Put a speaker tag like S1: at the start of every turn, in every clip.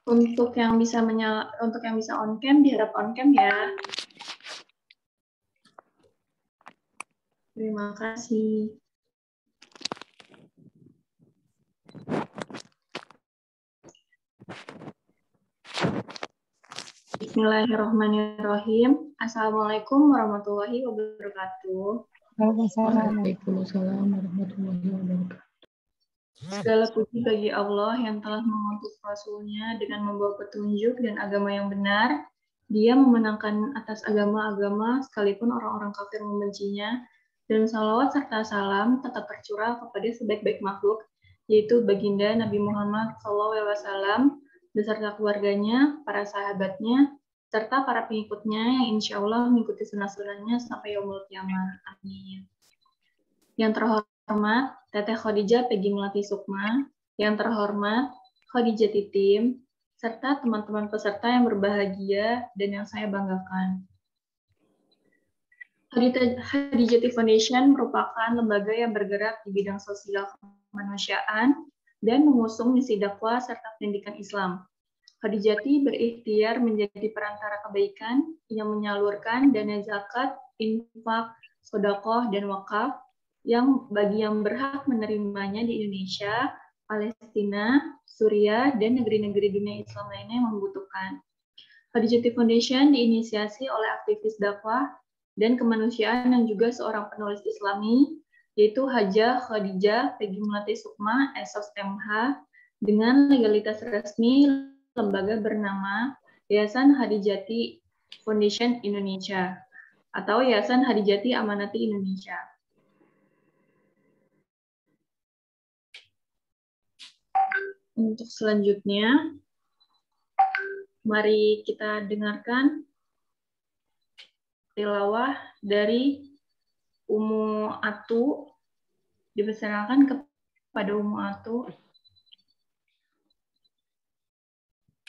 S1: Untuk yang bisa on cam diharap on cam ya. Terima kasih. Bismillahirrahmanirrahim. Assalamualaikum warahmatullahi wabarakatuh.
S2: Waalaikumsalam warahmatullahi wabarakatuh.
S1: Segala puji bagi Allah yang telah mengutus Rasul-Nya dengan membawa petunjuk dan agama yang benar. Dia memenangkan atas agama-agama sekalipun orang-orang kafir membencinya. Dan salawat serta salam tetap tercurah kepada sebaik-baik makhluk, yaitu baginda Nabi Muhammad SAW beserta keluarganya, para sahabatnya, serta para pengikutnya yang insya Allah mengikuti sunnah-sunnahnya sampai yaumul qiyamah. Amin. Yang terhormat Teteh Khadijah Peggy Melati Sukma, yang terhormat Khadijah Titim, serta teman-teman peserta yang berbahagia dan yang saya banggakan. Khadijah Foundation merupakan lembaga yang bergerak di bidang sosial kemanusiaan dan mengusung misi dakwah serta pendidikan Islam. Khadijati berikhtiar menjadi perantara kebaikan yang menyalurkan dana zakat, infak, sedekah, dan wakaf yang bagi yang berhak menerimanya di Indonesia, Palestina, Suriah, dan negeri-negeri dunia Islam lainnya yang membutuhkan. Khadijati Foundation diinisiasi oleh aktivis dakwah dan kemanusiaan yang juga seorang penulis Islami, yaitu Hajah Khadijah Peggy Melati Sukma, SOS MH, dengan legalitas resmi lembaga bernama Yayasan Khadijati Foundation Indonesia atau Yayasan Khadijati Amanati Indonesia. Untuk selanjutnya, mari kita dengarkan tilawah dari Ummu Atu. Dipersilakan kepada Ummu Atu.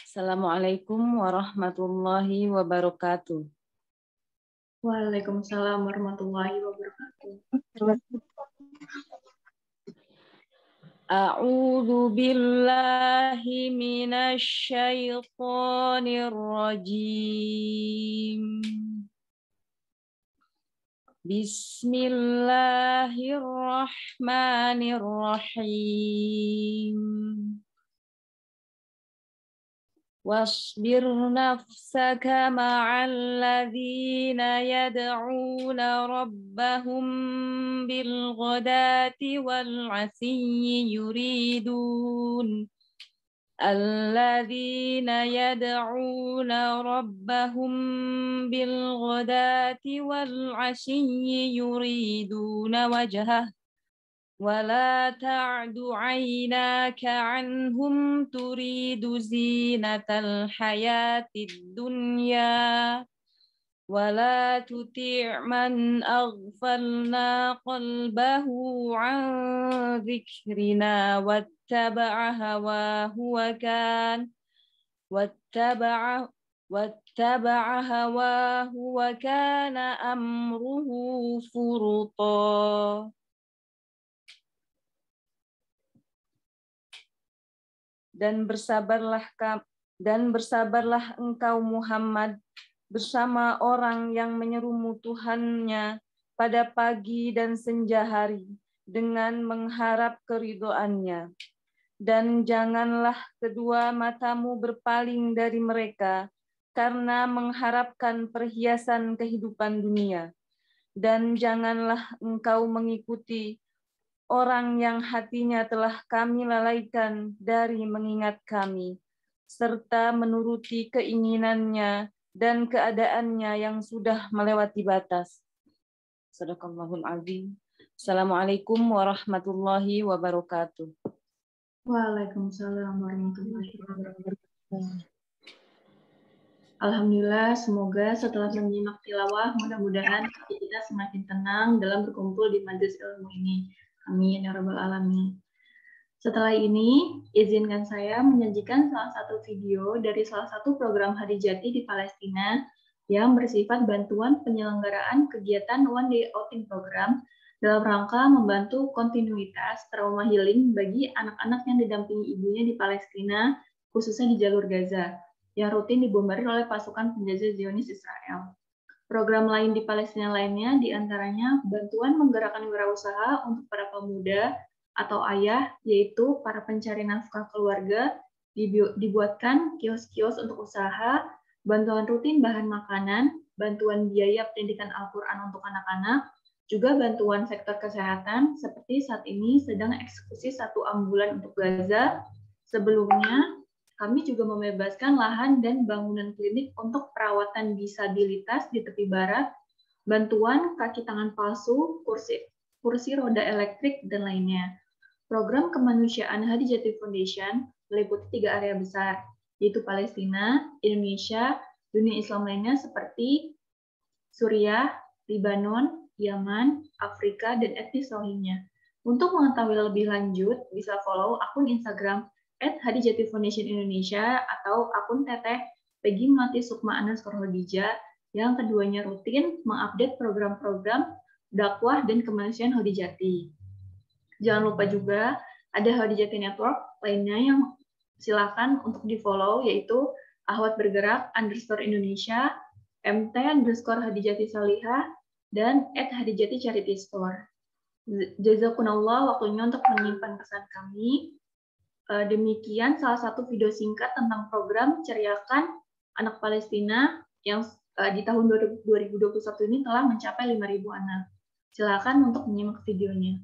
S3: Assalamualaikum warahmatullahi wabarakatuh.
S1: Waalaikumsalam warahmatullahi wabarakatuh.
S3: A'udzu billahi minasy syaithanir rajim. Bismillahirrahmanirrahim. واصبر نفسك مع الذين يدعون ربهم بالغداة والعشي يريدون الذين يدعون ربهم بالغداة والعشي يريدون وجهه ولا تعد عيناك عنهم تريد زينة الحياة الدنيا ولا تطع من أغفلنا قلبه عن ذكرنا واتبع هواه وكان أمره فرطا. Dan bersabarlah engkau Muhammad bersama orang yang menyerumu Tuhannya pada pagi dan senja hari dengan mengharap keridhoannya. Dan janganlah kedua matamu berpaling dari mereka karena mengharapkan perhiasan kehidupan dunia. Dan janganlah engkau mengikuti orang yang hatinya telah kami lalaikan dari mengingat kami, serta menuruti keinginannya dan keadaannya yang sudah melewati batas. Shadaqallahul Azim. Assalamualaikum warahmatullahi wabarakatuh.
S1: Waalaikumsalam warahmatullahi wabarakatuh. Alhamdulillah, semoga setelah menyimak tilawah, mudah-mudahan kita semakin tenang dalam berkumpul di majelis ilmu ini. Amin ya rabbal alamin. Setelah ini, izinkan saya menyajikan salah satu video dari salah satu program Khadijati di Palestina yang bersifat bantuan penyelenggaraan kegiatan One Day Outing Program dalam rangka membantu kontinuitas trauma healing bagi anak-anak yang didampingi ibunya di Palestina khususnya di jalur Gaza, yang rutin dibombardir oleh pasukan penjajah Zionis Israel. Program lain di Palestina lainnya diantaranya bantuan menggerakkan wirausaha untuk para pemuda atau ayah, yaitu para pencari nafkah keluarga, dibuatkan kios-kios untuk usaha, bantuan rutin bahan makanan, bantuan biaya pendidikan Al-Quran untuk anak-anak, juga bantuan sektor kesehatan, seperti saat ini sedang eksekusi 1 ambulan untuk Gaza. Sebelumnya, kami juga membebaskan lahan dan bangunan klinik untuk perawatan disabilitas di tepi barat, bantuan kaki tangan palsu, kursi roda elektrik, dan lainnya. Program kemanusiaan Hadijati Foundation meliputi 3 area besar, yaitu Palestina, Indonesia, dunia Islam lainnya seperti Suriah, Libanon, Yaman, Afrika, dan etnis Rohingya. Untuk mengetahui lebih lanjut, bisa follow akun Instagram @Hadijati Foundation Indonesia atau akun Teteh Peggy Melati Sukma _Hodija yang keduanya rutin mengupdate program-program dakwah dan kemanusiaan Hadijati. Jangan lupa juga ada Hadijati Network lainnya yang silakan untuk di-follow, yaitu Ahwat Bergerak _Indonesia, MT_Hadijati Salihah, dan @Hadijati Charity Store. Jazakumullah waktunya untuk menyimpan pesan kami. Demikian salah satu video singkat tentang program Ceriakan Anak Palestina yang di tahun 2021 ini telah mencapai 5.000 anak. Silakan untuk menyimak videonya.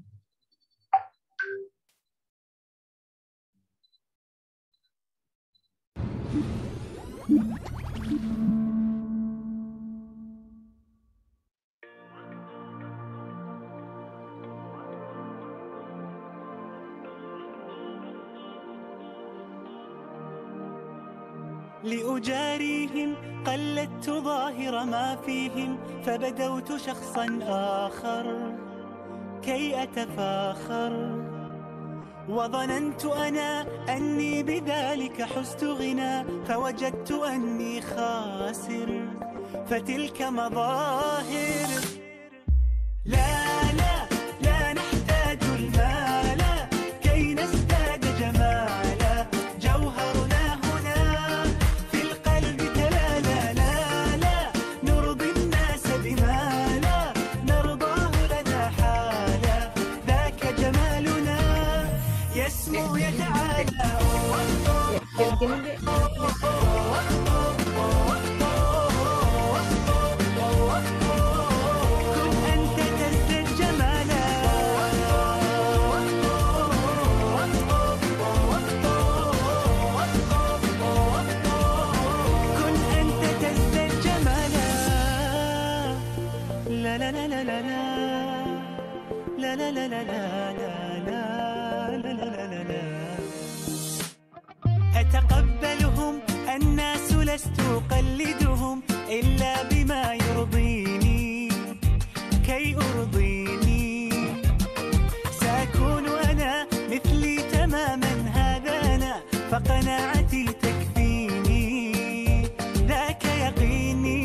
S4: لأجاريهم قلدت ظاهر ما فيهم فبدوت شخصا آخر كي أتفاخر وظننت أنا أني بذلك حزت غنى فوجدت أني خاسر فتلك مظاهر لا لا لا نحتاج المال كي نزداد جمالا جوهرنا هنا في القلب تلالا لا لا نرضي الناس بما لا نرضاه لنا حالا ذاك جمالنا يسمو يتعالى أتقبلهم الناس لست أقلدهم إلا بما يرضيني كي أرضيني سأكون أنا مثلي تماما هذا أنا فقناعتي تكفيني ذاك يقيني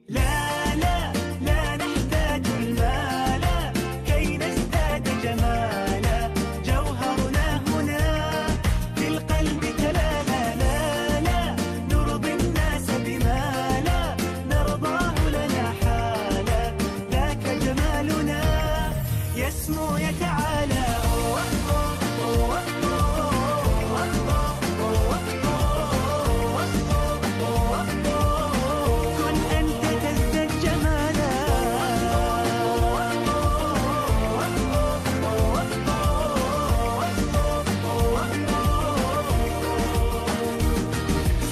S4: لا لا لا نحتاج المال كي نزداد جمالا جوهرنا هنا في القلب تلالا لا لا نرضي الناس بما لا نرضاه لنا حالا ذاك جمالنا يسمو يتعالى كن أنت تزداد جمالا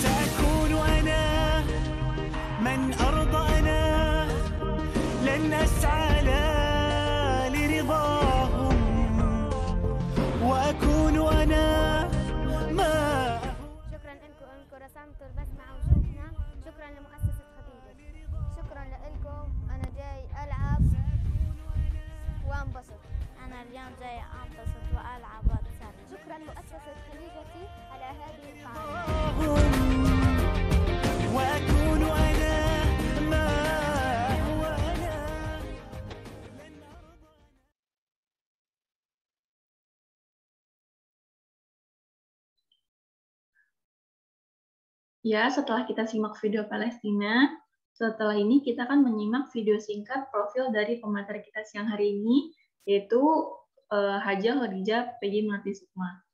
S4: سأكون أنا من أرضى أنا لن أسعى لا لرضاهم وأكون أنا ما
S5: شكرا لكم انكم رسمتوا البسمة على وجوهنا. شكرا لمؤسسة خديجة. شكرا لكم. انا جاي العب وانبسط. انا اليوم جاي انبسط والعب واتسلى. شكرا مؤسسة خديجتي على هذه القاعدة.
S4: وأكون أنا ما هو أنا
S1: Ya, setelah kita simak video Palestina, setelah ini kita akan menyimak video singkat profil dari pemateri kita siang hari ini, yaitu Hajah Khadijah PJ Melati Sukma.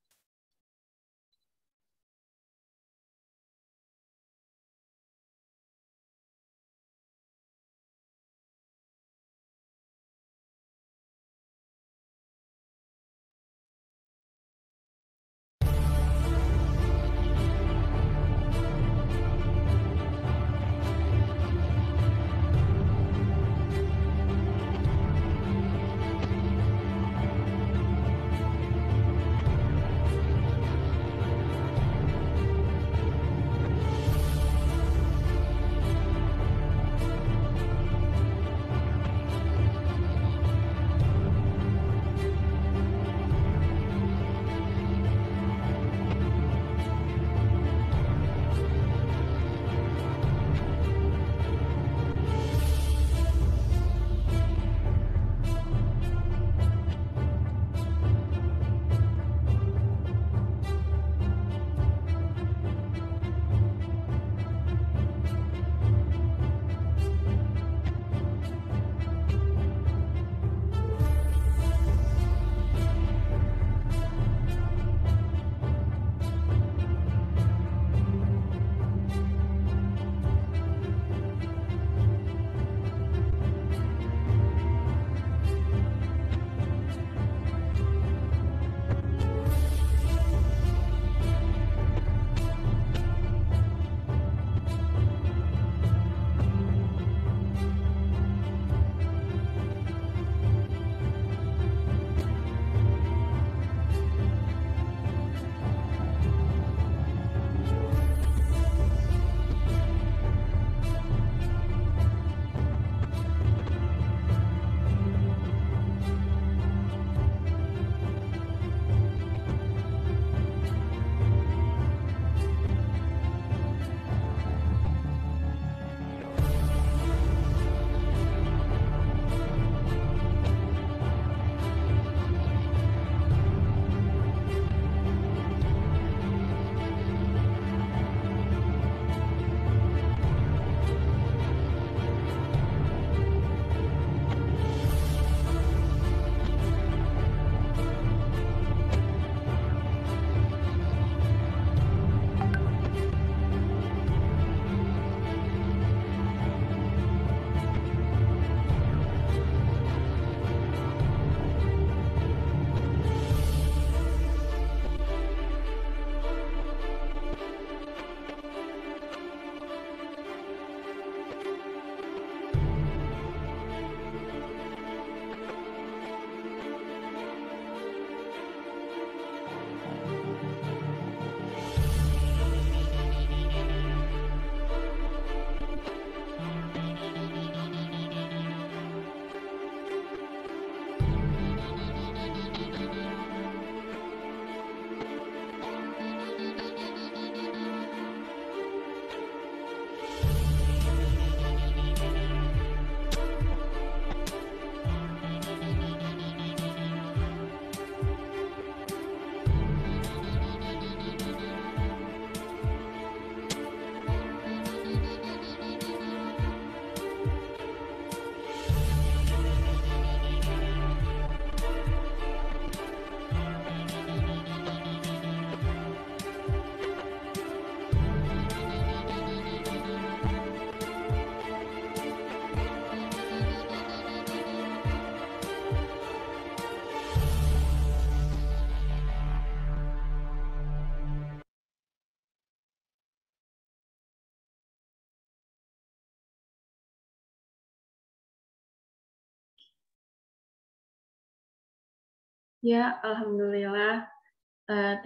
S1: Ya, alhamdulillah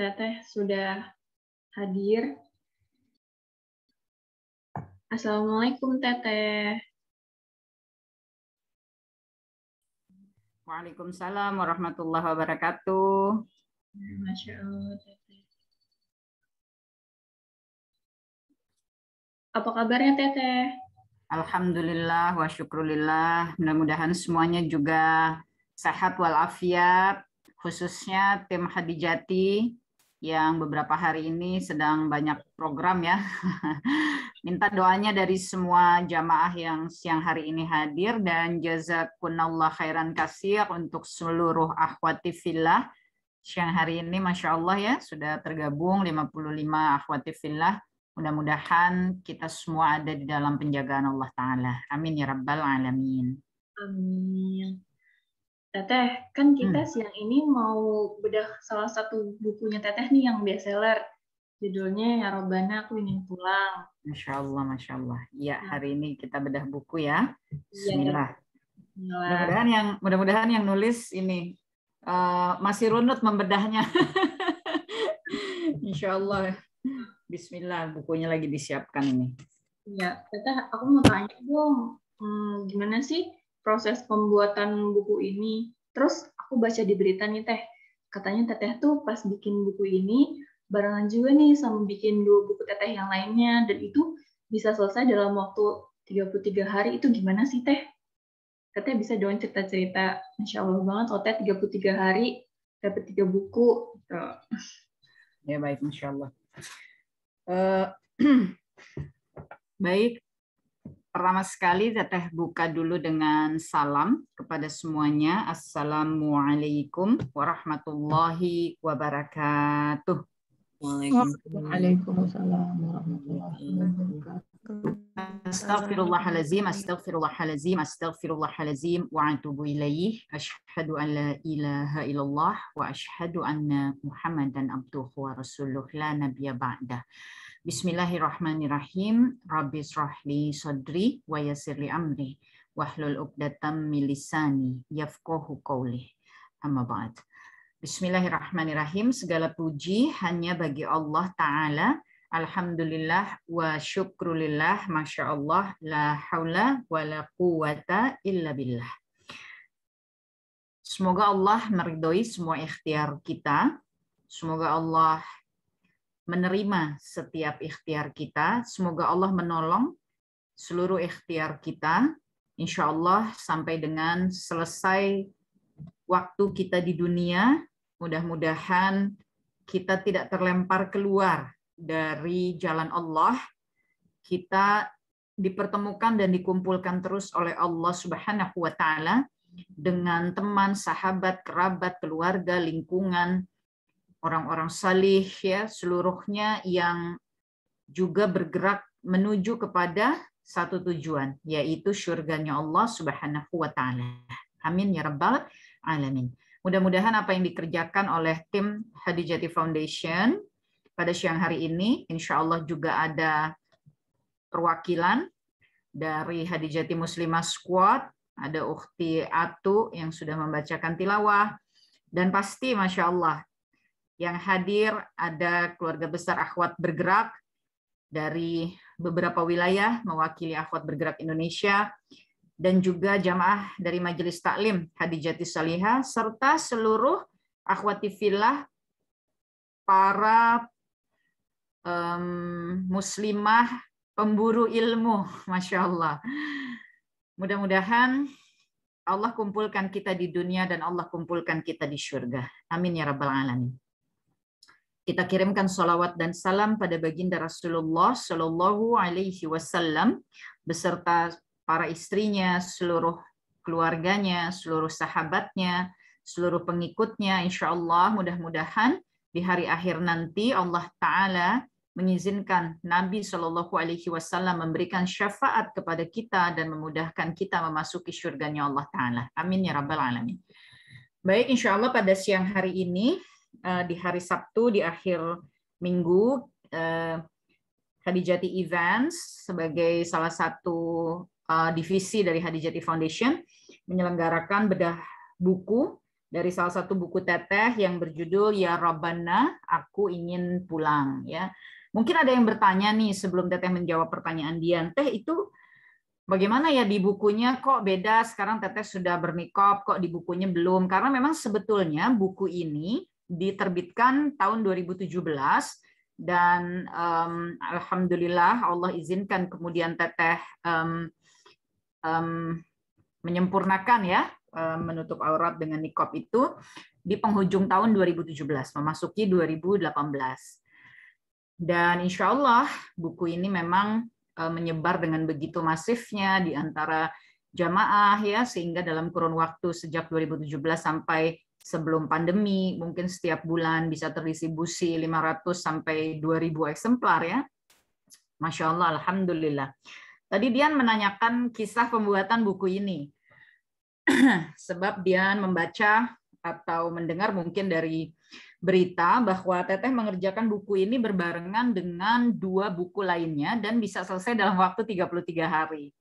S1: Teteh sudah hadir. Assalamualaikum Teteh.
S6: Waalaikumsalam warahmatullahi wabarakatuh.
S1: Masya Allah Teteh. Apa kabarnya Teteh?
S6: Alhamdulillah wa syukrulillah. Mudah-mudahan semuanya juga sehat walafiat, khususnya tim Khadijati yang beberapa hari ini sedang banyak program ya. Minta doanya dari semua jamaah yang siang hari ini hadir, dan jazakunallah khairan katsir untuk seluruh akhwati fillah. Siang hari ini Masya Allah ya, sudah tergabung 55 akhwati fillah. Mudah-mudahan kita semua ada di dalam penjagaan Allah Ta'ala. Amin ya Rabbal Alamin.
S1: Amin. Teteh, kan kita siang ini mau bedah salah satu bukunya Teteh nih yang bestseller. Judulnya Ya Robbana Aku Ingin Pulang.
S6: Masya Allah, Masya Allah. Ya, hari ini kita bedah buku ya. Bismillah. Mudah-mudahan yang nulis ini masih runut membedahnya. Insya Allah. Bismillah, bukunya lagi disiapkan ini.
S1: Ya, Teteh, aku mau tanya dong, gimana sih proses pembuatan buku ini? Terus aku baca di berita nih Teh, katanya Teteh tuh pas bikin buku ini barengan juga nih sama bikin 2 buku Teteh yang lainnya, dan itu bisa selesai dalam waktu 33 hari. Itu gimana sih Teh? Teteh bisa dong cerita-cerita. Masya Allah banget, Teteh 33 hari dapat 3 buku.
S6: Ya baik, Masya Allah. Baik, pertama sekali Teteh buka dulu dengan salam kepada semuanya. Assalamualaikum warahmatullahi wabarakatuh.
S2: Waalaikumsalam warahmatullahi wabarakatuh.
S6: Astaghfirullahalazim, astaghfirullahalazim, astaghfirullahalazim, wa atubu ilaih. Asyhadu an la ilaha illallah wa asyhadu anna Muhammadan abduhu wa rasuluh la nabiyya ba'dah. Bismillahirrahmanirrahim. Rabbi shrahli sadri wa yassirli amri wahlul 'uqdatam min lisani yafqahu qawli. Amma ba'd. Bismillahirrahmanirrahim. Segala puji hanya bagi Allah Ta'ala. Alhamdulillah wa syukrulillah. Masya Allah. La haula wa la quwata illa billah. Semoga Allah meridhoi semua ikhtiar kita. Semoga Allah menerima setiap ikhtiar kita. Semoga Allah menolong seluruh ikhtiar kita. Insya Allah sampai dengan selesai waktu kita di dunia, mudah-mudahan kita tidak terlempar keluar dari jalan Allah. Kita dipertemukan dan dikumpulkan terus oleh Allah Subhanahu wa Ta'ala dengan teman, sahabat, kerabat, keluarga, lingkungan, orang-orang salih ya, seluruhnya yang juga bergerak menuju kepada satu tujuan, yaitu syurganya Allah Subhanahu wa Ta'ala. Amin ya Rabbal Alamin. Mudah-mudahan apa yang dikerjakan oleh tim Hadijati Foundation pada siang hari ini, insya Allah juga ada perwakilan dari Hadijati Muslimah Squad, ada Ukhti Atu yang sudah membacakan tilawah, dan pasti Masya Allah yang hadir ada keluarga besar Akhwat Bergerak dari beberapa wilayah mewakili Akhwat Bergerak Indonesia, dan juga jamaah dari Majelis Taklim Hadijati Salihah, serta seluruh akhwati fillah, para muslimah pemburu ilmu, Masya Allah. Mudah-mudahan Allah kumpulkan kita di dunia dan Allah kumpulkan kita di surga. Amin ya Rabbal Alamin. Kita kirimkan salawat dan salam pada baginda Rasulullah Shallallahu Alaihi Wasallam beserta para istrinya, seluruh keluarganya, seluruh sahabatnya, seluruh pengikutnya. Insya Allah mudah-mudahan di hari akhir nanti Allah Ta'ala mengizinkan Nabi Shallallahu Alaihi Wasallam memberikan syafaat kepada kita dan memudahkan kita memasuki surganya Allah Ta'ala. Amin ya Rabbal Alamin. Baik, insya Allah pada siang hari ini, di hari Sabtu, di akhir minggu, Hadijati Events sebagai salah satu divisi dari Hadijati Foundation menyelenggarakan bedah buku dari salah satu buku Teteh yang berjudul Ya Robbana Aku Ingin Pulang. Ya, mungkin ada yang bertanya nih sebelum Teteh menjawab pertanyaan Dian, Teh itu bagaimana ya di bukunya kok beda, sekarang Teteh sudah berniqab kok di bukunya belum? Karena memang sebetulnya buku ini diterbitkan tahun 2017 dan alhamdulillah Allah izinkan kemudian Teteh menyempurnakan ya menutup aurat dengan niqab itu di penghujung tahun 2017, memasuki 2018. Dan insya Allah buku ini memang menyebar dengan begitu masifnya di antara jamaah ya, sehingga dalam kurun waktu sejak 2017 sampai sebelum pandemi mungkin setiap bulan bisa terdistribusi 500 sampai 2000 eksemplar ya. Masya Allah, alhamdulillah. Tadi Dian menanyakan kisah pembuatan buku ini. Sebab Dian membaca atau mendengar mungkin dari berita bahwa Teteh mengerjakan buku ini berbarengan dengan 2 buku lainnya dan bisa selesai dalam waktu 33 hari.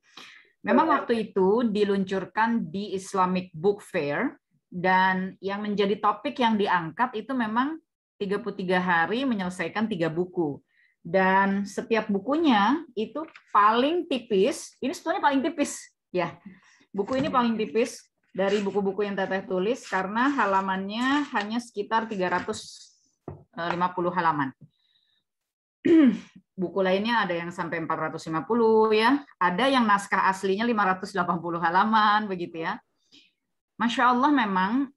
S6: Memang waktu itu diluncurkan di Islamic Book Fair dan yang menjadi topik yang diangkat itu memang 33 hari menyelesaikan 3 buku. Dan setiap bukunya itu paling tipis, ini sebetulnya paling tipis ya. Buku ini paling tipis dari buku-buku yang Teteh tulis karena halamannya hanya sekitar 350 halaman. Buku lainnya ada yang sampai 450 ya, ada yang naskah aslinya 580 halaman begitu ya. Masya Allah memang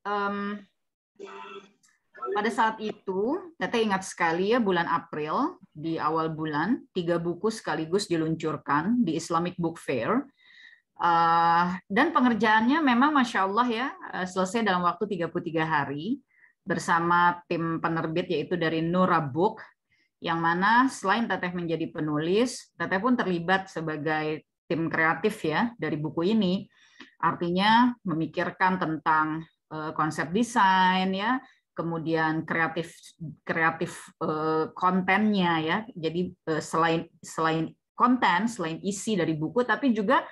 S6: pada saat itu Teteh ingat sekali ya, bulan April di awal bulan 3 buku sekaligus diluncurkan di Islamic Book Fair. Dan pengerjaannya memang Masya Allah ya, selesai dalam waktu 33 hari bersama tim penerbit yaitu dari Nura Book, yang mana selain Teteh menjadi penulis, Teteh pun terlibat sebagai tim kreatif ya dari buku ini. Artinya memikirkan tentang konsep desain ya, kemudian kreatif kontennya ya. Jadi selain konten, selain isi dari buku, tapi juga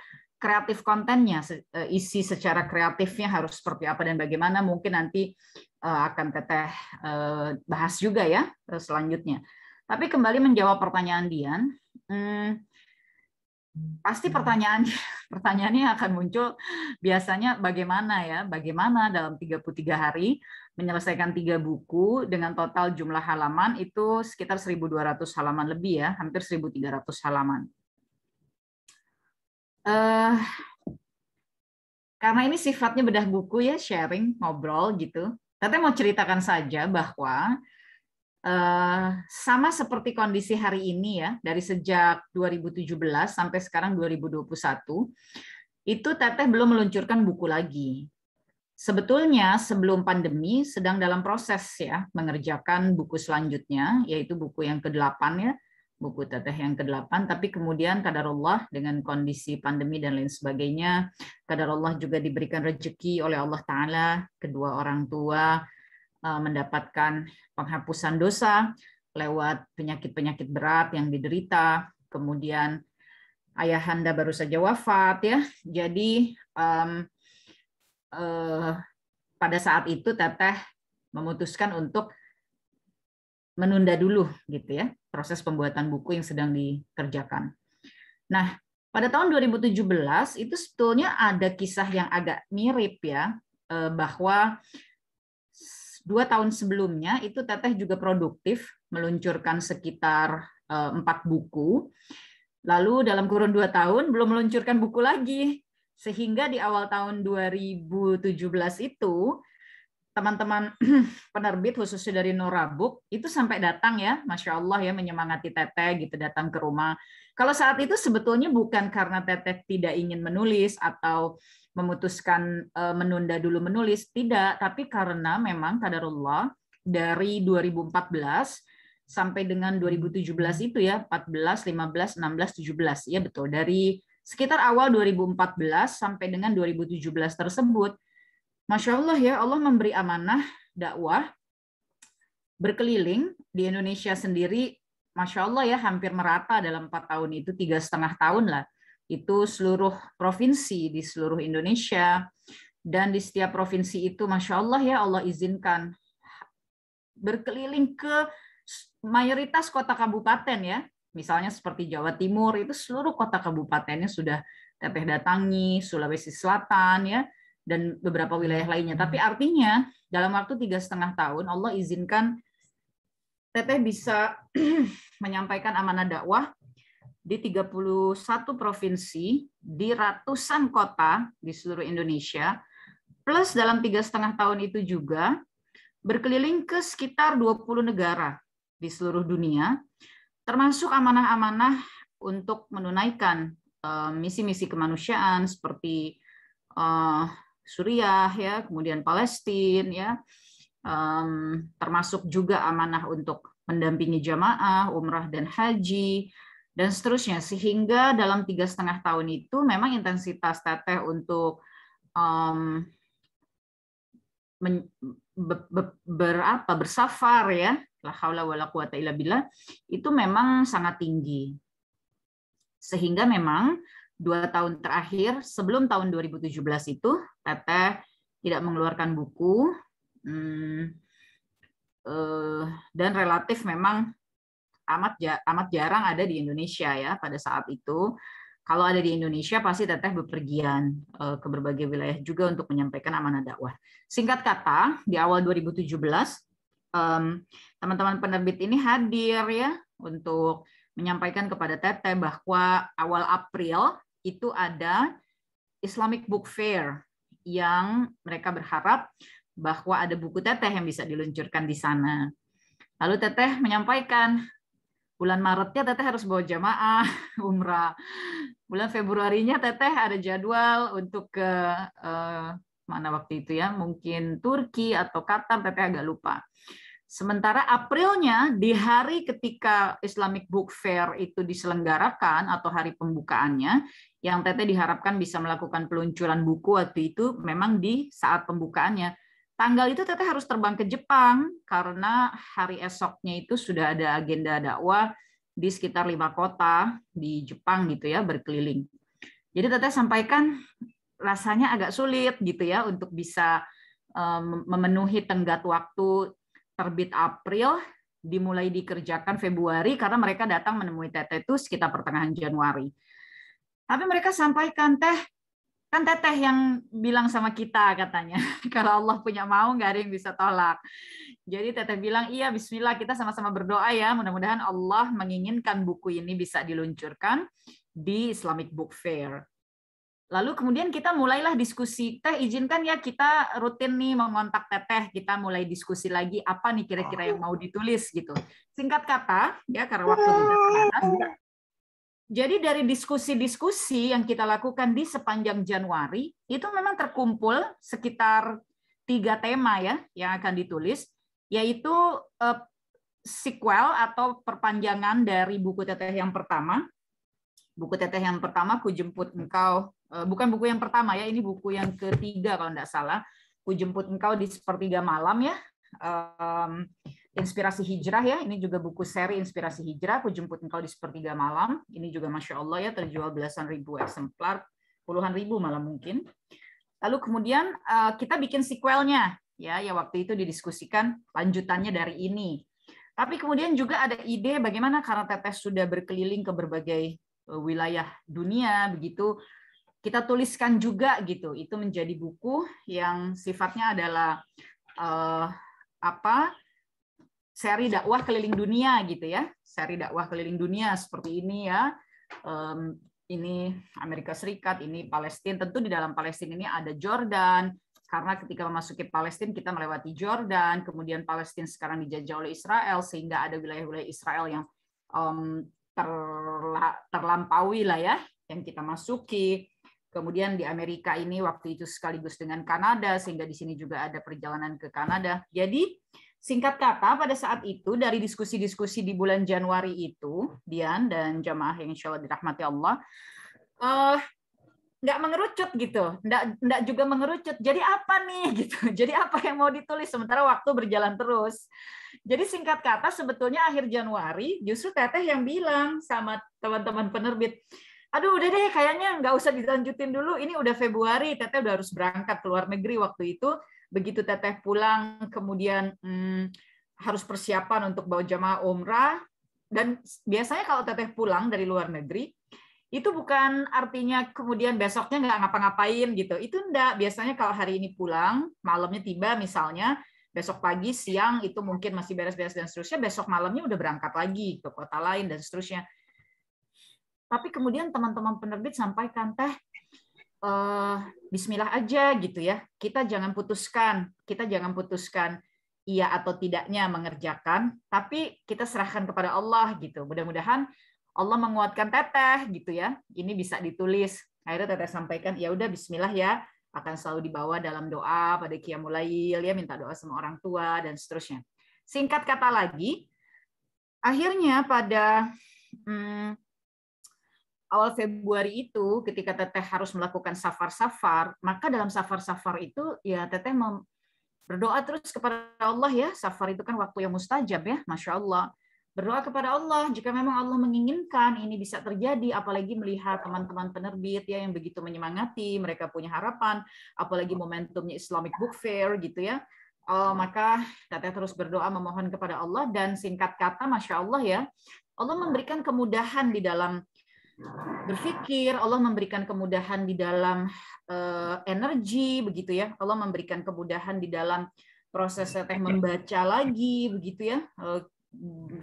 S6: kreatif kontennya, isi secara kreatifnya harus seperti apa dan bagaimana, mungkin nanti akan Teteh bahas juga ya selanjutnya. Tapi kembali menjawab pertanyaan Dian, pasti pertanyaannya akan muncul biasanya bagaimana dalam 33 hari menyelesaikan 3 buku dengan total jumlah halaman itu sekitar 1.200 halaman lebih ya, hampir 1.300 halaman. Karena ini sifatnya bedah buku ya, sharing, ngobrol gitu. Teteh mau ceritakan saja bahwa sama seperti kondisi hari ini ya, dari sejak 2017 sampai sekarang 2021, itu Teteh belum meluncurkan buku lagi. Sebetulnya sebelum pandemi sedang dalam proses ya, mengerjakan buku selanjutnya, yaitu buku yang ke-8 ya, buku Teteh yang ke-8, tapi kemudian qadarullah dengan kondisi pandemi dan lain sebagainya, qadarullah juga diberikan rezeki oleh Allah Ta'ala, kedua orang tua mendapatkan penghapusan dosa lewat penyakit-penyakit berat yang diderita, kemudian ayahanda baru saja wafat ya, jadi pada saat itu Teteh memutuskan untuk menunda dulu gitu ya proses pembuatan buku yang sedang dikerjakan. Nah, pada tahun 2017 itu sebetulnya ada kisah yang agak mirip ya, bahwa 2 tahun sebelumnya itu Teteh juga produktif meluncurkan sekitar 4 buku. Lalu dalam kurun 2 tahun belum meluncurkan buku lagi. Sehingga di awal tahun 2017 itu teman-teman penerbit khususnya dari Nura Book itu sampai datang ya, Masya Allah ya, menyemangati Teteh gitu, datang ke rumah. Kalau saat itu sebetulnya bukan karena Teteh tidak ingin menulis atau memutuskan menunda dulu menulis, tidak, tapi karena memang qadarullah dari 2014 sampai dengan 2017 itu ya, 14, 15, 16, 17 ya betul, dari sekitar awal 2014 sampai dengan 2017 tersebut, Masya Allah ya, Allah memberi amanah dakwah berkeliling di Indonesia sendiri, Masya Allah ya, hampir merata dalam 4 tahun itu, 3,5 tahun lah. Itu seluruh provinsi di seluruh Indonesia. Dan di setiap provinsi itu, Masya Allah ya, Allah izinkan berkeliling ke mayoritas kota kabupaten ya. Misalnya seperti Jawa Timur, itu seluruh kota kabupatennya sudah Teteh datangi, Sulawesi Selatan ya, dan beberapa wilayah lainnya. Tapi artinya dalam waktu 3,5 tahun Allah izinkan Teteh bisa menyampaikan amanah dakwah di 31 provinsi, di ratusan kota di seluruh Indonesia, Plus dalam 3,5 tahun itu juga berkeliling ke sekitar 20 negara di seluruh dunia, termasuk amanah-amanah untuk menunaikan misi-misi kemanusiaan seperti Suriah, ya, kemudian Palestina, ya, termasuk juga amanah untuk mendampingi jamaah, umrah dan haji, dan seterusnya. Sehingga dalam 3,5 tahun itu memang intensitas Teteh untuk bersafar, ya, la haula wala quwata illa billah, itu memang sangat tinggi. Sehingga memang 2 tahun terakhir sebelum tahun 2017 itu Teteh tidak mengeluarkan buku, dan relatif memang amat jarang ada di Indonesia, ya, pada saat itu. Kalau ada di Indonesia pasti Teteh bepergian ke berbagai wilayah juga untuk menyampaikan amanah dakwah. Singkat kata, di awal 2017 teman-teman penerbit ini hadir, ya, untuk menyampaikan kepada Teteh bahwa awal April itu ada Islamic Book Fair yang mereka berharap bahwa ada buku Teteh yang bisa diluncurkan di sana. Lalu Teteh menyampaikan bulan Maretnya Teteh harus bawa jamaah umrah. Bulan Februarinya Teteh ada jadwal untuk ke mana waktu itu, ya, mungkin Turki atau Qatar, Teteh agak lupa. Sementara Aprilnya, di hari ketika Islamic Book Fair itu diselenggarakan atau hari pembukaannya, yang Teteh diharapkan bisa melakukan peluncuran buku waktu itu memang di saat pembukaannya. Tanggal itu Teteh harus terbang ke Jepang karena hari esoknya itu sudah ada agenda dakwah di sekitar 5 kota di Jepang gitu, ya, berkeliling. Jadi Teteh sampaikan rasanya agak sulit gitu, ya, untuk bisa memenuhi tenggat waktu terbit April, dimulai dikerjakan Februari karena mereka datang menemui Teteh itu sekitar pertengahan Januari. Tapi mereka sampaikan, Teh, kan Teteh yang bilang sama kita katanya, kalau Allah punya mau nggak ada yang bisa tolak. Jadi Teteh bilang, iya bismillah, kita sama-sama berdoa, ya, mudah-mudahan Allah menginginkan buku ini bisa diluncurkan di Islamic Book Fair. Lalu kemudian kita mulailah diskusi, Teh izinkan, ya, kita rutin nih mengontak Teteh, kita mulai diskusi lagi apa nih kira-kira yang mau ditulis gitu. Singkat kata, ya, karena waktu tidak terbatas. Jadi dari diskusi-diskusi yang kita lakukan di sepanjang Januari, itu memang terkumpul sekitar 3 tema, ya, yang akan ditulis, yaitu sequel atau perpanjangan dari buku Teteh yang pertama. Buku Teteh yang pertama, Ku Jemput Engkau, bukan buku yang pertama, ya, ini buku yang ketiga kalau tidak salah, Ku Jemput Engkau di Sepertiga Malam, ya, Inspirasi Hijrah, ya, ini juga buku seri Inspirasi Hijrah, Ku Jemput Engkau di Sepertiga Malam, ini juga Masya Allah, ya, terjual belasan ribu eksemplar, puluhan ribu malah mungkin. Lalu kemudian kita bikin sequelnya, ya, waktu itu didiskusikan lanjutannya dari ini. Tapi kemudian juga ada ide bagaimana karena Teteh sudah berkeliling ke berbagai wilayah dunia, begitu, kita tuliskan juga gitu. Itu menjadi buku yang sifatnya adalah seri dakwah keliling dunia gitu, ya, seri dakwah keliling dunia seperti ini, ya. Ini Amerika Serikat, ini Palestina. Tentu di dalam Palestina ini ada Jordan, karena ketika memasuki Palestina kita melewati Jordan, kemudian Palestina sekarang dijajah oleh Israel, sehingga ada wilayah-wilayah Israel yang terlampaui lah, ya, yang kita masuki. Kemudian di Amerika ini waktu itu sekaligus dengan Kanada, sehingga di sini juga ada perjalanan ke Kanada. Jadi singkat kata pada saat itu dari diskusi-diskusi di bulan Januari itu, Dian dan jamaah yang insya Allah dirahmati Allah, nggak mengerucut gitu, nggak juga mengerucut. Jadi apa nih gitu? Jadi apa yang mau ditulis sementara waktu berjalan terus? Jadi singkat kata sebetulnya akhir Januari justru Teteh yang bilang sama teman-teman penerbit, aduh udah deh kayaknya nggak usah dilanjutin dulu, ini udah Februari, Teteh udah harus berangkat ke luar negeri waktu itu. Begitu Teteh pulang kemudian harus persiapan untuk bawa jamaah umrah, dan biasanya kalau Teteh pulang dari luar negeri itu bukan artinya kemudian besoknya nggak ngapa-ngapain gitu, itu enggak. Biasanya kalau hari ini pulang malamnya tiba misalnya, besok pagi siang itu mungkin masih beres-beres dan seterusnya, besok malamnya udah berangkat lagi ke kota lain dan seterusnya. Tapi kemudian teman-teman penerbit sampaikan, Teh, Bismillah aja gitu ya. Kita jangan putuskan iya atau tidaknya mengerjakan, tapi kita serahkan kepada Allah gitu. Mudah-mudahan Allah menguatkan Teteh gitu ya. Ini bisa ditulis. Akhirnya Teteh sampaikan, ya udah Bismillah ya, akan selalu dibawa dalam doa pada Qiyamul Lail ya, minta doa sama orang tua dan seterusnya. Singkat kata lagi, akhirnya pada awal Februari itu, ketika Teteh harus melakukan safar-safar, maka dalam safar-safar itu ya Teteh berdoa terus kepada Allah ya. Safar itu kan waktu yang mustajab ya, Masya Allah. Berdoa kepada Allah, jika memang Allah menginginkan ini bisa terjadi, apalagi melihat teman-teman penerbit ya yang begitu menyemangati, mereka punya harapan, apalagi momentumnya Islamic Book Fair gitu ya. Maka Teteh terus berdoa memohon kepada Allah, dan singkat kata Masya Allah ya, Allah memberikan kemudahan di dalam berpikir, Allah memberikan kemudahan di dalam energi begitu ya. Allah memberikan kemudahan di dalam proses Teteh membaca lagi begitu ya,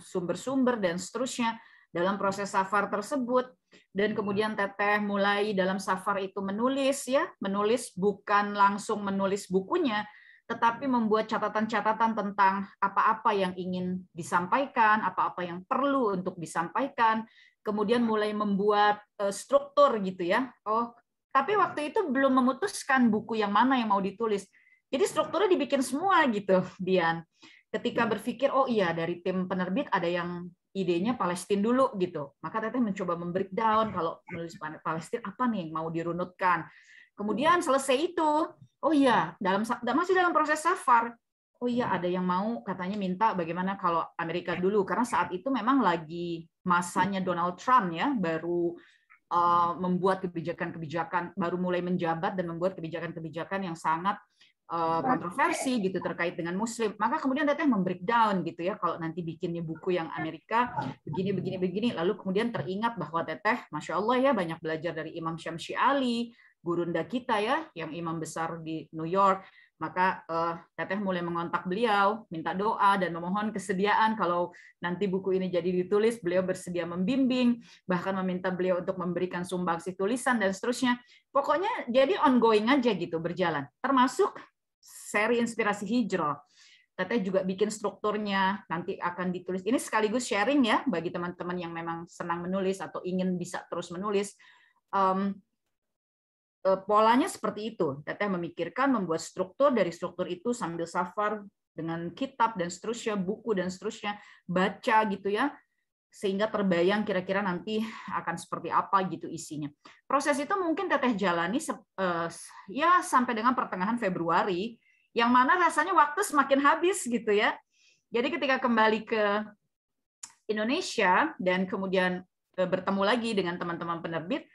S6: sumber-sumber dan seterusnya dalam proses safar tersebut. Dan kemudian Teteh mulai dalam safar itu menulis ya, menulis bukan langsung menulis bukunya, tetapi membuat catatan-catatan tentang apa-apa yang ingin disampaikan, apa-apa yang perlu untuk disampaikan. Kemudian mulai membuat struktur gitu ya. Tapi waktu itu belum memutuskan buku yang mana yang mau ditulis. Jadi strukturnya dibikin semua gitu, Dian. Ketika berpikir, oh iya dari tim penerbit ada yang idenya Palestina dulu gitu. Maka Teteh mencoba membreakdown, kalau menulis Palestina apa nih yang mau dirunutkan. Kemudian selesai itu, oh iya masih dalam proses safar. Oh iya ada yang mau katanya minta bagaimana kalau Amerika dulu, karena saat itu memang lagi masanya Donald Trump ya, baru membuat kebijakan-kebijakan, baru mulai menjabat dan membuat kebijakan-kebijakan yang sangat kontroversi gitu terkait dengan Muslim. Maka kemudian Teteh membreakdown gitu ya, kalau nanti bikinnya buku yang Amerika begini. Lalu kemudian teringat bahwa Teteh, Masya Allah ya, banyak belajar dari Imam Syamsi Ali, gurunda kita ya, yang imam besar di New York. Maka Teteh mulai mengontak beliau, minta doa dan memohon kesediaan kalau nanti buku ini jadi ditulis, beliau bersedia membimbing, bahkan meminta beliau untuk memberikan sumbangsi tulisan dan seterusnya. Pokoknya jadi ongoing aja gitu, berjalan. Termasuk seri Inspirasi Hijrah. Teteh juga bikin strukturnya, nanti akan ditulis. Ini sekaligus sharing ya, bagi teman-teman yang memang senang menulis atau ingin bisa terus menulis. Polanya seperti itu. Teteh memikirkan, membuat struktur, dari struktur itu sambil safar dengan kitab dan seterusnya, buku dan seterusnya, baca gitu ya, sehingga terbayang kira-kira nanti akan seperti apa gitu isinya. Proses itu mungkin Teteh jalani ya sampai dengan pertengahan Februari, yang mana rasanya waktu semakin habis gitu ya. Jadi ketika kembali ke Indonesia dan kemudian bertemu lagi dengan teman-teman penerbit,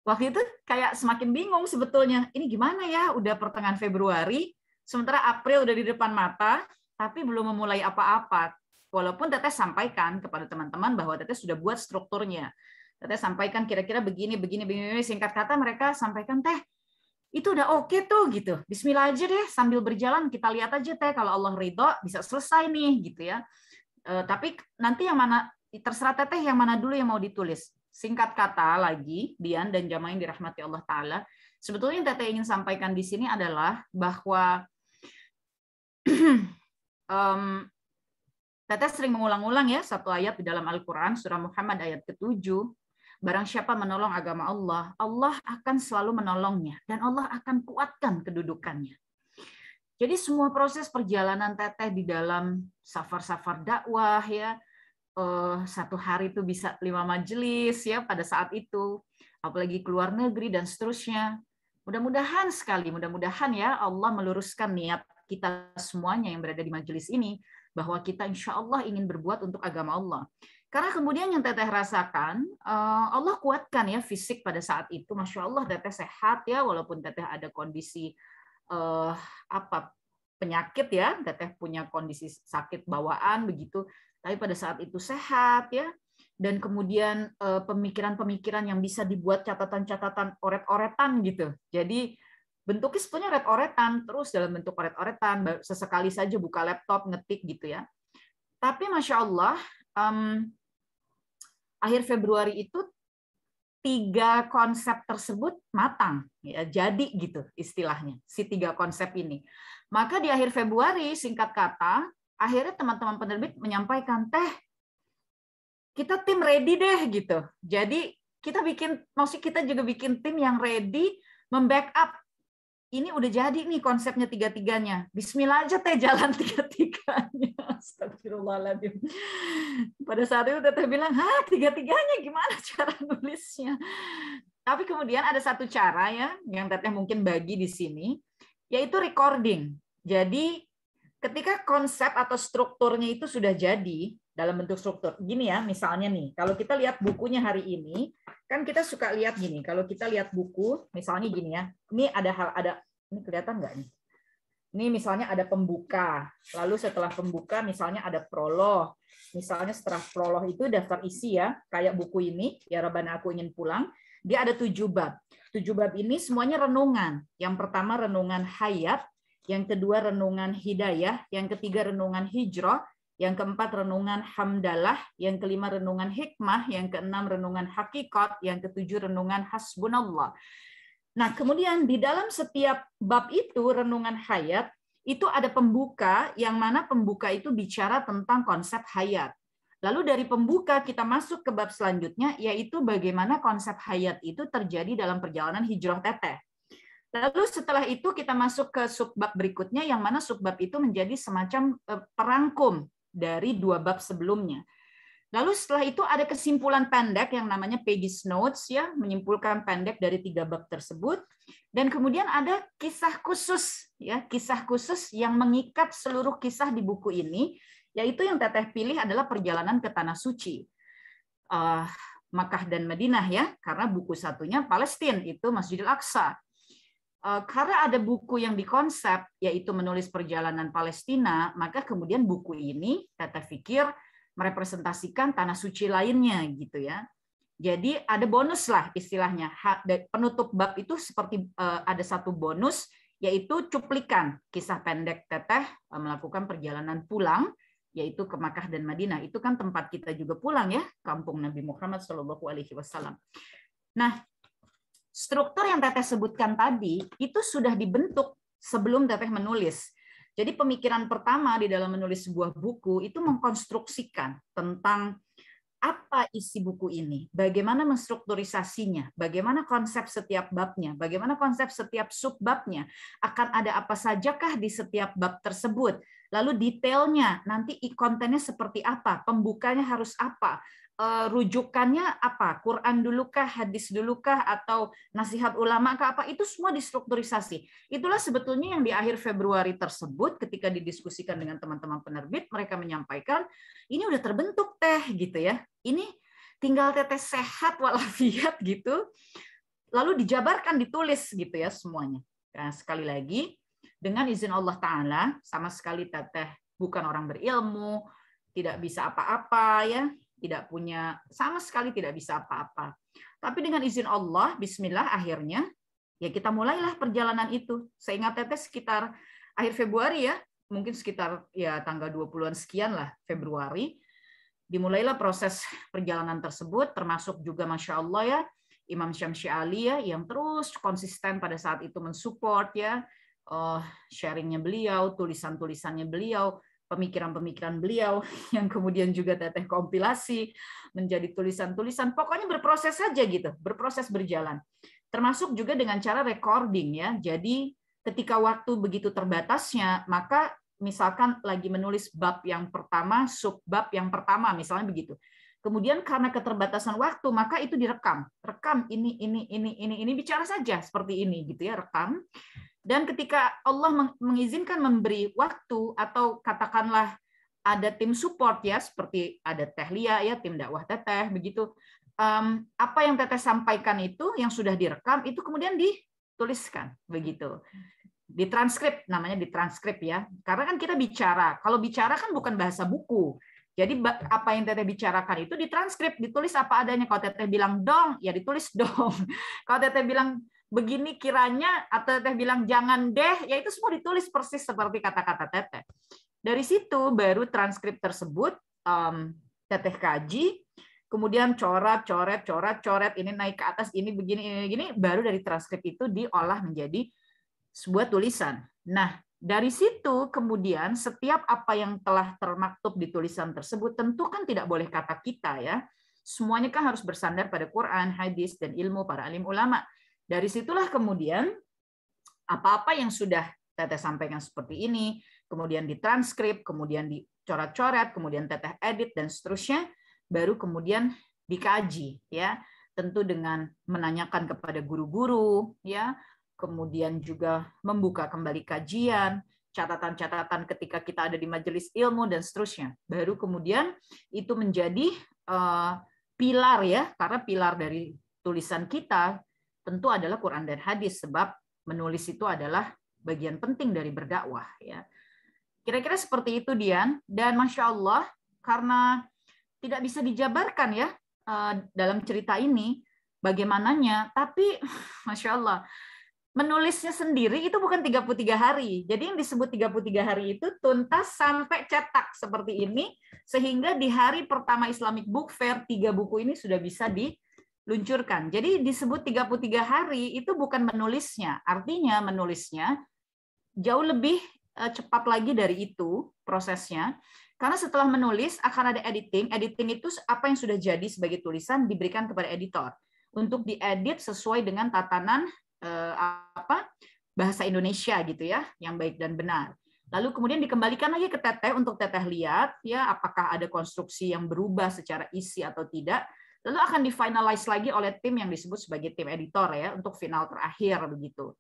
S6: waktu itu kayak semakin bingung sebetulnya. Ini gimana ya, udah pertengahan Februari, sementara April udah di depan mata, tapi belum memulai apa-apa. Walaupun Teteh sampaikan kepada teman-teman bahwa Teteh sudah buat strukturnya. Teteh sampaikan kira-kira begini, singkat kata mereka sampaikan, Teh, itu udah oke tuh gitu. Bismillah aja deh, sambil berjalan kita lihat aja Teh, kalau Allah ridho bisa selesai nih gitu ya. Tapi nanti yang mana, terserah Teteh yang mana dulu yang mau ditulis. Singkat kata lagi, Dian dan jamaah yang dirahmati Allah Ta'ala, sebetulnya yang Teteh ingin sampaikan di sini adalah bahwa Teteh sering mengulang-ulang ya satu ayat di dalam Al-Quran, surah Muhammad ayat ke-7, barang siapa menolong agama Allah, Allah akan selalu menolongnya, dan Allah akan kuatkan kedudukannya. Jadi semua proses perjalanan Teteh di dalam safar-safar dakwah ya, satu hari itu bisa 5 majelis ya pada saat itu, apalagi keluar negeri dan seterusnya. Mudah-mudahan sekali, mudah-mudahan ya Allah meluruskan niat kita semuanya yang berada di majelis ini, bahwa kita insya Allah ingin berbuat untuk agama Allah. Karena kemudian yang Teteh rasakan, Allah kuatkan ya fisik pada saat itu, Masya Allah Teteh sehat ya, walaupun Teteh ada kondisi penyakit ya, Teteh punya kondisi sakit bawaan begitu, tapi pada saat itu sehat ya, dan kemudian pemikiran-pemikiran yang bisa dibuat catatan-catatan oret-oretan gitu. Jadi bentuknya sebetulnya oret-oretan, terus dalam bentuk oret-oretan, sesekali saja buka laptop ngetik gitu ya. Tapi Masya Allah, akhir Februari itu 3 konsep tersebut matang, ya, jadi gitu istilahnya, si 3 konsep ini. Maka di akhir Februari, singkat kata, akhirnya teman-teman penerbit menyampaikan, Teh, kita tim ready deh gitu. Jadi maksud kita juga bikin tim yang ready membackup. Ini udah jadi nih konsepnya 3-3-nya. Bismillah aja Teh jalan 3-3-nya. Astagfirullahaladzim. Pada saat itu Teteh bilang, 3-3-nya gimana cara nulisnya? Tapi kemudian ada satu cara ya, yang Teteh mungkin bagi di sini, yaitu recording. Jadi ketika konsep atau strukturnya itu sudah jadi, dalam bentuk struktur. Gini ya, misalnya nih, kalau kita lihat bukunya hari ini, kan kita suka lihat gini, kalau kita lihat buku, misalnya gini ya, ini ini kelihatan nggak nih? Ini misalnya ada pembuka, lalu setelah pembuka misalnya ada prolog, misalnya setelah prolog itu daftar isi ya, kayak buku ini, ya Rabbana aku ingin pulang, dia ada 7 bab. 7 bab ini semuanya renungan. Yang pertama renungan hayat, yang kedua renungan hidayah, yang ketiga renungan hijrah, yang keempat renungan hamdalah, yang kelima renungan hikmah, yang keenam renungan hakikat, yang ketujuh renungan hasbunallah. Nah, kemudian di dalam setiap bab itu renungan hayat itu ada pembuka, yang mana pembuka itu bicara tentang konsep hayat. Lalu dari pembuka kita masuk ke bab selanjutnya, yaitu bagaimana konsep hayat itu terjadi dalam perjalanan hijrah Teteh. Lalu setelah itu kita masuk ke subbab berikutnya, yang mana subbab itu menjadi semacam perangkum dari 2 bab sebelumnya. Lalu setelah itu ada kesimpulan pendek yang namanya Pages Notes ya, menyimpulkan pendek dari 3 bab tersebut. Dan kemudian ada kisah khusus ya, kisah khusus yang mengikat seluruh kisah di buku ini, yaitu yang Teteh pilih adalah perjalanan ke tanah suci. Makkah dan Madinah ya, karena buku satunya Palestina itu Masjidil Aqsa. Karena ada buku yang dikonsep, yaitu menulis perjalanan Palestina, maka kemudian buku ini, Teteh pikir, merepresentasikan tanah suci lainnya, gitu ya. Jadi ada bonus lah istilahnya. Penutup bab itu seperti ada satu bonus, yaitu cuplikan kisah pendek Teteh melakukan perjalanan pulang, yaitu ke Makkah dan Madinah. Itu kan tempat kita juga pulang ya, kampung Nabi Muhammad SAW. Nah, struktur yang Teteh sebutkan tadi itu sudah dibentuk sebelum Teteh menulis. Jadi pemikiran pertama di dalam menulis sebuah buku itu mengkonstruksikan tentang apa isi buku ini, bagaimana menstrukturisasinya, bagaimana konsep setiap babnya, bagaimana konsep setiap subbabnya, akan ada apa sajakah di setiap bab tersebut, lalu detailnya, nanti kontennya seperti apa, pembukanya harus apa, rujukannya apa, Quran dulukah, hadis dulukah, atau nasihat ulama kah, apa, itu semua distrukturisasi. Itulah sebetulnya yang di akhir Februari tersebut ketika didiskusikan dengan teman-teman penerbit, mereka menyampaikan ini udah terbentuk Teh gitu ya, ini tinggal Teteh sehat walafiat gitu, lalu dijabarkan, ditulis gitu ya semuanya. Nah, sekali lagi dengan izin Allah Ta'ala, sama sekali Teteh bukan orang berilmu, tidak bisa apa-apa ya, tidak punya, sama sekali tidak bisa apa-apa. Tapi dengan izin Allah, bismillah, akhirnya ya kita mulailah perjalanan itu. Saya ingat Teteh sekitar akhir Februari ya, mungkin sekitar ya tanggal 20-an sekian lah Februari, dimulailah proses perjalanan tersebut, termasuk juga Masya Allah ya, Imam Syamsi Ali ya, yang terus konsisten pada saat itu mensupport ya, sharingnya beliau, tulisan-tulisannya beliau, pemikiran-pemikiran beliau yang kemudian juga Teteh kompilasi menjadi tulisan-tulisan. Pokoknya berproses saja gitu, berproses berjalan. Termasuk juga dengan cara recording ya. Jadi ketika waktu begitu terbatasnya, maka misalkan lagi menulis bab yang pertama, subbab yang pertama misalnya begitu. Kemudian karena keterbatasan waktu, maka itu direkam. Rekam ini bicara saja seperti ini gitu ya, rekam. Dan ketika Allah mengizinkan memberi waktu atau katakanlah ada tim support ya, seperti ada Teh Lia ya, tim dakwah Teteh begitu, apa yang Teteh sampaikan itu yang sudah direkam itu kemudian dituliskan begitu, ditranskrip, namanya ditranskrip ya, karena kan kita bicara, kalau bicara kan bukan bahasa buku. Jadi apa yang Teteh bicarakan itu ditranskrip, ditulis apa adanya. Kalau Teteh bilang dong, ya ditulis dong. Kalau Teteh bilang begini kiranya, atau Teteh bilang jangan deh, ya itu semua ditulis persis seperti kata-kata Teteh. Dari situ baru transkrip tersebut Teteh kaji, kemudian coret, ini naik ke atas, ini begini, baru dari transkrip itu diolah menjadi sebuah tulisan. Nah, dari situ kemudian setiap apa yang telah termaktub di tulisan tersebut tentu kan tidak boleh kata kita ya. Semuanya kan harus bersandar pada Quran, hadis, dan ilmu para alim ulama. Dari situlah kemudian apa-apa yang sudah Teteh sampaikan seperti ini, kemudian ditranskrip, kemudian dicoret-coret, kemudian Teteh edit dan seterusnya, baru kemudian dikaji ya. Tentu dengan menanyakan kepada guru-guru ya, kemudian juga membuka kembali kajian, catatan-catatan ketika kita ada di majelis ilmu dan seterusnya. Baru kemudian itu menjadi pilar ya, karena pilar dari tulisan kita tentu adalah Quran dan hadis, sebab menulis itu adalah bagian penting dari berdakwah ya. Kira-kira seperti itu Dian, dan Masya Allah karena tidak bisa dijabarkan ya dalam cerita ini bagaimananya, tapi Masya Allah menulisnya sendiri itu bukan 33 hari. Jadi yang disebut 33 hari itu tuntas sampai cetak seperti ini, sehingga di hari pertama Islamic Book Fair 3 buku ini sudah bisa diluncurkan. Jadi disebut 33 hari itu bukan menulisnya, artinya menulisnya jauh lebih cepat lagi dari itu prosesnya. Karena setelah menulis akan ada editing. Editing itu apa yang sudah jadi sebagai tulisan diberikan kepada editor untuk diedit sesuai dengan tatanan bahasa Indonesia gitu ya, yang baik dan benar. Lalu kemudian dikembalikan lagi ke Teteh untuk Teteh lihat ya apakah ada konstruksi yang berubah secara isi atau tidak. Lalu akan difinalize lagi oleh tim yang disebut sebagai tim editor ya untuk final terakhir begitu.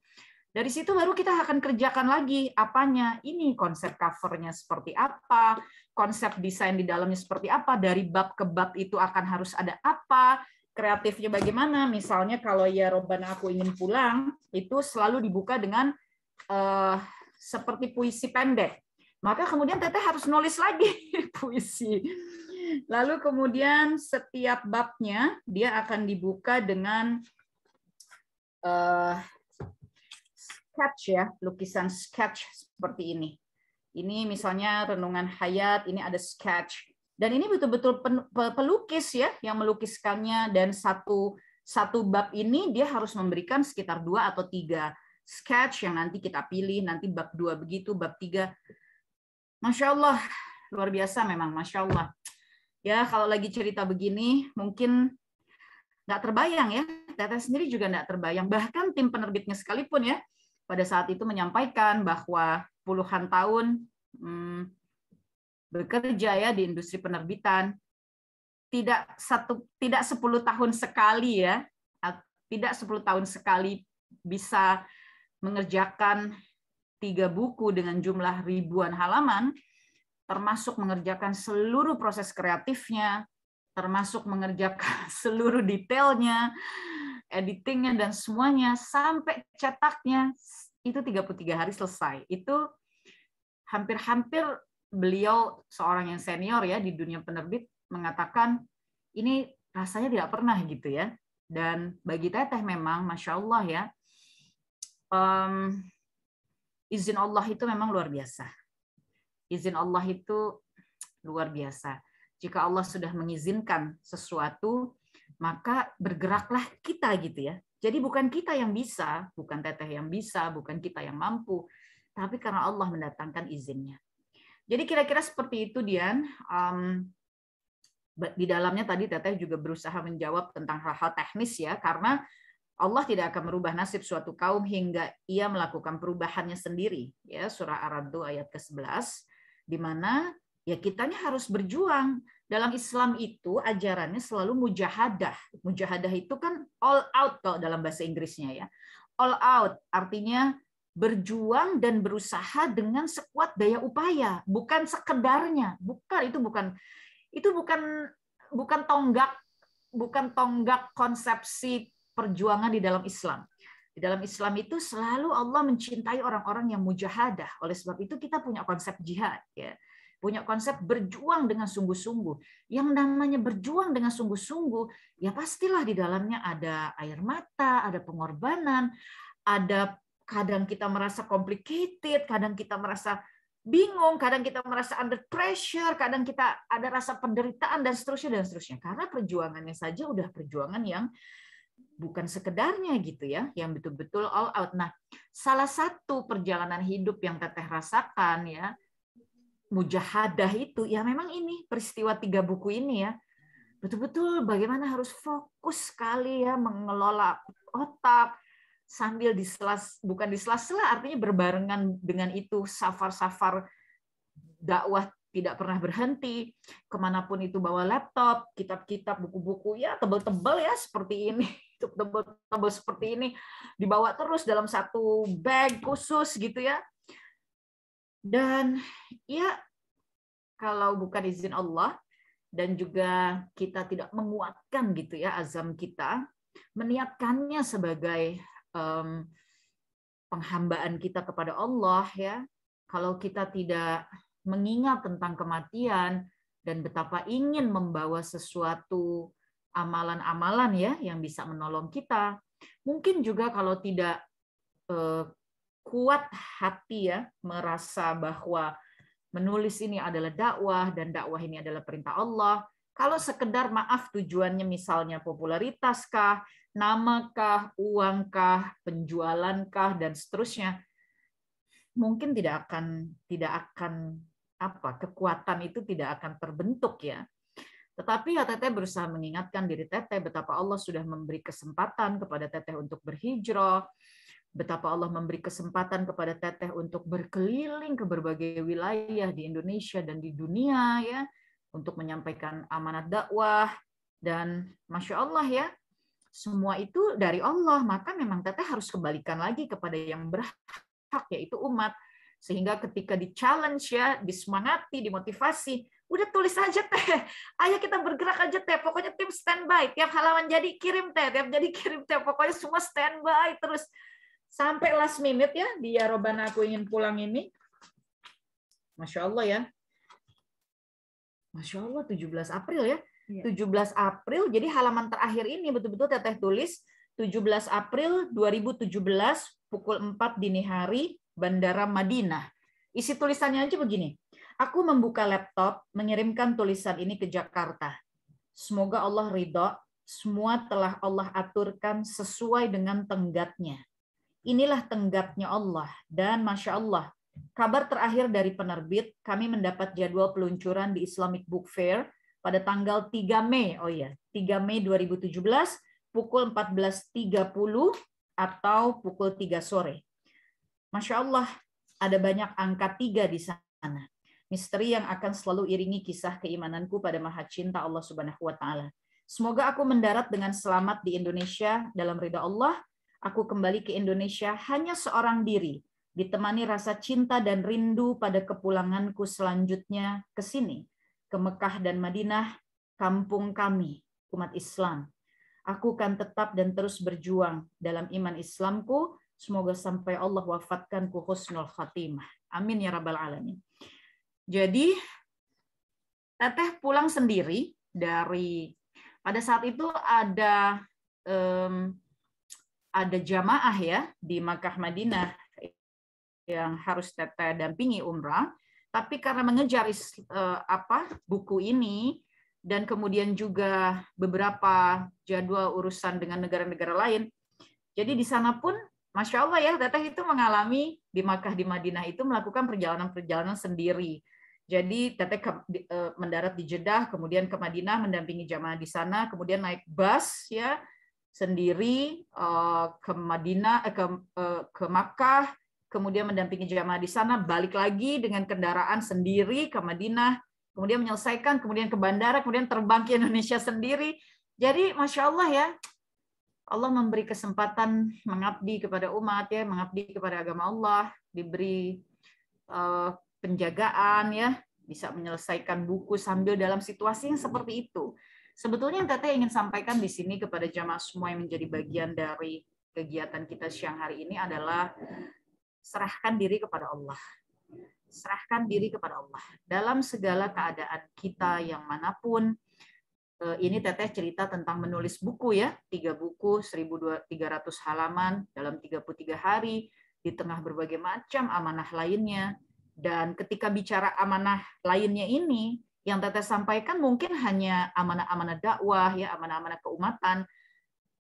S6: Dari situ baru kita akan kerjakan lagi apanya. Ini konsep covernya seperti apa, konsep desain di dalamnya seperti apa, dari bab ke bab itu akan harus ada apa, kreatifnya bagaimana. Misalnya kalau ya Robbana aku ingin pulang, itu selalu dibuka dengan seperti puisi pendek. Maka kemudian Teteh harus nulis lagi puisi. Lalu kemudian setiap babnya dia akan dibuka dengan sketch ya, lukisan sketch seperti ini. Ini misalnya renungan hayat, ini ada sketch. Dan ini betul-betul pelukis ya yang melukiskannya, dan satu bab ini dia harus memberikan sekitar 2 atau 3 sketch yang nanti kita pilih, nanti bab 2 begitu, bab 3. Masya Allah, luar biasa memang, Masya Allah. Ya kalau lagi cerita begini mungkin nggak terbayang ya, Teteh sendiri juga nggak terbayang. Bahkan tim penerbitnya sekalipun ya, pada saat itu menyampaikan bahwa puluhan tahun bekerja ya di industri penerbitan, tidak 10 tahun sekali ya, tidak 10 tahun sekali bisa mengerjakan 3 buku dengan jumlah ribuan halaman, termasuk mengerjakan seluruh proses kreatifnya, termasuk mengerjakan seluruh detailnya, editingnya dan semuanya sampai cetaknya itu 33 hari selesai. Itu hampir-hampir beliau seorang yang senior ya di dunia penerbit mengatakan ini rasanya tidak pernah gitu ya. Dan bagi Teteh memang Masya Allah ya, izin Allah itu memang luar biasa. Izin Allah itu luar biasa. Jika Allah sudah mengizinkan sesuatu, maka bergeraklah kita gitu ya. Jadi bukan kita yang bisa, bukan Teteh yang bisa, bukan kita yang mampu, tapi karena Allah mendatangkan izinnya. Jadi kira-kira seperti itu Dian. Di dalamnya tadi Teteh juga berusaha menjawab tentang hal-hal teknis ya, karena Allah tidak akan merubah nasib suatu kaum hingga ia melakukan perubahannya sendiri. Ya, surah Ar-Ra'd ayat ke-11, di mana ya kitanya harus berjuang. Dalam Islam itu ajarannya selalu mujahadah. Mujahadah itu kan all out kalau dalam bahasa Inggrisnya ya. All out artinya berjuang dan berusaha dengan sekuat daya upaya, bukan sekedarnya. Itu bukan tonggak konsepsi perjuangan di dalam Islam. Di dalam Islam itu selalu Allah mencintai orang-orang yang mujahadah. Oleh sebab itu kita punya konsep jihad ya. Punya konsep berjuang dengan sungguh-sungguh. Yang namanya berjuang dengan sungguh-sungguh, ya pastilah di dalamnya ada air mata, ada pengorbanan, ada kadang kita merasa complicated, kadang kita merasa bingung, kadang kita merasa under pressure, kadang kita ada rasa penderitaan dan seterusnya. Karena perjuangannya saja udah perjuangan yang bukan sekedarnya gitu ya, yang betul-betul all out. Nah, salah satu perjalanan hidup yang Teteh rasakan ya, mujahadah itu ya memang ini peristiwa 3 buku ini ya. Betul-betul bagaimana harus fokus sekali ya mengelola otak sambil bukan di sela-sela, artinya berbarengan dengan itu safar-safar dakwah tidak pernah berhenti, kemanapun itu bawa laptop, kitab-kitab, buku-buku ya tebal-tebal ya seperti ini, tebal-tebal seperti ini dibawa terus dalam satu bag khusus gitu ya. Dan ya kalau bukan izin Allah dan juga kita tidak menguatkan gitu ya azam kita, meniatkannya sebagai penghambaan kita kepada Allah ya. Kalau kita tidak mengingat tentang kematian dan betapa ingin membawa sesuatu amalan-amalan ya yang bisa menolong kita, mungkin juga kalau tidak kuat hati ya merasa bahwa menulis ini adalah dakwah dan dakwah ini adalah perintah Allah. Kalau sekedar maaf tujuannya misalnya popularitas-kah, namakah, uangkah, penjualankah dan seterusnya, mungkin tidak akan kekuatan itu tidak akan terbentuk ya. Tetapi ya Teteh berusaha mengingatkan diri Teteh betapa Allah sudah memberi kesempatan kepada Teteh untuk berhijrah, betapa Allah memberi kesempatan kepada Teteh untuk berkeliling ke berbagai wilayah di Indonesia dan di dunia ya, untuk menyampaikan amanat dakwah. Dan Masya Allah ya, semua itu dari Allah, maka memang Teteh harus kembalikan lagi kepada yang berhak, yaitu umat. Sehingga ketika di-challenge ya, disemangati, dimotivasi, udah tulis aja Teh, ayo kita bergerak aja Teh, pokoknya tim standby, tiap halaman jadi kirim Teh, pokoknya semua standby terus. Sampai last minute ya, di Ya Robbana Aku Ingin Pulang ini. Masya Allah ya. Masya Allah, 17 April ya. 17 April, jadi halaman terakhir ini betul-betul Teteh tulis 17 April 2017 pukul 4 dini hari, Bandara Madinah. Isi tulisannya aja begini. Aku membuka laptop, mengirimkan tulisan ini ke Jakarta. Semoga Allah ridho, semua telah Allah aturkan sesuai dengan tenggatnya. Inilah tenggatnya Allah, dan Masya Allah, kabar terakhir dari penerbit, kami mendapat jadwal peluncuran di Islamic Book Fair pada tanggal 3 Mei, 3 Mei 2017, pukul 14.30 atau pukul 3 sore. Masya Allah, ada banyak angka 3 di sana. Misteri yang akan selalu iringi kisah keimananku pada Maha Cinta Allah Subhanahu wa Ta'ala. Semoga aku mendarat dengan selamat di Indonesia dalam ridha Allah. Aku kembali ke Indonesia hanya seorang diri, ditemani rasa cinta dan rindu pada kepulanganku selanjutnya ke sini, ke Mekah dan Madinah, kampung kami, umat Islam. Aku akan tetap dan terus berjuang dalam iman Islamku, semoga sampai Allah wafatkanku husnul khatimah. Amin ya rabbal alamin. Jadi, Teteh pulang sendiri dari, pada saat itu ada jamaah ya di Makkah Madinah yang harus Teteh dampingi umrah, tapi karena mengejar buku ini dan kemudian juga beberapa jadwal urusan dengan negara-negara lain, jadi di sana pun Masya Allah ya, Teteh itu mengalami di Makkah di Madinah itu melakukan perjalanan-perjalanan sendiri. Jadi Teteh mendarat di Jeddah, kemudian ke Madinah mendampingi jamaah di sana, kemudian naik bus ya sendiri ke Madinah, ke Makkah, kemudian mendampingi jamaah di sana, balik lagi dengan kendaraan sendiri ke Madinah, kemudian menyelesaikan, kemudian ke bandara, kemudian terbang ke Indonesia sendiri. Jadi Masya Allah ya, Allah memberi kesempatan mengabdi kepada umat ya, mengabdi kepada agama Allah, diberi penjagaan ya, bisa menyelesaikan buku sambil dalam situasi yang seperti itu. Sebetulnya yang Teteh ingin sampaikan di sini kepada jamaah semua yang menjadi bagian dari kegiatan kita siang hari ini adalah serahkan diri kepada Allah. Serahkan diri kepada Allah. Dalam segala keadaan kita yang manapun, ini Teteh cerita tentang menulis buku ya, 3 buku, 1.300 halaman dalam 33 hari, di tengah berbagai macam amanah lainnya. Dan ketika bicara amanah lainnya ini, yang Teteh sampaikan mungkin hanya amanah-amanah dakwah, ya, amanah-amanah keumatan.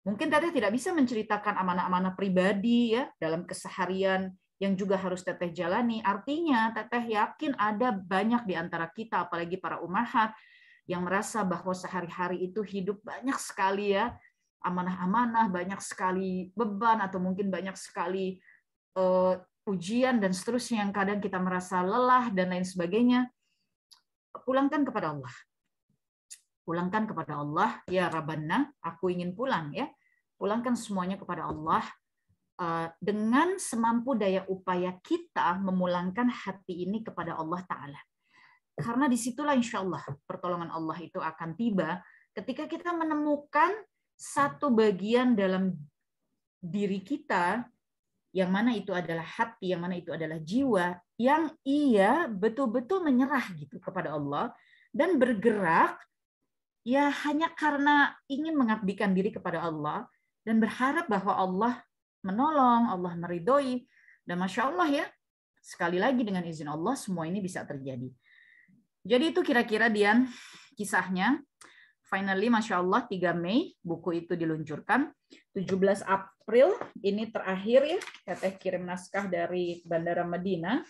S6: Mungkin Teteh tidak bisa menceritakan amanah-amanah pribadi ya dalam keseharian yang juga harus Teteh jalani. Artinya Teteh yakin ada banyak di antara kita, apalagi para ummahat, yang merasa bahwa sehari-hari itu hidup banyak sekali ya amanah-amanah, banyak sekali beban, atau mungkin banyak sekali ujian dan seterusnya yang kadang kita merasa lelah dan lain sebagainya. Pulangkan kepada Allah. Pulangkan kepada Allah, ya Rabbana, aku ingin pulang ya. Pulangkan semuanya kepada Allah dengan semampu daya upaya kita memulangkan hati ini kepada Allah Ta'ala. Karena disitulah insya Allah pertolongan Allah itu akan tiba ketika kita menemukan satu bagian dalam diri kita, yang mana itu adalah hati, yang mana itu adalah jiwa, yang ia betul-betul menyerah gitu kepada Allah dan bergerak ya hanya karena ingin mengabdikan diri kepada Allah dan berharap bahwa Allah menolong, Allah meridhoi. Dan Masya Allah ya, sekali lagi dengan izin Allah semua ini bisa terjadi. Jadi itu kira-kira Dian kisahnya. Finally Masya Allah 3 Mei buku itu diluncurkan. 17 April ini terakhir ya, Teteh kirim naskah dari Bandara Madinah.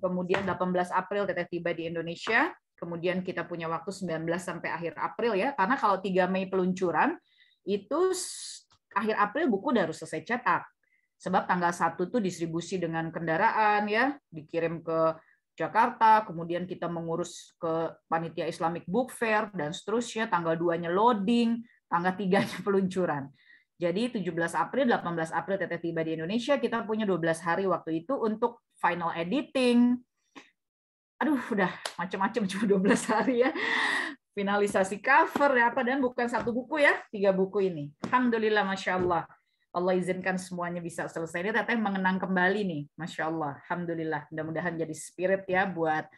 S6: Kemudian 18 April Teteh tiba di Indonesia. Kemudian kita punya waktu 19 sampai akhir April ya. Karena kalau 3 Mei peluncuran, itu akhir April buku udah harus selesai cetak. Sebab tanggal 1 tuh distribusi dengan kendaraan ya, dikirim ke Jakarta, kemudian kita mengurus ke Panitia Islamic Book Fair, dan seterusnya. Tanggal 2-nya loading, tanggal 3-nya peluncuran. Jadi 17 April, 18 April Teteh tiba di Indonesia, kita punya 12 hari waktu itu untuk final editing. Aduh, udah macam-macam cuma 12 hari ya. Finalisasi cover ya apa, dan bukan 1 buku ya, 3 buku ini. Alhamdulillah, Masya Allah. Allah izinkan semuanya bisa selesai. Ini Teteh mengenang kembali nih, Masya Allah. Alhamdulillah, mudah-mudahan jadi spirit ya buat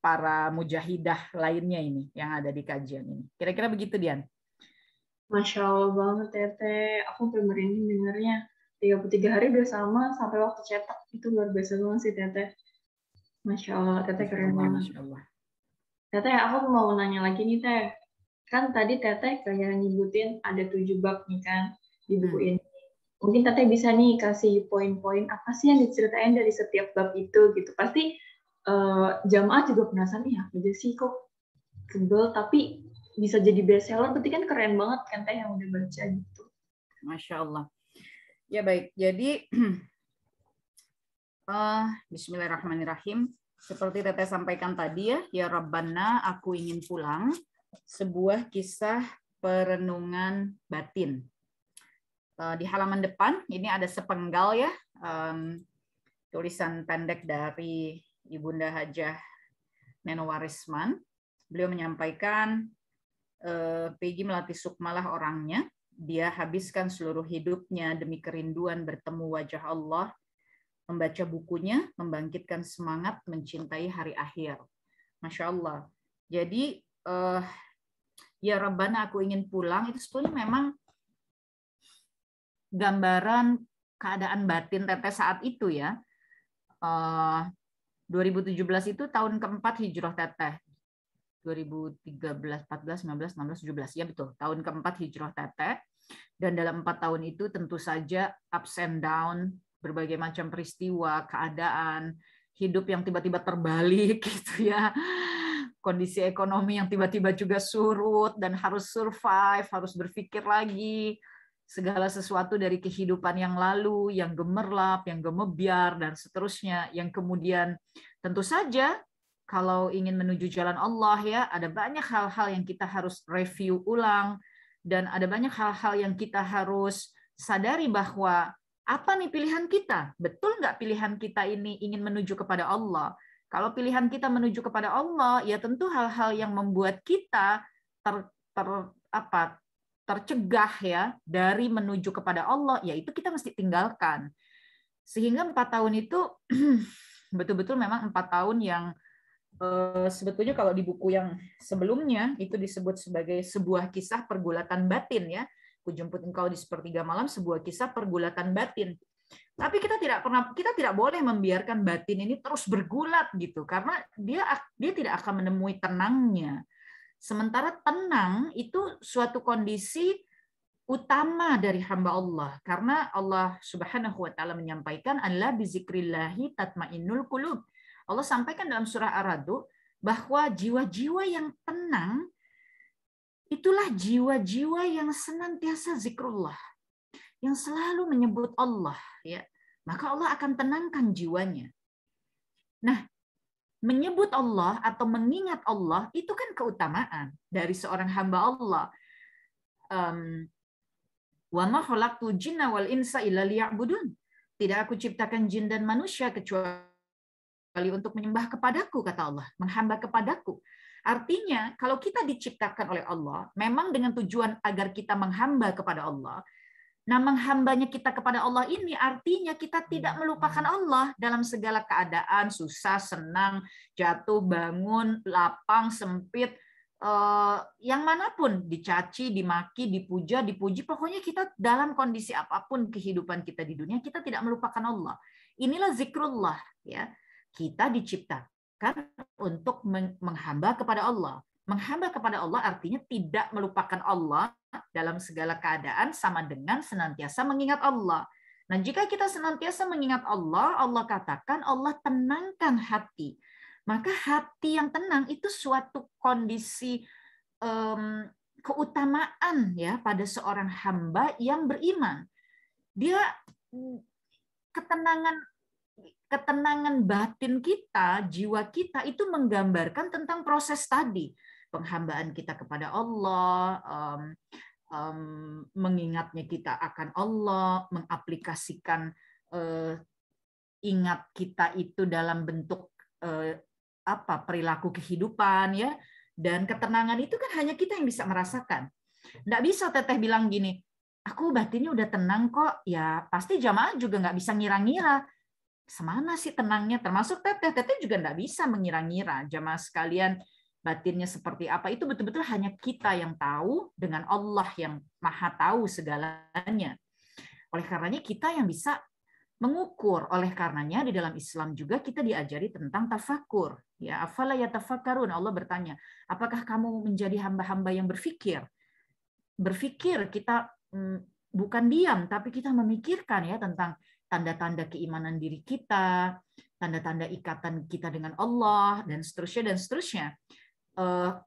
S6: para mujahidah lainnya ini yang ada di kajian ini. Kira-kira begitu, Dian?
S1: Masya Allah banget, Teteh. Aku merinding dengarnya. 33 hari udah sama sampai waktu cetak. Itu luar biasa banget sih, Teteh. Masya Allah, Teteh keren banget.
S6: Masya Allah.
S1: Teteh, aku mau nanya lagi nih, Teh. Kan tadi Teteh kayak nyebutin ada 7 bab nih kan di buku ini. Mungkin Teteh bisa nih kasih poin-poin apa sih yang diceritain dari setiap bab itu gitu. Pasti jamaah juga penasaran, ya aja sih kok tebel tapi bisa jadi bestseller, berarti kan keren banget kan Teh yang udah baca gitu.
S6: Masya Allah. Ya baik, jadi Bismillahirrahmanirrahim. Seperti Teteh sampaikan tadi ya Rabbana, aku ingin pulang. Sebuah kisah perenungan batin. Di halaman depan ini ada sepenggal ya, tulisan pendek dari Ibunda Hajah Nenowarisman. Beliau menyampaikan, Peggy Melati Sukmalah orangnya, dia habiskan seluruh hidupnya demi kerinduan bertemu wajah Allah, membaca bukunya, membangkitkan semangat mencintai hari akhir. Masya Allah. Jadi, ya Rabbana aku ingin pulang, itu sebetulnya memang gambaran keadaan batin Teteh saat itu ya. 2017 itu tahun keempat hijrah Teteh. 2013, 14, 15, 16, 17. Ya betul, tahun keempat hijrah Teteh. Dan dalam 4 tahun itu tentu saja ups and down, berbagai macam peristiwa, keadaan, hidup yang tiba-tiba terbalik gitu ya. Kondisi ekonomi yang tiba-tiba juga surut dan harus survive, harus berpikir lagi. Segala sesuatu dari kehidupan yang lalu, yang gemerlap, yang gemebiar, dan seterusnya. Yang kemudian tentu saja kalau ingin menuju jalan Allah ya, ada banyak hal-hal yang kita harus review ulang, dan ada banyak hal-hal yang kita harus sadari bahwa apa nih pilihan kita? Betul nggak pilihan kita ini ingin menuju kepada Allah? Kalau pilihan kita menuju kepada Allah, ya tentu hal-hal yang membuat kita tercegah ya dari menuju kepada Allah, yaitu kita mesti tinggalkan. Sehingga 4 tahun itu betul-betul memang 4 tahun yang sebetulnya kalau di buku yang sebelumnya itu disebut sebagai sebuah kisah pergulatan batin ya. Kujemput engkau di sepertiga malam, sebuah kisah pergulatan batin. Tapi kita tidak boleh membiarkan batin ini terus bergulat gitu, karena dia tidak akan menemui tenangnya. Sementara tenang itu suatu kondisi utama dari hamba Allah, karena Allah Subhanahu wa taala menyampaikan alla bizikrillahi tatmainnul qulub. Allah sampaikan dalam surah Ar-Ra'd bahwa jiwa-jiwa yang tenang itulah jiwa-jiwa yang senantiasa zikrullah, yang selalu menyebut Allah, ya, maka Allah akan tenangkan jiwanya. Nah, menyebut Allah atau mengingat Allah itu kan keutamaan dari seorang hamba Allah. Wa ma khalaqtul jinna wal insa illa liya'budun. Tidak aku ciptakan jin dan manusia kecuali untuk menyembah kepadaku, kata Allah, menghamba kepadaku. Artinya, kalau kita diciptakan oleh Allah, memang dengan tujuan agar kita menghamba kepada Allah. Nah, menghambanya kita kepada Allah ini artinya kita tidak melupakan Allah dalam segala keadaan, susah, senang, jatuh, bangun, lapang, sempit, yang manapun, dicaci, dimaki, dipuja, dipuji, pokoknya kita dalam kondisi apapun kehidupan kita di dunia, kita tidak melupakan Allah. Inilah zikrullah, ya. Kita diciptakan untuk menghamba kepada Allah. Menghamba kepada Allah artinya tidak melupakan Allah dalam segala keadaan, sama dengan senantiasa mengingat Allah. Nah, jika kita senantiasa mengingat Allah, Allah katakan Allah tenangkan hati. Maka hati yang tenang itu suatu kondisi keutamaan ya pada seorang hamba yang beriman. Dia ketenangan batin kita, jiwa kita itu menggambarkan tentang proses tadi. Penghambaan kita kepada Allah, mengingatnya kita akan Allah, mengaplikasikan ingat kita itu dalam bentuk perilaku kehidupan, ya. Dan ketenangan itu kan hanya kita yang bisa merasakan. Nggak bisa Teteh bilang gini, aku batinnya udah tenang kok, ya pasti jamaah juga nggak bisa ngira-ngira. Semana sih tenangnya? Termasuk Teteh juga nggak bisa mengira-ngira. Jamaah sekalian, batinnya seperti apa itu betul-betul hanya kita yang tahu dengan Allah yang maha tahu segalanya. Oleh karenanya kita yang bisa mengukur. Oleh karenanya di dalam Islam juga kita diajari tentang tafakur. Ya, afala yatafakkarun. Allah bertanya, apakah kamu menjadi hamba-hamba yang berpikir? Berpikir, kita bukan diam, tapi kita memikirkan ya tentang tanda-tanda keimanan diri kita, tanda-tanda ikatan kita dengan Allah, dan seterusnya, dan seterusnya.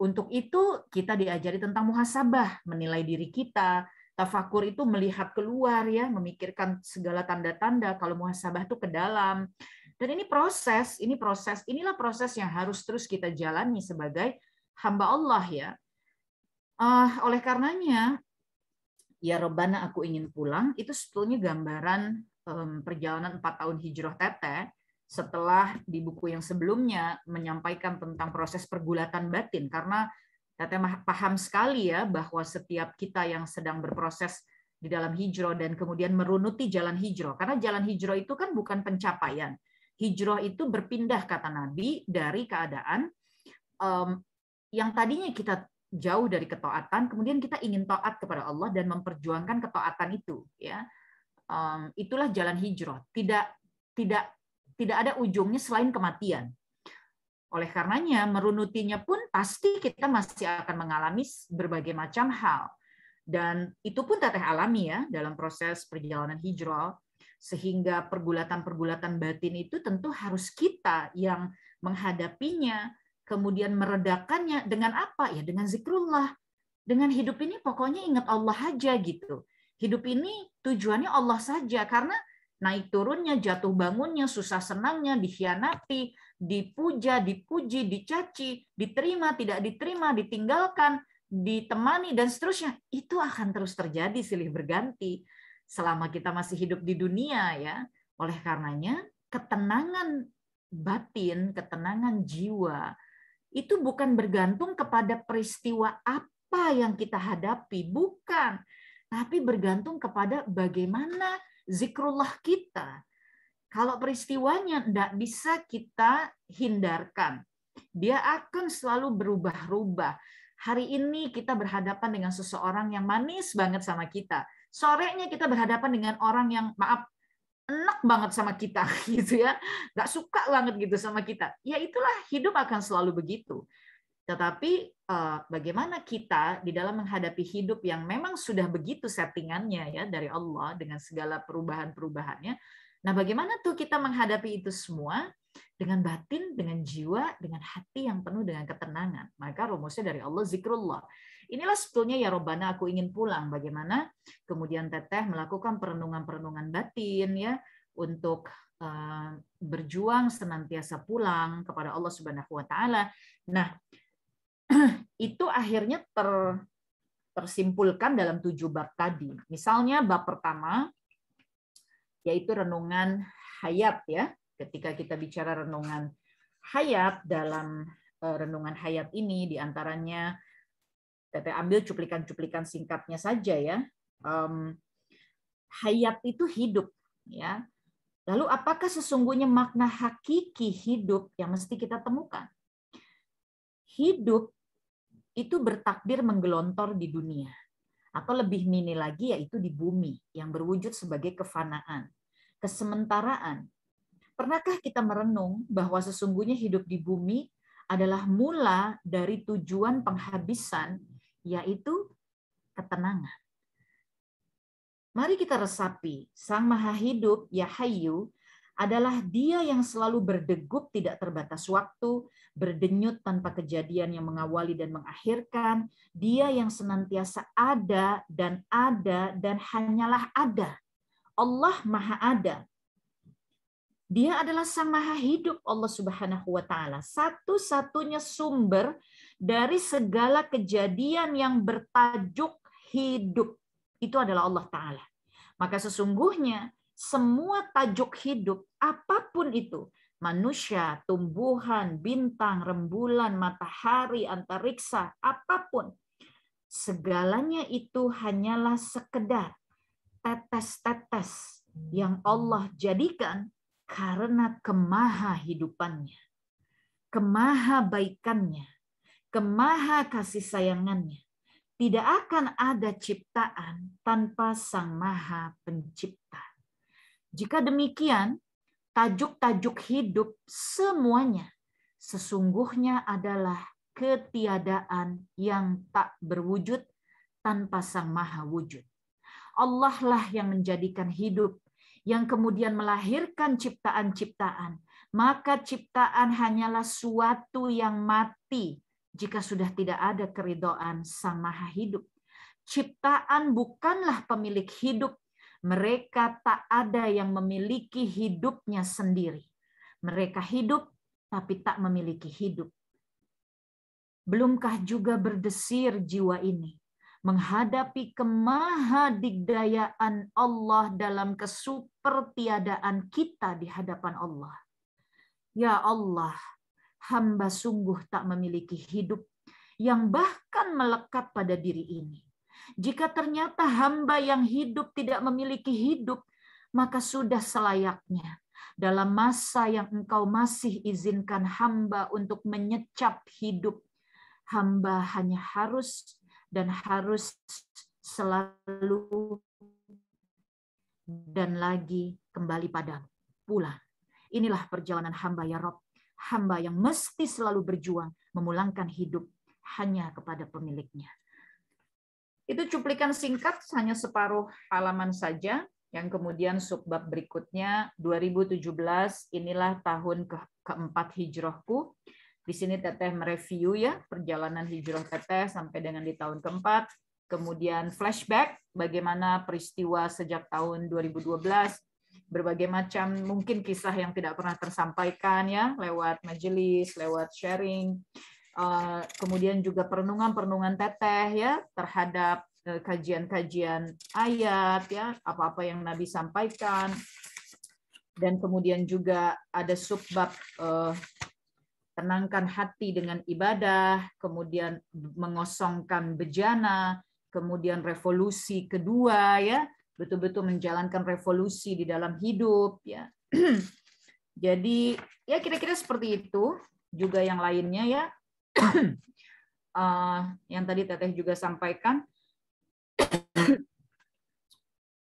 S6: Untuk itu kita diajari tentang muhasabah, menilai diri kita. Tafakur itu melihat keluar ya, memikirkan segala tanda-tanda. Kalau muhasabah itu ke dalam. Dan inilah proses yang harus terus kita jalani sebagai hamba Allah ya. Oleh karenanya, ya Robbana aku ingin pulang, itu sebetulnya gambaran perjalanan 4 tahun hijrah Teteh, setelah di buku yang sebelumnya menyampaikan tentang proses pergulatan batin, karena Teteh paham sekali ya bahwa setiap kita yang sedang berproses di dalam hijrah dan kemudian merunuti jalan hijrah, karena jalan hijrah itu kan bukan pencapaian. Hijrah itu berpindah, kata Nabi, dari keadaan yang tadinya kita jauh dari ketaatan, kemudian kita ingin taat kepada Allah dan memperjuangkan ketaatan itu. Ya, itulah jalan hijrah. Tidak ada ujungnya selain kematian. Oleh karenanya, merunutinya pun pasti kita masih akan mengalami berbagai macam hal. Dan itu pun Teteh alami ya dalam proses perjalanan hijrah. Sehingga pergulatan-pergulatan batin itu tentu harus kita yang menghadapinya, kemudian meredakannya dengan apa? Ya dengan zikrullah. Dengan hidup ini pokoknya ingat Allah aja gitu. Hidup ini tujuannya Allah saja, karena naik turunnya, jatuh bangunnya, susah senangnya, dikhianati, dipuja, dipuji, dicaci, diterima, tidak diterima, ditinggalkan, ditemani, dan seterusnya. Itu akan terus terjadi silih berganti selama kita masih hidup di dunia ya. Oleh karenanya, ketenangan batin, ketenangan jiwa, itu bukan bergantung kepada peristiwa apa yang kita hadapi, bukan. Tapi bergantung kepada bagaimana zikrullah kita. Kalau peristiwanya tidak bisa kita hindarkan, dia akan selalu berubah-ubah. Hari ini kita berhadapan dengan seseorang yang manis banget sama kita. Sorenya kita berhadapan dengan orang yang, maaf, enak banget sama kita gitu ya, nggak suka banget gitu sama kita. Ya itulah, hidup akan selalu begitu. Tetapi bagaimana kita di dalam menghadapi hidup yang memang sudah begitu settingannya ya dari Allah dengan segala perubahan-perubahannya. Nah, bagaimana tuh kita menghadapi itu semua dengan batin, dengan jiwa, dengan hati yang penuh dengan ketenangan. Maka rumusnya dari Allah zikrullah. Inilah sebetulnya ya Robbana aku ingin pulang. Bagaimana kemudian Teteh melakukan perenungan-perenungan batin ya untuk berjuang senantiasa pulang kepada Allah Subhanahu wa taala. Nah, itu akhirnya tersimpulkan dalam 7 bab tadi. Misalnya bab pertama yaitu renungan hayat ya. Ketika kita bicara renungan hayat, dalam renungan hayat ini diantaranya Teteh ambil cuplikan-cuplikan singkatnya saja ya. Hayat itu hidup ya. Lalu apakah sesungguhnya makna hakiki hidup yang mesti kita temukan? Hidup itu bertakdir menggelontor di dunia. Atau lebih mini lagi yaitu di bumi yang berwujud sebagai kefanaan, kesementaraan. Pernahkah kita merenung bahwa sesungguhnya hidup di bumi adalah mula dari tujuan penghabisan, yaitu ketenangan. Mari kita resapi, Sang Maha Hidup, Ya Hayyu, adalah Dia yang selalu berdegup tidak terbatas waktu, berdenyut tanpa kejadian yang mengawali dan mengakhirkan. Dia yang senantiasa ada dan hanyalah ada. Allah Maha Ada. Dia adalah Sang Maha Hidup, Allah Subhanahu wa taala. Satu-satunya sumber dari segala kejadian yang bertajuk hidup. Itu adalah Allah taala. Maka sesungguhnya semua tajuk hidup, apapun itu, manusia, tumbuhan, bintang, rembulan, matahari, antariksa, apapun, segalanya itu hanyalah sekedar tetes-tetes yang Allah jadikan karena kemahahidupannya, kemahabaikannya, kemaha kasih sayangannya. Tidak akan ada ciptaan tanpa Sang Maha Pencipta. Jika demikian, tajuk-tajuk hidup semuanya sesungguhnya adalah ketiadaan yang tak berwujud tanpa Sang Maha Wujud. Allah lah yang menjadikan hidup, yang kemudian melahirkan ciptaan-ciptaan. Maka ciptaan hanyalah suatu yang mati jika sudah tidak ada keridhaan Sang Maha Hidup. Ciptaan bukanlah pemilik hidup. Mereka tak ada yang memiliki hidupnya sendiri. Mereka hidup, tapi tak memiliki hidup. Belumkah juga berdesir jiwa ini menghadapi kemahadigdayaan Allah dalam kesupertiadaan kita di hadapan Allah. Ya Allah, hamba sungguh tak memiliki hidup yang bahkan melekat pada diri ini. Jika ternyata hamba yang hidup tidak memiliki hidup, maka sudah selayaknya dalam masa yang Engkau masih izinkan hamba untuk menyecap hidup, hamba hanya harus selalu dan lagi kembali padamu, pulang. Inilah perjalanan hamba ya Rob, hamba yang mesti selalu berjuang memulangkan hidup hanya kepada pemiliknya. Itu cuplikan singkat, hanya separuh halaman saja, yang kemudian subbab berikutnya 2017 inilah tahun keempat hijrahku. Di sini Teteh mereview ya perjalanan hijrah Teteh sampai dengan di tahun keempat. Kemudian flashback bagaimana peristiwa sejak tahun 2012, berbagai macam mungkin kisah yang tidak pernah tersampaikan ya lewat majelis, lewat sharing. Kemudian juga perenungan Teteh ya terhadap kajian-kajian ayat ya, apa-apa yang Nabi sampaikan. Dan kemudian juga ada subbab tenangkan hati dengan ibadah, kemudian mengosongkan bejana, kemudian revolusi kedua ya, betul-betul menjalankan revolusi di dalam hidup ya. Jadi ya kira-kira seperti itu, juga yang lainnya ya. Yang tadi Teteh juga sampaikan.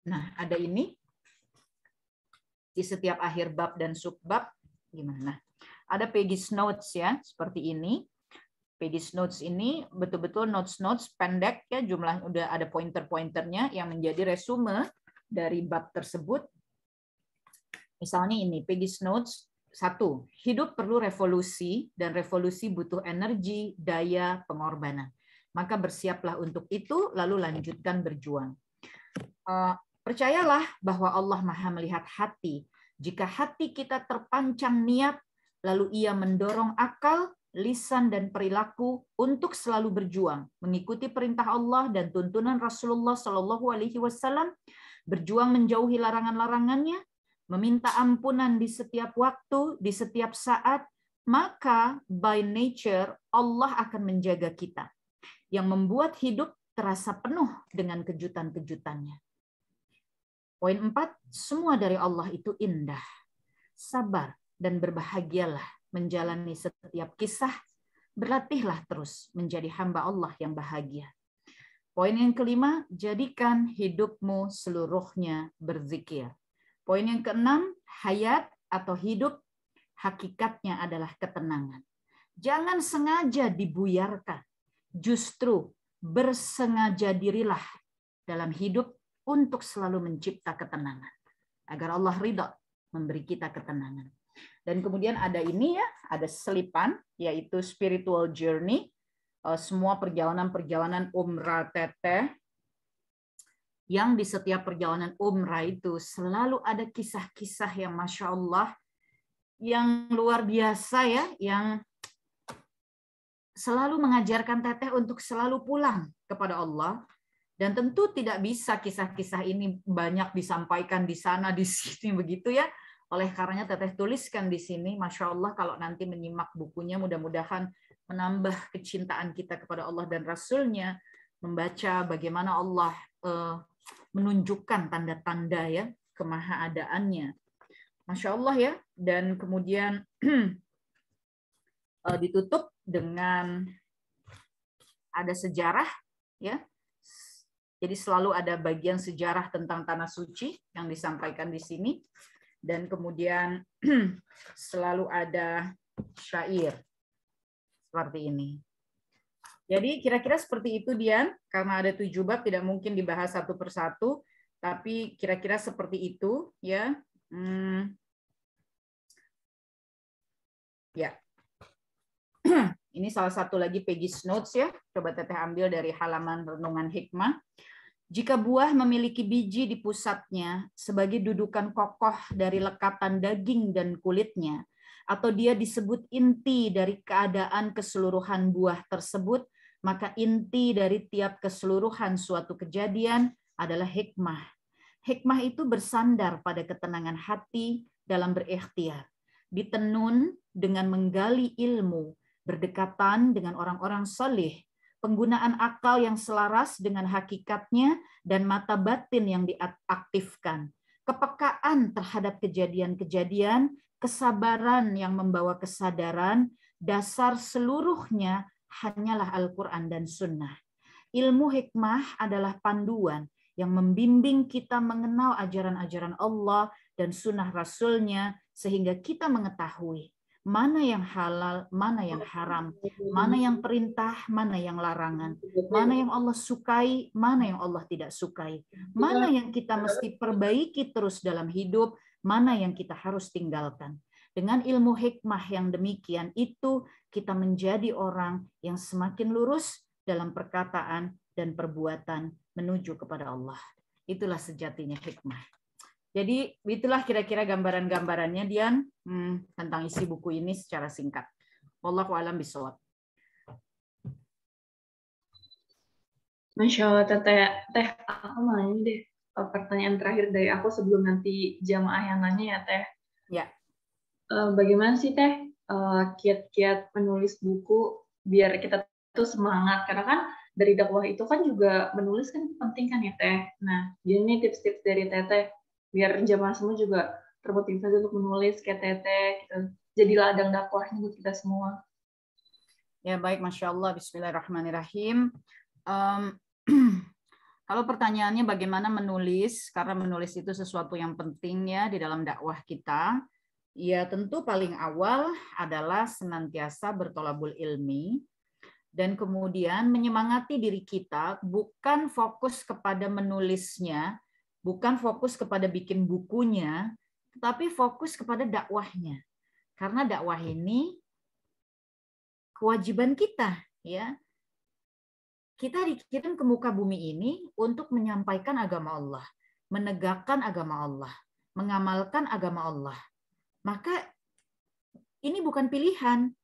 S6: Nah, ada ini. di setiap akhir bab dan subbab gimana. Ada Peggy's Notes ya, seperti ini. Peggy's Notes ini betul-betul notes pendek ya, jumlah udah ada pointer-pointernya yang menjadi resume dari bab tersebut. Misalnya ini Peggy's Notes 1. Hidup perlu revolusi dan revolusi butuh energi, daya, pengorbanan. Maka bersiaplah untuk itu lalu lanjutkan berjuang. Percayalah bahwa Allah Maha melihat hati. Jika hati kita terpancang niat, lalu ia mendorong akal, lisan, dan perilaku untuk selalu berjuang, mengikuti perintah Allah dan tuntunan Rasulullah SAW, berjuang menjauhi larangan-larangannya, meminta ampunan di setiap waktu, di setiap saat, maka by nature Allah akan menjaga kita, yang membuat hidup terasa penuh dengan kejutan-kejutannya. Poin 4, semua dari Allah itu indah. Sabar dan berbahagialah menjalani setiap kisah, berlatihlah terus menjadi hamba Allah yang bahagia. Poin yang kelima, jadikan hidupmu seluruhnya berzikir. Poin yang keenam, hayat atau hidup hakikatnya adalah ketenangan. Jangan sengaja dibuyarkan, justru bersengaja dirilah dalam hidup untuk selalu mencipta ketenangan. Agar Allah ridha memberi kita ketenangan. Dan kemudian ada ini ya, ada selipan, yaitu spiritual journey. Semua perjalanan-perjalanan umrah Teteh, yang di setiap perjalanan umrah itu selalu ada kisah-kisah yang Masya Allah, yang luar biasa ya, yang selalu mengajarkan Teteh untuk selalu pulang kepada Allah. Dan tentu tidak bisa kisah-kisah ini banyak disampaikan di sana, di sini begitu ya. Oleh karenanya Teteh tuliskan di sini, Masya Allah kalau nanti menyimak bukunya mudah-mudahan menambah kecintaan kita kepada Allah dan Rasul-Nya, membaca bagaimana Allah menunjukkan tanda-tanda ya kemahaadaannya. Masya Allah ya. Dan kemudian ditutup dengan ada sejarah ya. Jadi selalu ada bagian sejarah tentang tanah suci yang disampaikan di sini. Dan kemudian selalu ada syair seperti ini. Jadi kira-kira seperti itu Dian, karena ada 7 bab tidak mungkin dibahas satu persatu, tapi kira-kira seperti itu ya. Ya. Ini salah satu lagi Peggy's Notes ya. Coba Teteh ambil dari halaman renungan hikmah. Jika buah memiliki biji di pusatnya sebagai dudukan kokoh dari lekatan daging dan kulitnya, atau dia disebut inti dari keadaan keseluruhan buah tersebut, maka inti dari tiap keseluruhan suatu kejadian adalah hikmah. Hikmah itu bersandar pada ketenangan hati dalam berikhtiar, ditenun dengan menggali ilmu, berdekatan dengan orang-orang saleh, penggunaan akal yang selaras dengan hakikatnya, dan mata batin yang diaktifkan, kepekaan terhadap kejadian-kejadian, kesabaran yang membawa kesadaran, dasar seluruhnya hanyalah Al-Quran dan Sunnah. Ilmu hikmah adalah panduan yang membimbing kita mengenal ajaran-ajaran Allah dan Sunnah Rasul-Nya, sehingga kita mengetahui mana yang halal, mana yang haram, mana yang perintah, mana yang larangan, mana yang Allah sukai, mana yang Allah tidak sukai, mana yang kita mesti perbaiki terus dalam hidup, mana yang kita harus tinggalkan. Dengan ilmu hikmah yang demikian itu, kita menjadi orang yang semakin lurus dalam perkataan dan perbuatan menuju kepada Allah. Itulah sejatinya hikmah. Jadi itulah kira-kira gambaran-gambarannya Dian tentang isi buku ini secara singkat. Wallahu a'lam bishawab.
S1: Masya Allah Teh, aku mau nanya deh pertanyaan terakhir dari aku sebelum nanti jamaah yang nanya ya Teh.
S6: Ya.
S1: Bagaimana sih Teh kiat-kiat menulis buku biar kita tuh semangat, karena kan dari dakwah itu kan juga menulis kan penting kan ya Teh. Nah, ini tips-tips dari Teteh biar jamaah semua juga termotivasi untuk menulis kayak Teteh gitu. Jadi ladang dakwahnya buat kita semua.
S6: Ya baik, Masya Allah, Bismillahirrahmanirrahim. Kalau pertanyaannya bagaimana menulis, karena menulis itu sesuatu yang penting ya di dalam dakwah kita, ya tentu paling awal adalah senantiasa bertolabul ilmi, dan kemudian menyemangati diri kita bukan fokus kepada menulisnya, bukan fokus kepada bikin bukunya, tetapi fokus kepada dakwahnya. Karena dakwah ini kewajiban kita, ya. Kita dikirim ke muka bumi ini untuk menyampaikan agama Allah, menegakkan agama Allah, mengamalkan agama Allah. Maka ini bukan pilihan.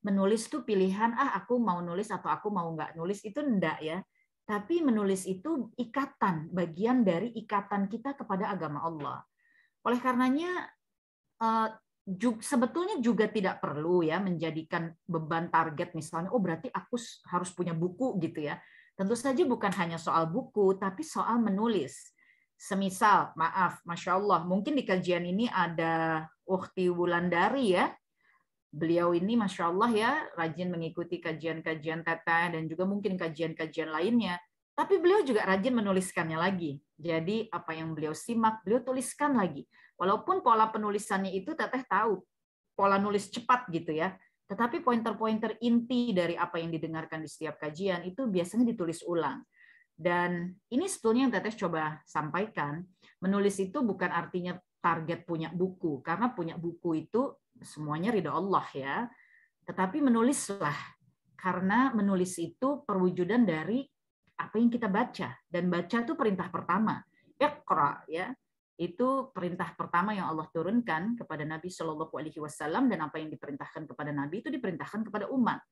S6: Menulis itu pilihan, aku mau nulis atau aku mau nggak nulis, itu enggak ya. Tapi menulis itu ikatan, bagian dari ikatan kita kepada agama Allah. Oleh karenanya, sebetulnya juga tidak perlu ya menjadikan beban target misalnya, oh berarti aku harus punya buku gitu ya. Tentu saja bukan hanya soal buku, tapi soal menulis. Semisal, maaf, Masya Allah, mungkin di kajian ini ada Ukhti Wulandari ya. Beliau ini Masya Allah ya, rajin mengikuti kajian-kajian Teteh dan juga mungkin kajian-kajian lainnya. Tapi beliau juga rajin menuliskannya lagi. Jadi apa yang beliau simak, beliau tuliskan lagi. Walaupun pola penulisannya itu Teteh tahu, pola nulis cepat gitu ya. Tetapi pointer-pointer inti dari apa yang didengarkan di setiap kajian itu biasanya ditulis ulang. Dan ini sebetulnya yang Teteh coba sampaikan, menulis itu bukan artinya target punya buku, karena punya buku itu semuanya ridha Allah ya. Tetapi menulislah, karena menulis itu perwujudan dari apa yang kita baca, dan baca itu perintah pertama. Iqra ya. Itu perintah pertama yang Allah turunkan kepada Nabi Shallallahu Alaihi Wasallam, dan apa yang diperintahkan kepada Nabi itu diperintahkan kepada umat.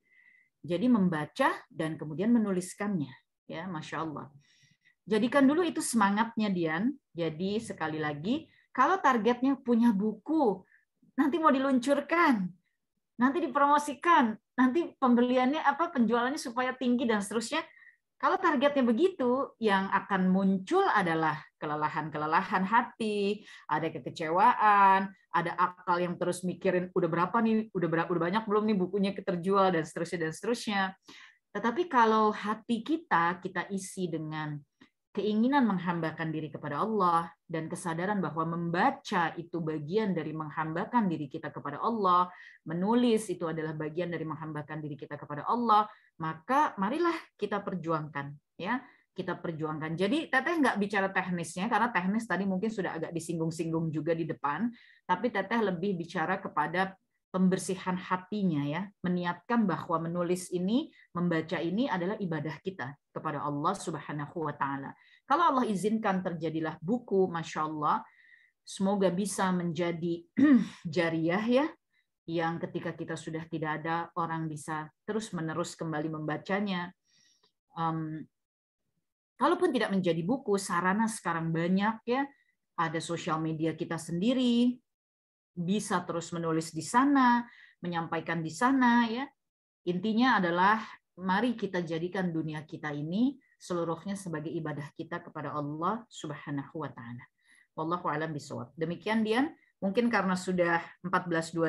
S6: Jadi membaca dan kemudian menuliskannya, ya Masya Allah. Jadikan dulu itu semangatnya Dian. Jadi sekali lagi, kalau targetnya punya buku, nanti mau diluncurkan, nanti dipromosikan, nanti pembeliannya penjualannya supaya tinggi dan seterusnya. Kalau targetnya begitu, yang akan muncul adalah kelelahan hati, ada kekecewaan, ada akal yang terus mikirin udah berapa nih, udah banyak belum nih bukunya terjual dan seterusnya. Tetapi kalau hati kita isi dengan keinginan menghambakan diri kepada Allah dan kesadaran bahwa membaca itu bagian dari menghambakan diri kita kepada Allah, menulis itu adalah bagian dari menghambakan diri kita kepada Allah, maka marilah kita perjuangkan ya. Kita perjuangkan. Jadi Teteh nggak bicara teknisnya, karena teknis tadi mungkin sudah agak disinggung-singgung juga di depan, tapi Teteh lebih bicara kepada pembersihan hatinya ya, meniatkan bahwa menulis ini, membaca ini adalah ibadah kita kepada Allah Subhanahu wa taala. Kalau Allah izinkan terjadilah buku, Masya Allah, semoga bisa menjadi jariyah ya, yang ketika kita sudah tidak ada, orang bisa terus-menerus kembali membacanya. Kalaupun tidak menjadi buku, sarana sekarang banyak ya, ada sosial media kita sendiri, bisa terus menulis di sana, menyampaikan di sana ya. Intinya adalah mari kita jadikan dunia kita ini seluruhnya sebagai ibadah kita kepada Allah Subhanahu wa taala. Wallahu a'lam bishawab. Demikian Dian, mungkin karena sudah 14.25,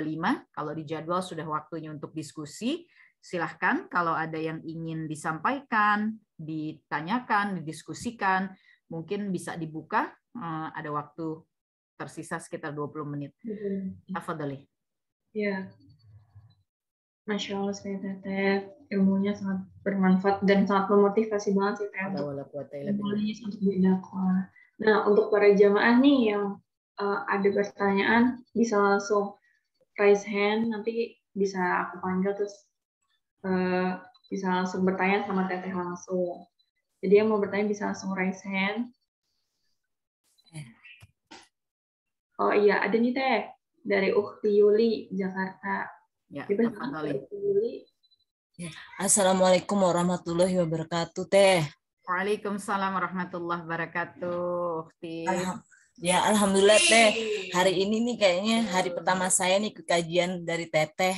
S6: kalau di jadwal sudah waktunya untuk diskusi. Silahkan kalau ada yang ingin disampaikan, ditanyakan, didiskusikan, mungkin bisa dibuka, ada waktu tersisa sekitar 20 menit. Tafadhali.
S1: Ya. Masya Allah, saya Teteh. Ilmunya sangat bermanfaat dan sangat memotivasi banget sih Teh untuk berdakwah. Nah, untuk para jamaah nih yang ada pertanyaan, bisa langsung raise hand, nanti bisa aku panggil terus bisa langsung bertanya sama Teteh langsung. Jadi yang mau bertanya bisa langsung raise hand. Oh iya, ada nih Teh dari Ukhti Yuli Jakarta.
S6: Ya,
S1: Yuli.
S2: Assalamualaikum warahmatullahi wabarakatuh Teh.
S6: Waalaikumsalam warahmatullahi wabarakatuh, Ukhti.
S2: Ya, alhamdulillah Teh. Hari ini nih kayaknya hari pertama saya nih ke kajian dari Teteh.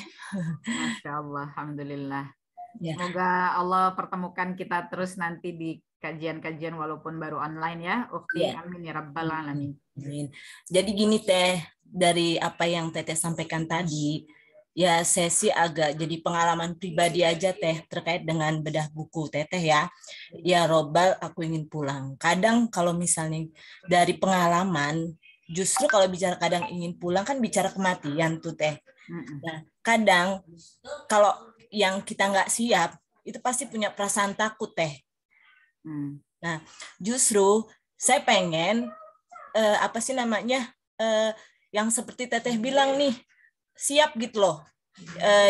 S6: Masya Allah, alhamdulillah.
S2: Ya.
S6: Semoga Allah pertemukan kita terus nanti di kajian-kajian walaupun baru online ya, Ukhti.
S2: Ya.
S6: Amin ya rabbal alamin.
S2: Amin. Jadi gini Teh, dari apa yang Teteh sampaikan tadi, Ya, saya sih agak jadi pengalaman pribadi aja Teh terkait dengan bedah buku Teteh ya. Ya Robbal, aku ingin pulang. Kadang kalau misalnya dari pengalaman, justru kalau bicara kadang ingin pulang kan bicara kematian tuh Teh. Nah, kadang kalau yang kita nggak siap, itu pasti punya perasaan takut Teh. Nah, justru saya pengen apa sih namanya yang seperti Teteh bilang nih, siap gitu loh.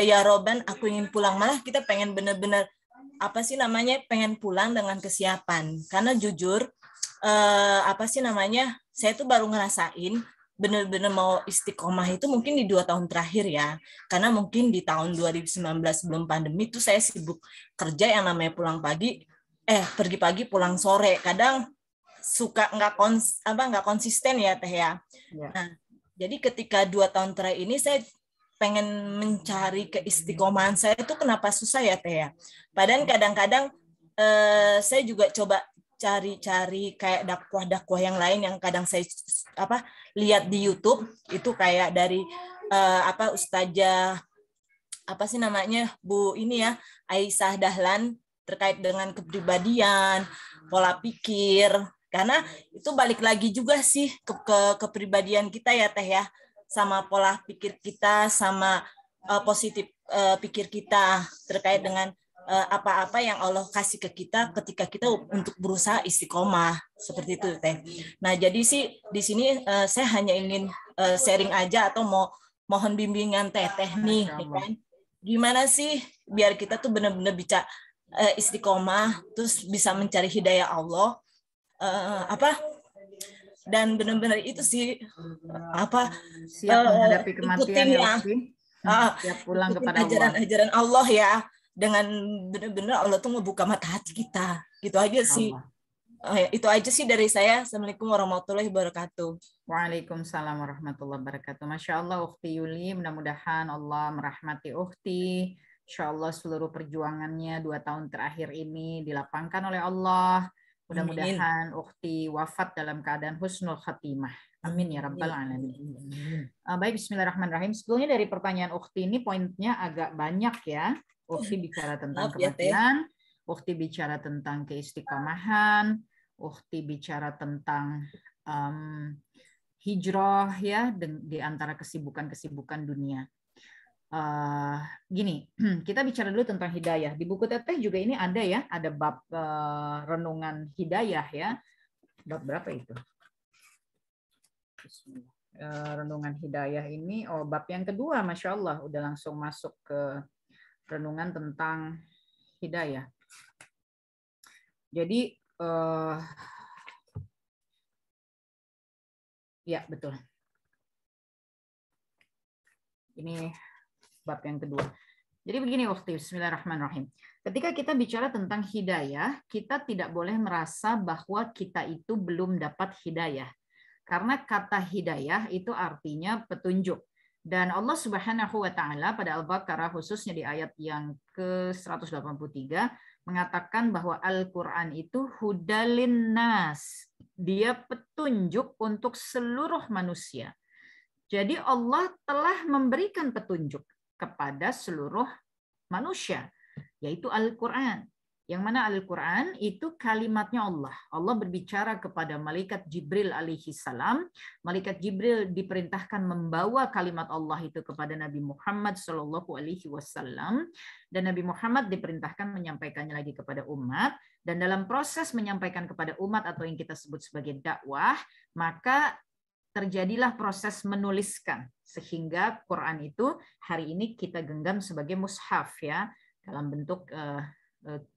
S2: Ya Roban, aku ingin pulang. Malah kita pengen bener-bener apa sih namanya pengen pulang dengan kesiapan. Karena jujur apa sih namanya saya tuh baru ngerasain bener-bener mau istiqomah itu mungkin di 2 tahun terakhir ya. Karena mungkin di tahun 2019 sebelum pandemi tuh saya sibuk kerja yang namanya pulang pagi, pergi pagi pulang sore. Kadang suka nggak konsisten ya Teh ya. Nah, jadi ketika 2 tahun terakhir ini saya pengen mencari keistiqomahan saya itu kenapa susah ya Teh ya. Padahal kadang-kadang saya juga coba cari-cari kayak dakwah-dakwah yang lain yang kadang saya lihat di YouTube itu kayak dari Ustazah apa sih namanya Bu ini ya Aisyah Dahlan terkait dengan kepribadian, pola pikir. Karena itu balik lagi juga sih ke kepribadian kita ya Teh ya, sama pola pikir kita, sama positif pikir kita terkait dengan apa-apa yang Allah kasih ke kita ketika kita untuk berusaha istiqomah seperti itu Teh. Nah jadi sih di sini saya hanya ingin sharing aja atau mohon bimbingan Teteh nih, ya kan? Gimana sih biar kita tuh benar-benar bisa istiqomah, terus bisa mencari hidayah Allah. Dan benar-benar itu sih
S6: siap menghadapi kematian ya Ukti.
S2: Siap pulang kepada ajaran Allah ya, dengan benar-benar Allah tuh ngebuka mata hati kita gitu aja sih. Itu aja sih dari saya. Assalamualaikum warahmatullahi wabarakatuh.
S6: Waalaikumsalam warahmatullahi wabarakatuh. Masya Allah Ukti Yuli, mudah-mudahan Allah merahmati Ukti. Insya Allah seluruh perjuangannya 2 tahun terakhir ini dilapangkan oleh Allah. Mudah-mudahan Ukti wafat dalam keadaan husnul khatimah. Amin ya rabbal alamin. Baik, bismillahirrahmanirrahim. Sebelumnya dari pertanyaan Ukti ini poinnya agak banyak ya. Ukti bicara tentang kematian, Ukti bicara tentang keistiqomahan, Ukti bicara tentang hijrah ya di antara kesibukan-kesibukan dunia. Gini, kita bicara dulu tentang hidayah. Di buku Teteh juga ini ada ya, ada bab renungan hidayah ya. Bab berapa itu? Renungan hidayah ini, bab yang kedua, Masya Allah, udah langsung masuk ke renungan tentang hidayah. Jadi, ya betul. Ini bab yang kedua. Jadi begini waktu bismillahirrahmanirrahim. Ketika kita bicara tentang hidayah, kita tidak boleh merasa bahwa kita itu belum dapat hidayah. Karena kata hidayah itu artinya petunjuk. Dan Allah Subhanahu wa taala pada Al-Baqarah khususnya di ayat yang ke-183 mengatakan bahwa Al-Qur'an itu hudalin nas. Dia petunjuk untuk seluruh manusia. Jadi Allah telah memberikan petunjuk kepada seluruh manusia, yaitu Al-Quran. Yang mana Al-Quran itu kalimatnya Allah. Allah berbicara kepada malaikat Jibril alaihi salam. Malaikat Jibril diperintahkan membawa kalimat Allah itu kepada Nabi Muhammad sallallahu alaihi wasallam, dan Nabi Muhammad diperintahkan menyampaikannya lagi kepada umat. Dan dalam proses menyampaikan kepada umat atau yang kita sebut sebagai dakwah, maka terjadilah proses menuliskan sehingga Quran itu hari ini kita genggam sebagai mushaf ya, dalam bentuk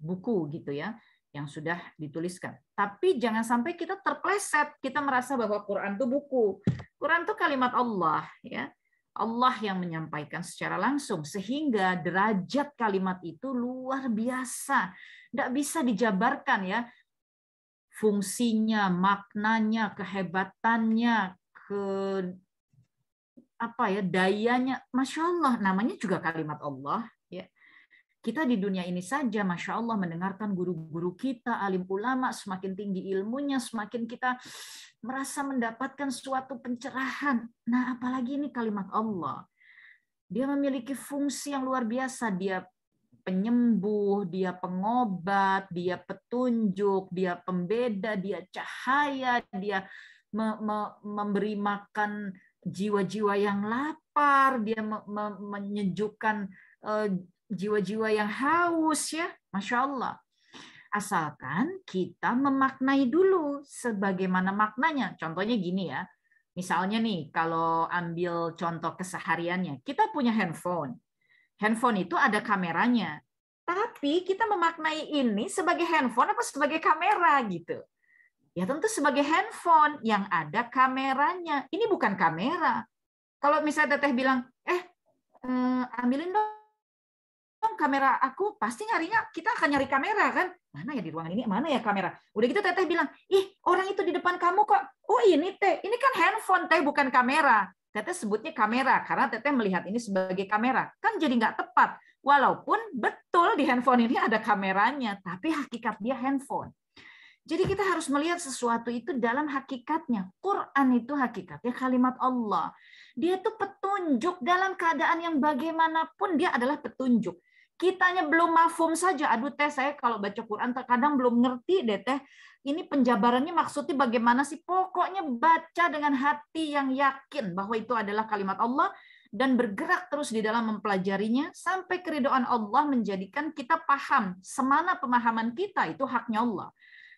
S6: buku gitu ya yang sudah dituliskan. Tapi jangan sampai kita terpleset, kita merasa bahwa Quran itu buku. Quran itu kalimat Allah ya. Allah yang menyampaikan secara langsung sehingga derajat kalimat itu luar biasa. Nggak bisa dijabarkan ya. Fungsinya, maknanya, kehebatannya, dayanya, Masya Allah, namanya juga kalimat Allah ya. Kita di dunia ini saja Masya Allah mendengarkan guru-guru kita, alim ulama, semakin tinggi ilmunya, semakin kita merasa mendapatkan suatu pencerahan. Nah apalagi ini kalimat Allah. Dia memiliki fungsi yang luar biasa. Dia penyembuh, dia pengobat, dia petunjuk, dia pembeda, dia cahaya, dia memberi makan jiwa-jiwa yang lapar, dia menyejukkan jiwa-jiwa yang haus, ya, Masya Allah. Asalkan kita memaknai dulu sebagaimana maknanya. Contohnya gini ya, misalnya nih, kalau ambil contoh kesehariannya, kita punya handphone. Handphone itu ada kameranya, tapi kita memaknai ini sebagai handphone apa sebagai kamera gitu. Ya tentu sebagai handphone yang ada kameranya. Ini bukan kamera. Kalau misalnya Teteh bilang, ambilin dong kamera aku, pasti nyarinya kita akan nyari kamera kan? Mana ya di ruangan ini, mana ya kamera? Udah gitu Teteh bilang, ih orang itu di depan kamu kok. Oh ini Teh, ini kan handphone Teh, bukan kamera. Teteh sebutnya kamera karena Teteh melihat ini sebagai kamera. Kan jadi nggak tepat. Walaupun betul di handphone ini ada kameranya, tapi hakikat dia handphone. Jadi kita harus melihat sesuatu itu dalam hakikatnya. Quran itu hakikatnya kalimat Allah. Dia itu petunjuk dalam keadaan yang bagaimanapun, dia adalah petunjuk. Kitanya belum mafhum saja. Aduh Teh, saya kalau baca Quran terkadang belum ngerti deh Teh. Ini penjabarannya maksudnya bagaimana sih? Pokoknya baca dengan hati yang yakin bahwa itu adalah kalimat Allah dan bergerak terus di dalam mempelajarinya sampai keridhaan Allah menjadikan kita paham. Semana pemahaman kita itu haknya Allah.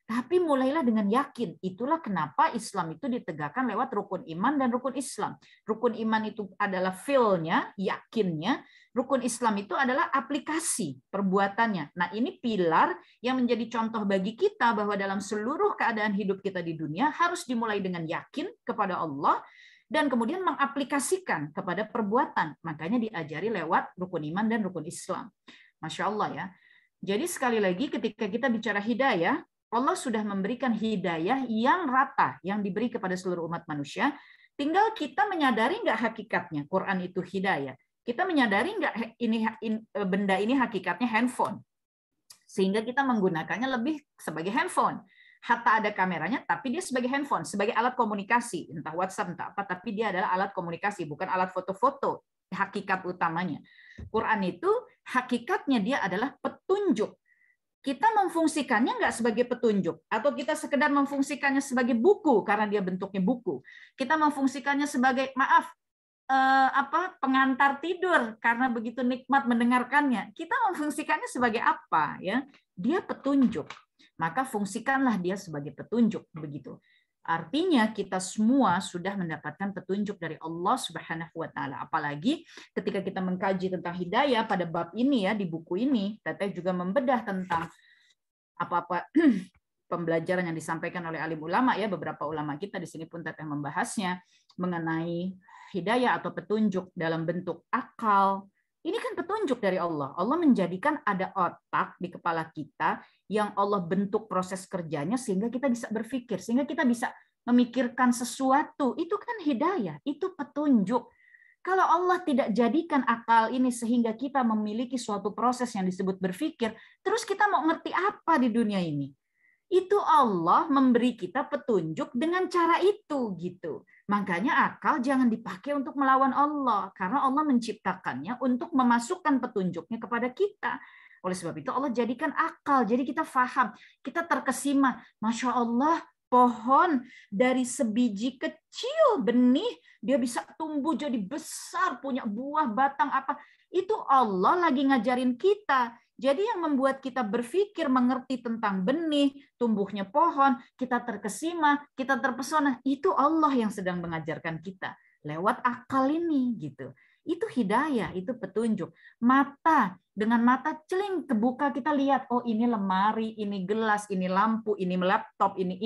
S6: Tapi mulailah dengan yakin. Itulah kenapa Islam itu ditegakkan lewat rukun iman dan rukun Islam. Rukun iman itu adalah feel-nya, yakinnya. Rukun Islam itu adalah aplikasi perbuatannya. Nah, ini pilar yang menjadi contoh bagi kita bahwa dalam seluruh keadaan hidup kita di dunia harus dimulai dengan yakin kepada Allah dan kemudian mengaplikasikan kepada perbuatan. Makanya diajari lewat rukun iman dan rukun Islam. Masya Allah ya. Jadi sekali lagi ketika kita bicara hidayah, Allah sudah memberikan hidayah yang rata, yang diberi kepada seluruh umat manusia. Tinggal kita menyadari nggak hakikatnya, Quran itu hidayah. Kita menyadari nggak benda ini hakikatnya handphone. Sehingga kita menggunakannya lebih sebagai handphone. Hatta ada kameranya, tapi dia sebagai handphone, sebagai alat komunikasi. Entah WhatsApp, entah apa, tapi dia adalah alat komunikasi, bukan alat foto-foto. Hakikat utamanya. Quran itu hakikatnya dia adalah petunjuk. Kita memfungsikannya nggak sebagai petunjuk, atau kita sekedar memfungsikannya sebagai buku karena dia bentuknya buku. Kita memfungsikannya sebagai pengantar tidur karena begitu nikmat mendengarkannya. Kita memfungsikannya sebagai apa ya? Dia petunjuk. Maka fungsikanlah dia sebagai petunjuk begitu. Artinya kita semua sudah mendapatkan petunjuk dari Allah Subhanahu wa taala. Apalagi ketika kita mengkaji tentang hidayah pada bab ini ya, di buku ini, Teteh juga membedah tentang apa-apa pembelajaran yang disampaikan oleh alim ulama ya, beberapa ulama kita di sini pun Teteh membahasnya mengenai hidayah atau petunjuk dalam bentuk akal. Ini kan petunjuk dari Allah. Allah menjadikan ada otak di kepala kita yang Allah bentuk proses kerjanya sehingga kita bisa berpikir, sehingga kita bisa memikirkan sesuatu. Itu kan hidayah, itu petunjuk. Kalau Allah tidak jadikan akal ini sehingga kita memiliki suatu proses yang disebut berpikir, terus kita mau ngerti apa di dunia ini? Itu Allah memberi kita petunjuk dengan cara itu gitu. Makanya akal jangan dipakai untuk melawan Allah karena Allah menciptakannya untuk memasukkan petunjuknya kepada kita. Oleh sebab itu Allah jadikan akal, jadi kita faham, kita terkesima. Masya Allah, pohon dari sebiji kecil benih dia bisa tumbuh jadi besar, punya buah, batang apa. Itu Allah lagi ngajarin kita. Jadi yang membuat kita berpikir, mengerti tentang benih, tumbuhnya pohon, kita terkesima, kita terpesona, itu Allah yang sedang mengajarkan kita lewat akal ini gitu. Itu hidayah, itu petunjuk. Mata, dengan mata celing kebuka kita lihat, oh ini lemari, ini gelas, ini lampu, ini laptop, ini.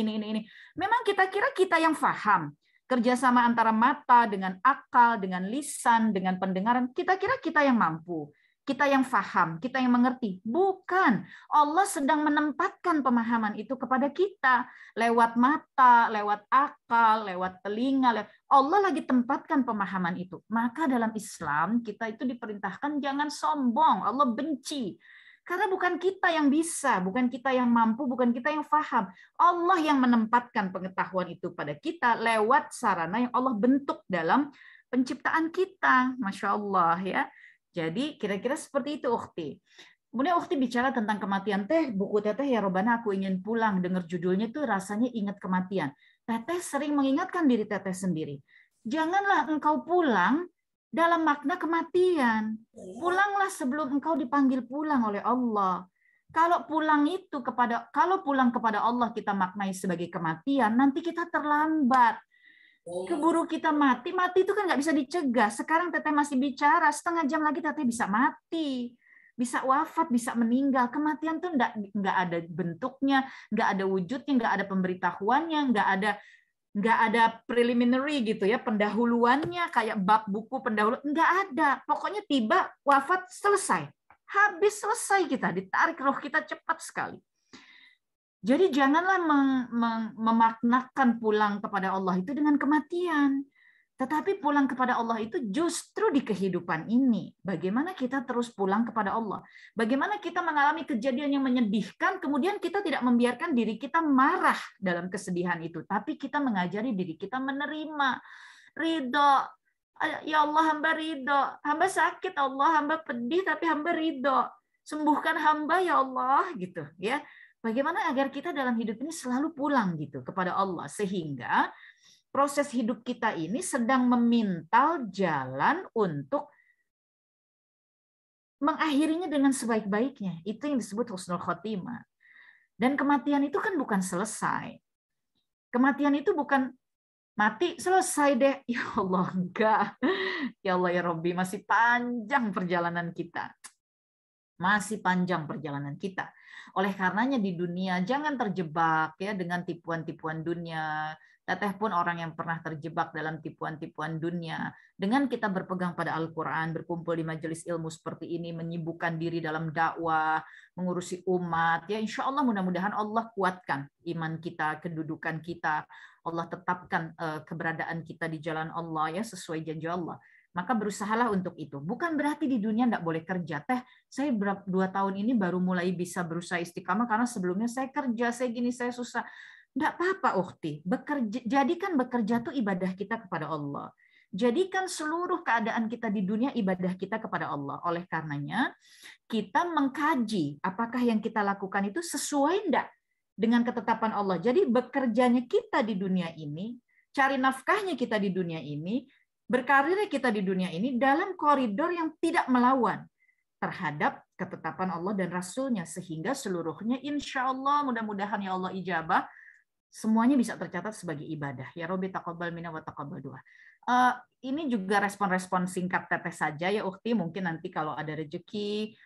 S6: Memang kita kira kita yang paham. Kerjasama antara mata dengan akal, dengan lisan, dengan pendengaran, kita kira kita yang mampu. Kita yang faham, kita yang mengerti. Bukan. Allah sedang menempatkan pemahaman itu kepada kita. Lewat mata, lewat akal, lewat telinga. Allah lagi tempatkan pemahaman itu. Maka dalam Islam, kita itu diperintahkan jangan sombong. Allah benci. Karena bukan kita yang bisa, bukan kita yang mampu, bukan kita yang faham. Allah yang menempatkan pengetahuan itu pada kita lewat sarana yang Allah bentuk dalam penciptaan kita. Masya Allah ya. Jadi kira-kira seperti itu Ukhti. Kemudian Ukhti bicara tentang kematian. Teh, buku Teteh Ya Robbana Aku Ingin Pulang. Dengar judulnya tuh rasanya ingat kematian. Teteh sering mengingatkan diri Teteh sendiri. Janganlah engkau pulang dalam makna kematian. Pulanglah sebelum engkau dipanggil pulang oleh Allah. Kalau pulang kepada Allah kita maknai sebagai kematian, nanti kita terlambat. Keburu kita mati itu kan nggak bisa dicegah. Sekarang Teteh masih bicara, setengah jam lagi Teteh bisa mati, bisa wafat, bisa meninggal. Kematian tuh nggak ada bentuknya, nggak ada wujudnya, nggak ada pemberitahuannya, nggak ada preliminary gitu ya, pendahuluannya kayak bab buku pendahulu, nggak ada. Pokoknya tiba wafat selesai, habis selesai kita, ditarik roh kita cepat sekali. Jadi janganlah memaknakan pulang kepada Allah itu dengan kematian. Tetapi pulang kepada Allah itu justru di kehidupan ini. Bagaimana kita terus pulang kepada Allah. Bagaimana kita mengalami kejadian yang menyedihkan, kemudian kita tidak membiarkan diri kita marah dalam kesedihan itu. Tapi kita mengajari diri kita menerima. Ridho. Ya Allah, hamba ridho. Hamba sakit, Allah, hamba pedih, tapi hamba ridho. Sembuhkan hamba, ya Allah. Gitu ya. Bagaimana agar kita dalam hidup ini selalu pulang gitu kepada Allah, sehingga proses hidup kita ini sedang memintal jalan untuk mengakhirinya dengan sebaik-baiknya. Itu yang disebut husnul khotimah. Dan kematian itu kan bukan selesai. Kematian itu bukan mati selesai deh. Ya Allah, enggak. Ya Allah ya Robbi, masih panjang perjalanan kita. Masih panjang perjalanan kita. Oleh karenanya di dunia jangan terjebak ya dengan tipuan-tipuan dunia. Teteh pun orang yang pernah terjebak dalam tipuan-tipuan dunia. Dengan kita berpegang pada Al-Quran, berkumpul di majelis ilmu seperti ini, menyibukkan diri dalam dakwah, mengurusi umat, ya insya Allah mudah-mudahan Allah kuatkan iman kita, kedudukan kita, Allah tetapkan keberadaan kita di jalan Allah ya sesuai janji Allah. Maka berusahalah untuk itu. Bukan berarti di dunia tidak boleh kerja. Teh, saya 2 tahun ini baru mulai bisa berusaha istiqamah karena sebelumnya saya kerja, saya gini, saya susah. Tidak apa-apa, Ukhti. Jadikan bekerja itu ibadah kita kepada Allah. Jadikan seluruh keadaan kita di dunia ibadah kita kepada Allah. Oleh karenanya, kita mengkaji apakah yang kita lakukan itu sesuai enggak dengan ketetapan Allah. Jadi bekerjanya kita di dunia ini, cari nafkahnya kita di dunia ini, berkarirnya kita di dunia ini dalam koridor yang tidak melawan terhadap ketetapan Allah dan Rasul-Nya, sehingga seluruhnya insya Allah mudah-mudahan ya Allah ijabah, semuanya bisa tercatat sebagai ibadah. Ya Rabbi taqabbal minna wa taqabbal doa. Ini juga respon-respon singkat Teteh saja ya Ukhti, mungkin nanti kalau ada rezeki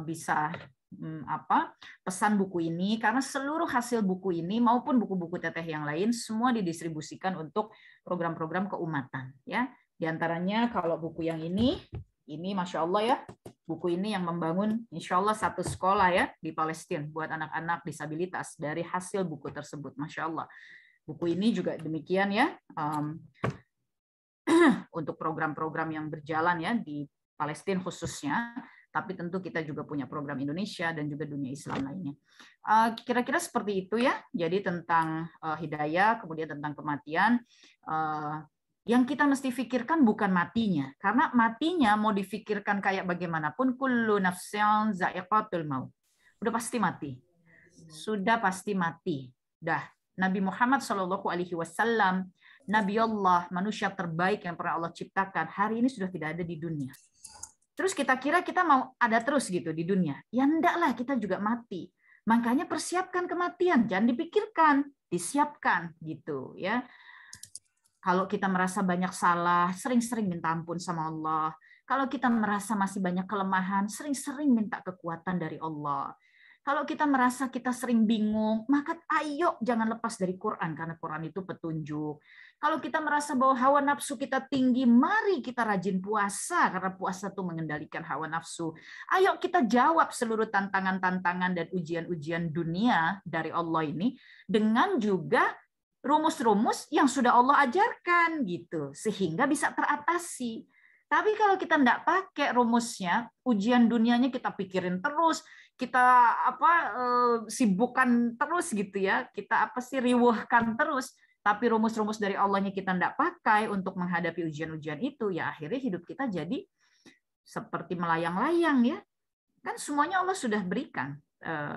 S6: bisa pesan buku ini, karena seluruh hasil buku ini maupun buku-buku Teteh yang lain semua didistribusikan untuk program-program keumatan ya. Di antaranya kalau buku yang ini Masya Allah ya, buku ini yang membangun insya Allah satu sekolah ya di Palestina buat anak-anak disabilitas dari hasil buku tersebut. Masya Allah. Buku ini juga demikian ya, untuk program-program yang berjalan ya di Palestina khususnya, tapi tentu kita juga punya program Indonesia dan juga dunia Islam lainnya. Kira-kira seperti itu ya. Jadi tentang hidayah, kemudian tentang kematian. Yang kita mesti pikirkan bukan matinya, karena matinya mau difikirkan kayak bagaimanapun, kullu nafsin za'iqatul maut. Udah pasti mati. Sudah pasti mati. Dah. Nabi Muhammad SAW, Nabi Allah, manusia terbaik yang pernah Allah ciptakan, hari ini sudah tidak ada di dunia. Terus kita kira kita mau ada terus gitu di dunia. Ya enggak lah, kita juga mati. Makanya persiapkan kematian, jangan dipikirkan, disiapkan gitu ya. Kalau kita merasa banyak salah, sering-sering minta ampun sama Allah. Kalau kita merasa masih banyak kelemahan, sering-sering minta kekuatan dari Allah. Kalau kita merasa kita sering bingung, maka ayo jangan lepas dari Quran, karena Quran itu petunjuk. Kalau kita merasa bahwa hawa nafsu kita tinggi, mari kita rajin puasa, karena puasa itu mengendalikan hawa nafsu. Ayo kita jawab seluruh tantangan-tantangan dan ujian-ujian dunia dari Allah ini, dengan juga rumus-rumus yang sudah Allah ajarkan gitu, sehingga bisa teratasi. Tapi kalau kita tidak pakai rumusnya, ujian dunianya kita pikirin terus, kita sibukkan terus gitu ya, kita riwuhkan terus, tapi rumus-rumus dari Allahnya kita tidak pakai untuk menghadapi ujian-ujian itu, ya akhirnya hidup kita jadi seperti melayang-layang ya. Kan semuanya Allah sudah berikan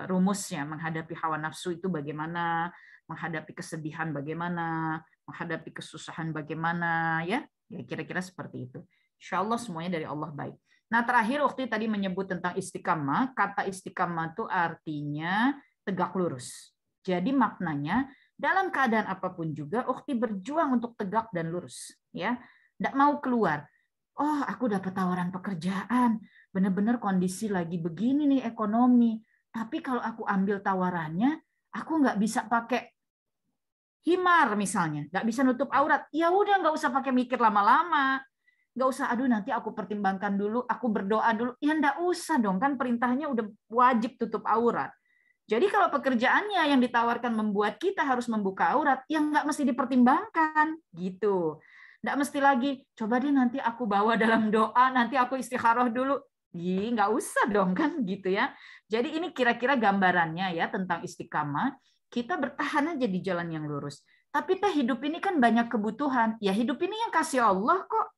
S6: rumusnya, menghadapi hawa nafsu itu bagaimana, menghadapi kesedihan bagaimana, menghadapi kesusahan bagaimana, ya kira-kira seperti itu. Insya Allah semuanya dari Allah baik. Nah terakhir Ukhti tadi menyebut tentang istiqamah. Kata istiqamah itu artinya tegak lurus. Jadi maknanya dalam keadaan apapun juga Ukhti berjuang untuk tegak dan lurus. Ya, tidak mau keluar. Oh aku dapat tawaran pekerjaan, benar-benar kondisi lagi begini nih ekonomi. Tapi kalau aku ambil tawarannya, aku nggak bisa pakai himar misalnya, nggak bisa nutup aurat. Ya udah nggak usah pakai mikir lama-lama. Nggak usah, aduh nanti aku pertimbangkan dulu, aku berdoa dulu. Ya nggak usah dong, kan perintahnya udah wajib tutup aurat. Jadi kalau pekerjaannya yang ditawarkan membuat kita harus membuka aurat, ya nggak mesti dipertimbangkan. Gitu. Nggak mesti lagi, coba deh nanti aku bawa dalam doa, nanti aku istikharah dulu. Nggak usah dong, kan gitu ya. Jadi ini kira-kira gambarannya ya tentang istiqamah. Kita bertahan aja di jalan yang lurus. Tapi hidup ini kan banyak kebutuhan. Ya hidup ini yang kasih Allah kok.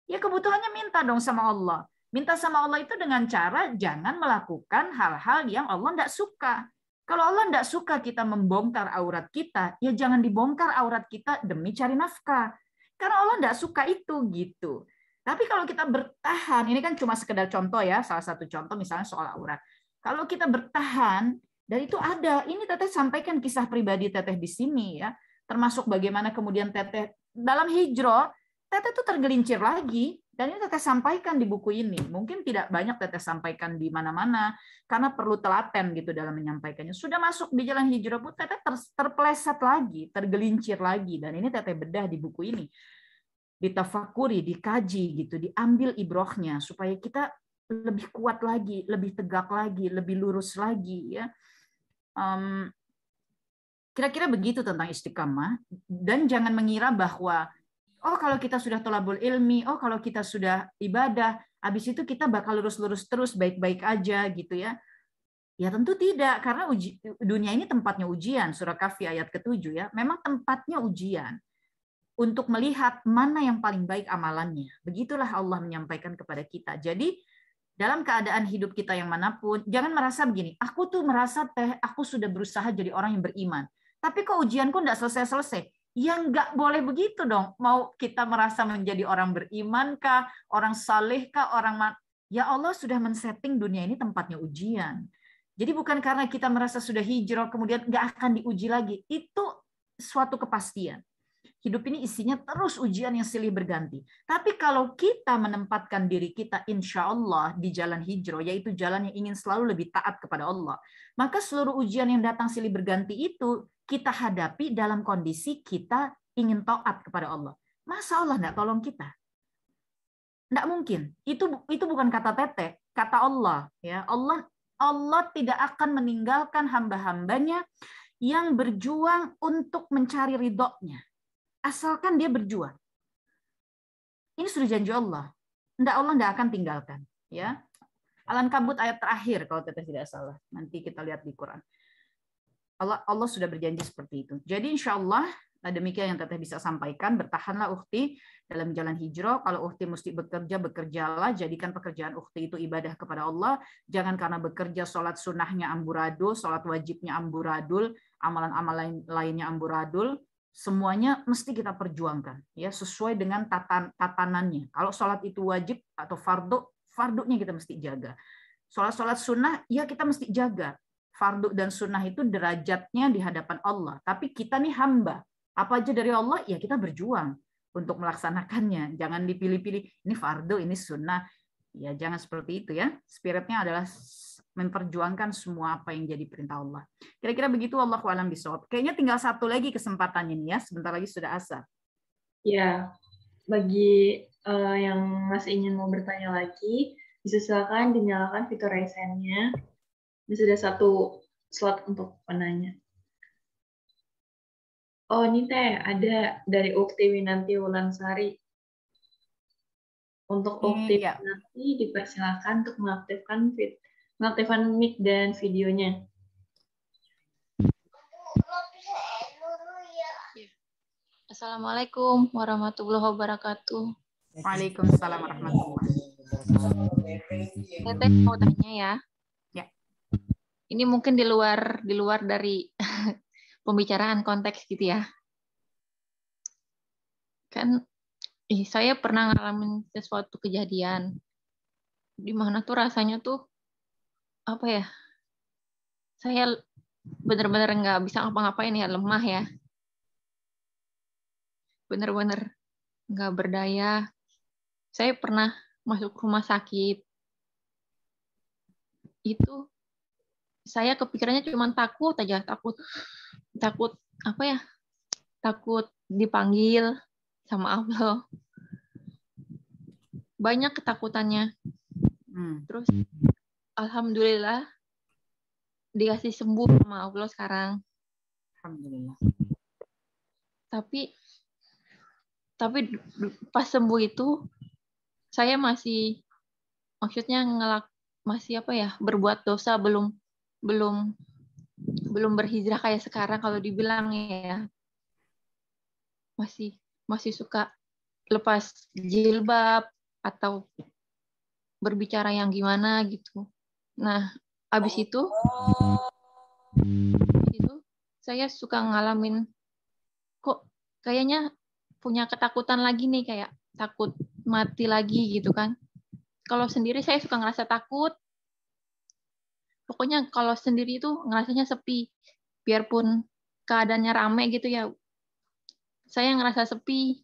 S6: Ya kebutuhannya minta dong sama Allah. Minta sama Allah itu dengan cara jangan melakukan hal-hal yang Allah tidak suka. Kalau Allah tidak suka kita membongkar aurat kita, ya jangan dibongkar aurat kita demi cari nafkah. Karena Allah tidak suka itu gitu. Tapi kalau kita bertahan, ini kan cuma sekedar contoh ya, salah satu contoh misalnya soal aurat. Kalau kita bertahan, dan itu ada, ini Teteh sampaikan kisah pribadi Teteh di sini ya, termasuk bagaimana kemudian Teteh dalam hijrah, Teteh itu tergelincir lagi, dan ini Teteh sampaikan di buku ini. Mungkin tidak banyak Teteh sampaikan di mana-mana, karena perlu telaten gitu dalam menyampaikannya. Sudah masuk di jalan hijrah pun Teteh terpeleset lagi, tergelincir lagi, dan ini Teteh bedah di buku ini. Ditafakuri, dikaji gitu, diambil ibrohnya, supaya kita lebih kuat lagi, lebih tegak lagi, lebih lurus lagi ya. Kira-kira begitu tentang istiqamah, dan jangan mengira bahwa oh kalau kita sudah thalabul ilmi, oh kalau kita sudah ibadah, habis itu kita bakal lurus-lurus terus, baik-baik aja gitu ya. Ya tentu tidak, karena dunia ini tempatnya ujian, surah Kahfi ayat ke-7 ya. Memang tempatnya ujian untuk melihat mana yang paling baik amalannya. Begitulah Allah menyampaikan kepada kita. Jadi dalam keadaan hidup kita yang manapun, jangan merasa begini, aku tuh merasa aku sudah berusaha jadi orang yang beriman. Tapi kok ujianku enggak selesai-selesai. Ya nggak boleh begitu dong. Mau kita merasa menjadi orang beriman kah, orang saleh kah, ya Allah sudah men-setting dunia ini tempatnya ujian. Jadi bukan karena kita merasa sudah hijrah kemudian nggak akan diuji lagi. Itu suatu kepastian. Hidup ini isinya terus ujian yang silih berganti. Tapi kalau kita menempatkan diri kita insya Allah di jalan hijrah, yaitu jalan yang ingin selalu lebih taat kepada Allah, maka seluruh ujian yang datang silih berganti itu kita hadapi dalam kondisi kita ingin taat kepada Allah. Masa Allah tidak tolong kita? Tidak mungkin. Itu bukan kata Teteh, kata Allah. Ya, Allah tidak akan meninggalkan hamba-hambanya yang berjuang untuk mencari ridhonya. Asalkan dia berjuang. Ini sudah janji Allah. Allah tidak akan tinggalkan. Ya, Al-Ankabut ayat terakhir kalau Teteh tidak salah. Nanti kita lihat di Quran. Allah sudah berjanji seperti itu. Jadi insya Allah demikian yang Teteh bisa sampaikan. Bertahanlah Ukhti dalam jalan hijrah. Kalau Ukhti mesti bekerja, bekerjalah. Jadikan pekerjaan Ukhti itu ibadah kepada Allah. Jangan karena bekerja sholat sunnahnya amburadul, sholat wajibnya amburadul, amalan-amalan lainnya amburadul. Semuanya mesti kita perjuangkan ya sesuai dengan tatanannya. Kalau sholat itu wajib atau fardunya kita mesti jaga. Sholat sunnah ya kita mesti jaga. Fardu dan sunnah itu derajatnya di hadapan Allah. Tapi kita nih hamba. Apa aja dari Allah ya kita berjuang untuk melaksanakannya. Jangan dipilih-pilih. Ini fardu, ini sunnah. Ya jangan seperti itu ya. Spiritnya adalah memperjuangkan semua apa yang jadi perintah Allah. Kira-kira begitu, Allahu a'lam bishawab. Kayaknya tinggal satu lagi kesempatan ini ya. Sebentar lagi sudah asar.
S1: Ya, bagi yang masih ingin mau bertanya lagi, bisa silakan dinyalakan fitur raise hand-nya. Ini sudah satu slot untuk penanya. Oh, ini Teh, ada dari Ukti Winanti Wulansari. Untuk Ukti Winanti dipersilakan untuk mengaktifkan mic dan videonya.
S7: Assalamualaikum warahmatullahi wabarakatuh.
S6: Waalaikumsalam warahmatullahi.
S7: Teteh mau tanya ya.
S6: Ya.
S7: Ini mungkin di luar dari pembicaraan konteks gitu ya. Kan saya pernah ngalamin sesuatu kejadian di mana tuh rasanya tuh apa ya? Saya benar-benar nggak bisa ngapa-ngapain ya, lemah ya. Benar-benar nggak berdaya. Saya pernah masuk rumah sakit. Itu saya kepikirannya cuma takut aja, takut apa ya? Takut dipanggil sama Allah. Banyak ketakutannya. Terus alhamdulillah dikasih sembuh sama Allah sekarang.
S6: Alhamdulillah.
S7: Tapi pas sembuh itu saya masih masih apa ya, berbuat dosa, belum berhijrah kayak sekarang kalau dibilang ya. Masih suka lepas jilbab atau berbicara yang gimana gitu. Nah, habis itu saya suka ngalamin kok kayaknya punya ketakutan lagi nih, kayak takut mati lagi gitu kan. Kalau sendiri saya suka ngerasa takut. Pokoknya kalau sendiri itu ngerasanya sepi. Biarpun keadaannya rame gitu ya, saya ngerasa sepi.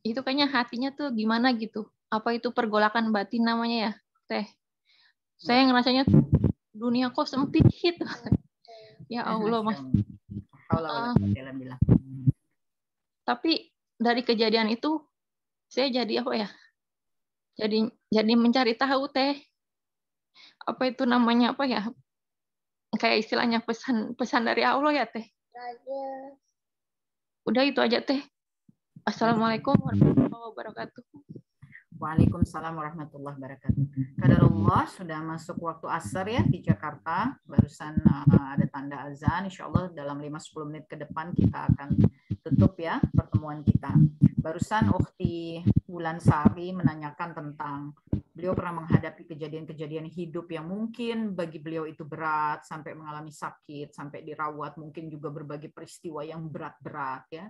S7: Itu kayaknya hatinya tuh gimana gitu. Apa itu pergolakan batin namanya ya, Teh? Saya ngerasanya dunia kok sempit gitu. Ya Allah, Mas. Tapi dari kejadian itu saya jadi apa ya? Jadi mencari tahu, Teh. Apa itu namanya apa ya? Kayak istilahnya pesan dari Allah ya, Teh. Udah itu aja, Teh. Assalamualaikum warahmatullahi wabarakatuh.
S6: Waalaikumsalam warahmatullahi wabarakatuh. Qadarullah, sudah masuk waktu asar ya di Jakarta. Barusan ada tanda azan. Insya Allah dalam 5-10 menit ke depan kita akan tutup ya pertemuan kita. Barusan Ukhti Wulan Sari menanyakan tentang beliau pernah menghadapi kejadian-kejadian hidup yang mungkin bagi beliau itu berat, sampai mengalami sakit, sampai dirawat, mungkin juga berbagai peristiwa yang berat-berat ya.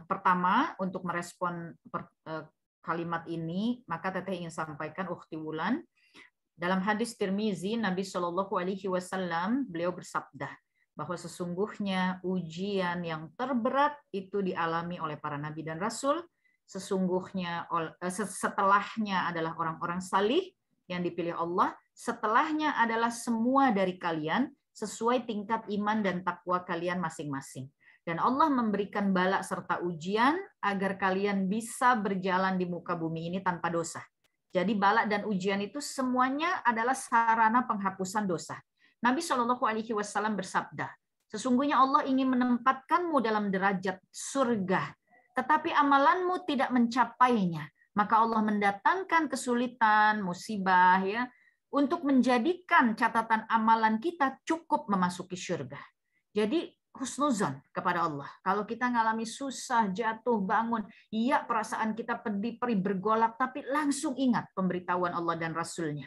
S6: Pertama, untuk merespon kalimat ini, maka Teteh ingin sampaikan Ukhti Wulan, dalam hadis Tirmizi, Nabi Shallallahu Alaihi Wasallam beliau bersabda bahwa sesungguhnya ujian yang terberat itu dialami oleh para nabi dan rasul. Sesungguhnya setelahnya adalah orang-orang salih yang dipilih Allah. Setelahnya adalah semua dari kalian sesuai tingkat iman dan takwa kalian masing-masing. Dan Allah memberikan bala serta ujian agar kalian bisa berjalan di muka bumi ini tanpa dosa. Jadi bala dan ujian itu semuanya adalah sarana penghapusan dosa. Nabi Shallallahu Alaihi Wasallam bersabda, sesungguhnya Allah ingin menempatkanmu dalam derajat surga, tetapi amalanmu tidak mencapainya. Maka Allah mendatangkan kesulitan, musibah ya, untuk menjadikan catatan amalan kita cukup memasuki surga. Jadi husnuzon kepada Allah. Kalau kita ngalami susah, jatuh, bangun, iya perasaan kita pedih, perih, bergolak, tapi langsung ingat pemberitahuan Allah dan Rasulnya.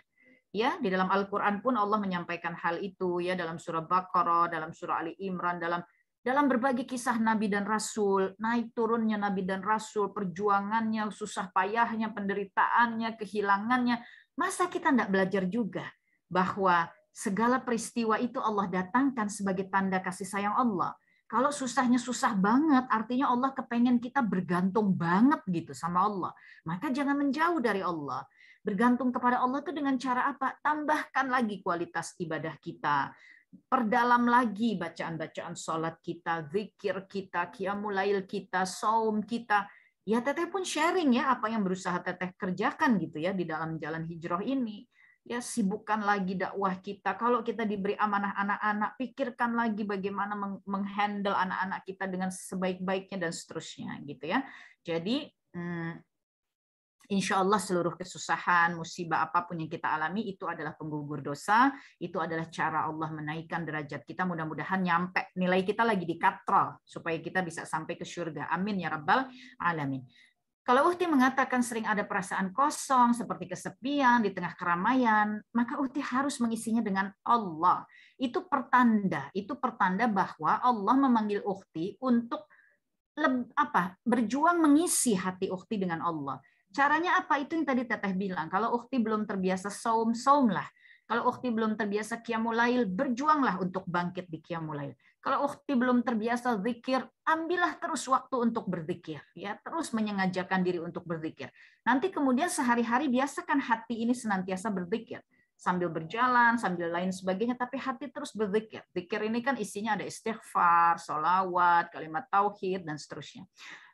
S6: Ya, di dalam Al-Quran pun Allah menyampaikan hal itu ya, dalam surah Baqarah, dalam surah Ali Imran, dalam berbagai kisah Nabi dan Rasul, naik turunnya Nabi dan Rasul, perjuangannya, susah payahnya, penderitaannya, kehilangannya. Masa kita tidak belajar juga bahwa segala peristiwa itu Allah datangkan sebagai tanda kasih sayang Allah. Kalau susahnya susah banget, artinya Allah kepengen kita bergantung banget gitu sama Allah. Maka jangan menjauh dari Allah. Bergantung kepada Allah itu dengan cara apa? Tambahkan lagi kualitas ibadah kita. Perdalam lagi bacaan-bacaan sholat kita, zikir kita, qiyamul lail kita, saum kita. Ya Teteh pun sharing ya apa yang berusaha Teteh kerjakan gitu ya di dalam jalan hijrah ini. Ya sibukkan lagi dakwah kita. Kalau kita diberi amanah anak-anak, pikirkan lagi bagaimana menghandle anak-anak kita dengan sebaik-baiknya dan seterusnya gitu ya. Jadi insya Allah seluruh kesusahan, musibah apapun yang kita alami itu adalah penggugur dosa, itu adalah cara Allah menaikkan derajat kita. Mudah-mudahan nyampe nilai kita lagi di katrol supaya kita bisa sampai ke surga. Amin ya rabbal alamin. Kalau Uhti mengatakan sering ada perasaan kosong seperti kesepian di tengah keramaian, maka Uhti harus mengisinya dengan Allah. Itu pertanda bahwa Allah memanggil Uhti untuk berjuang mengisi hati Uhti dengan Allah. Caranya apa? Itu yang tadi Teteh bilang. Kalau Uhti belum terbiasa saumlah. Kalau Uhti belum terbiasa qiyamul lail, berjuanglah untuk bangkit di qiyamul lail. Kalau Uhti belum terbiasa zikir, ambillah terus waktu untuk berzikir, ya, terus menyengajakan diri untuk berzikir. Nanti kemudian sehari-hari biasakan hati ini senantiasa berzikir, sambil berjalan, sambil lain sebagainya, tapi hati terus berzikir. Zikir ini kan isinya ada istighfar, sholawat, kalimat tauhid, dan seterusnya.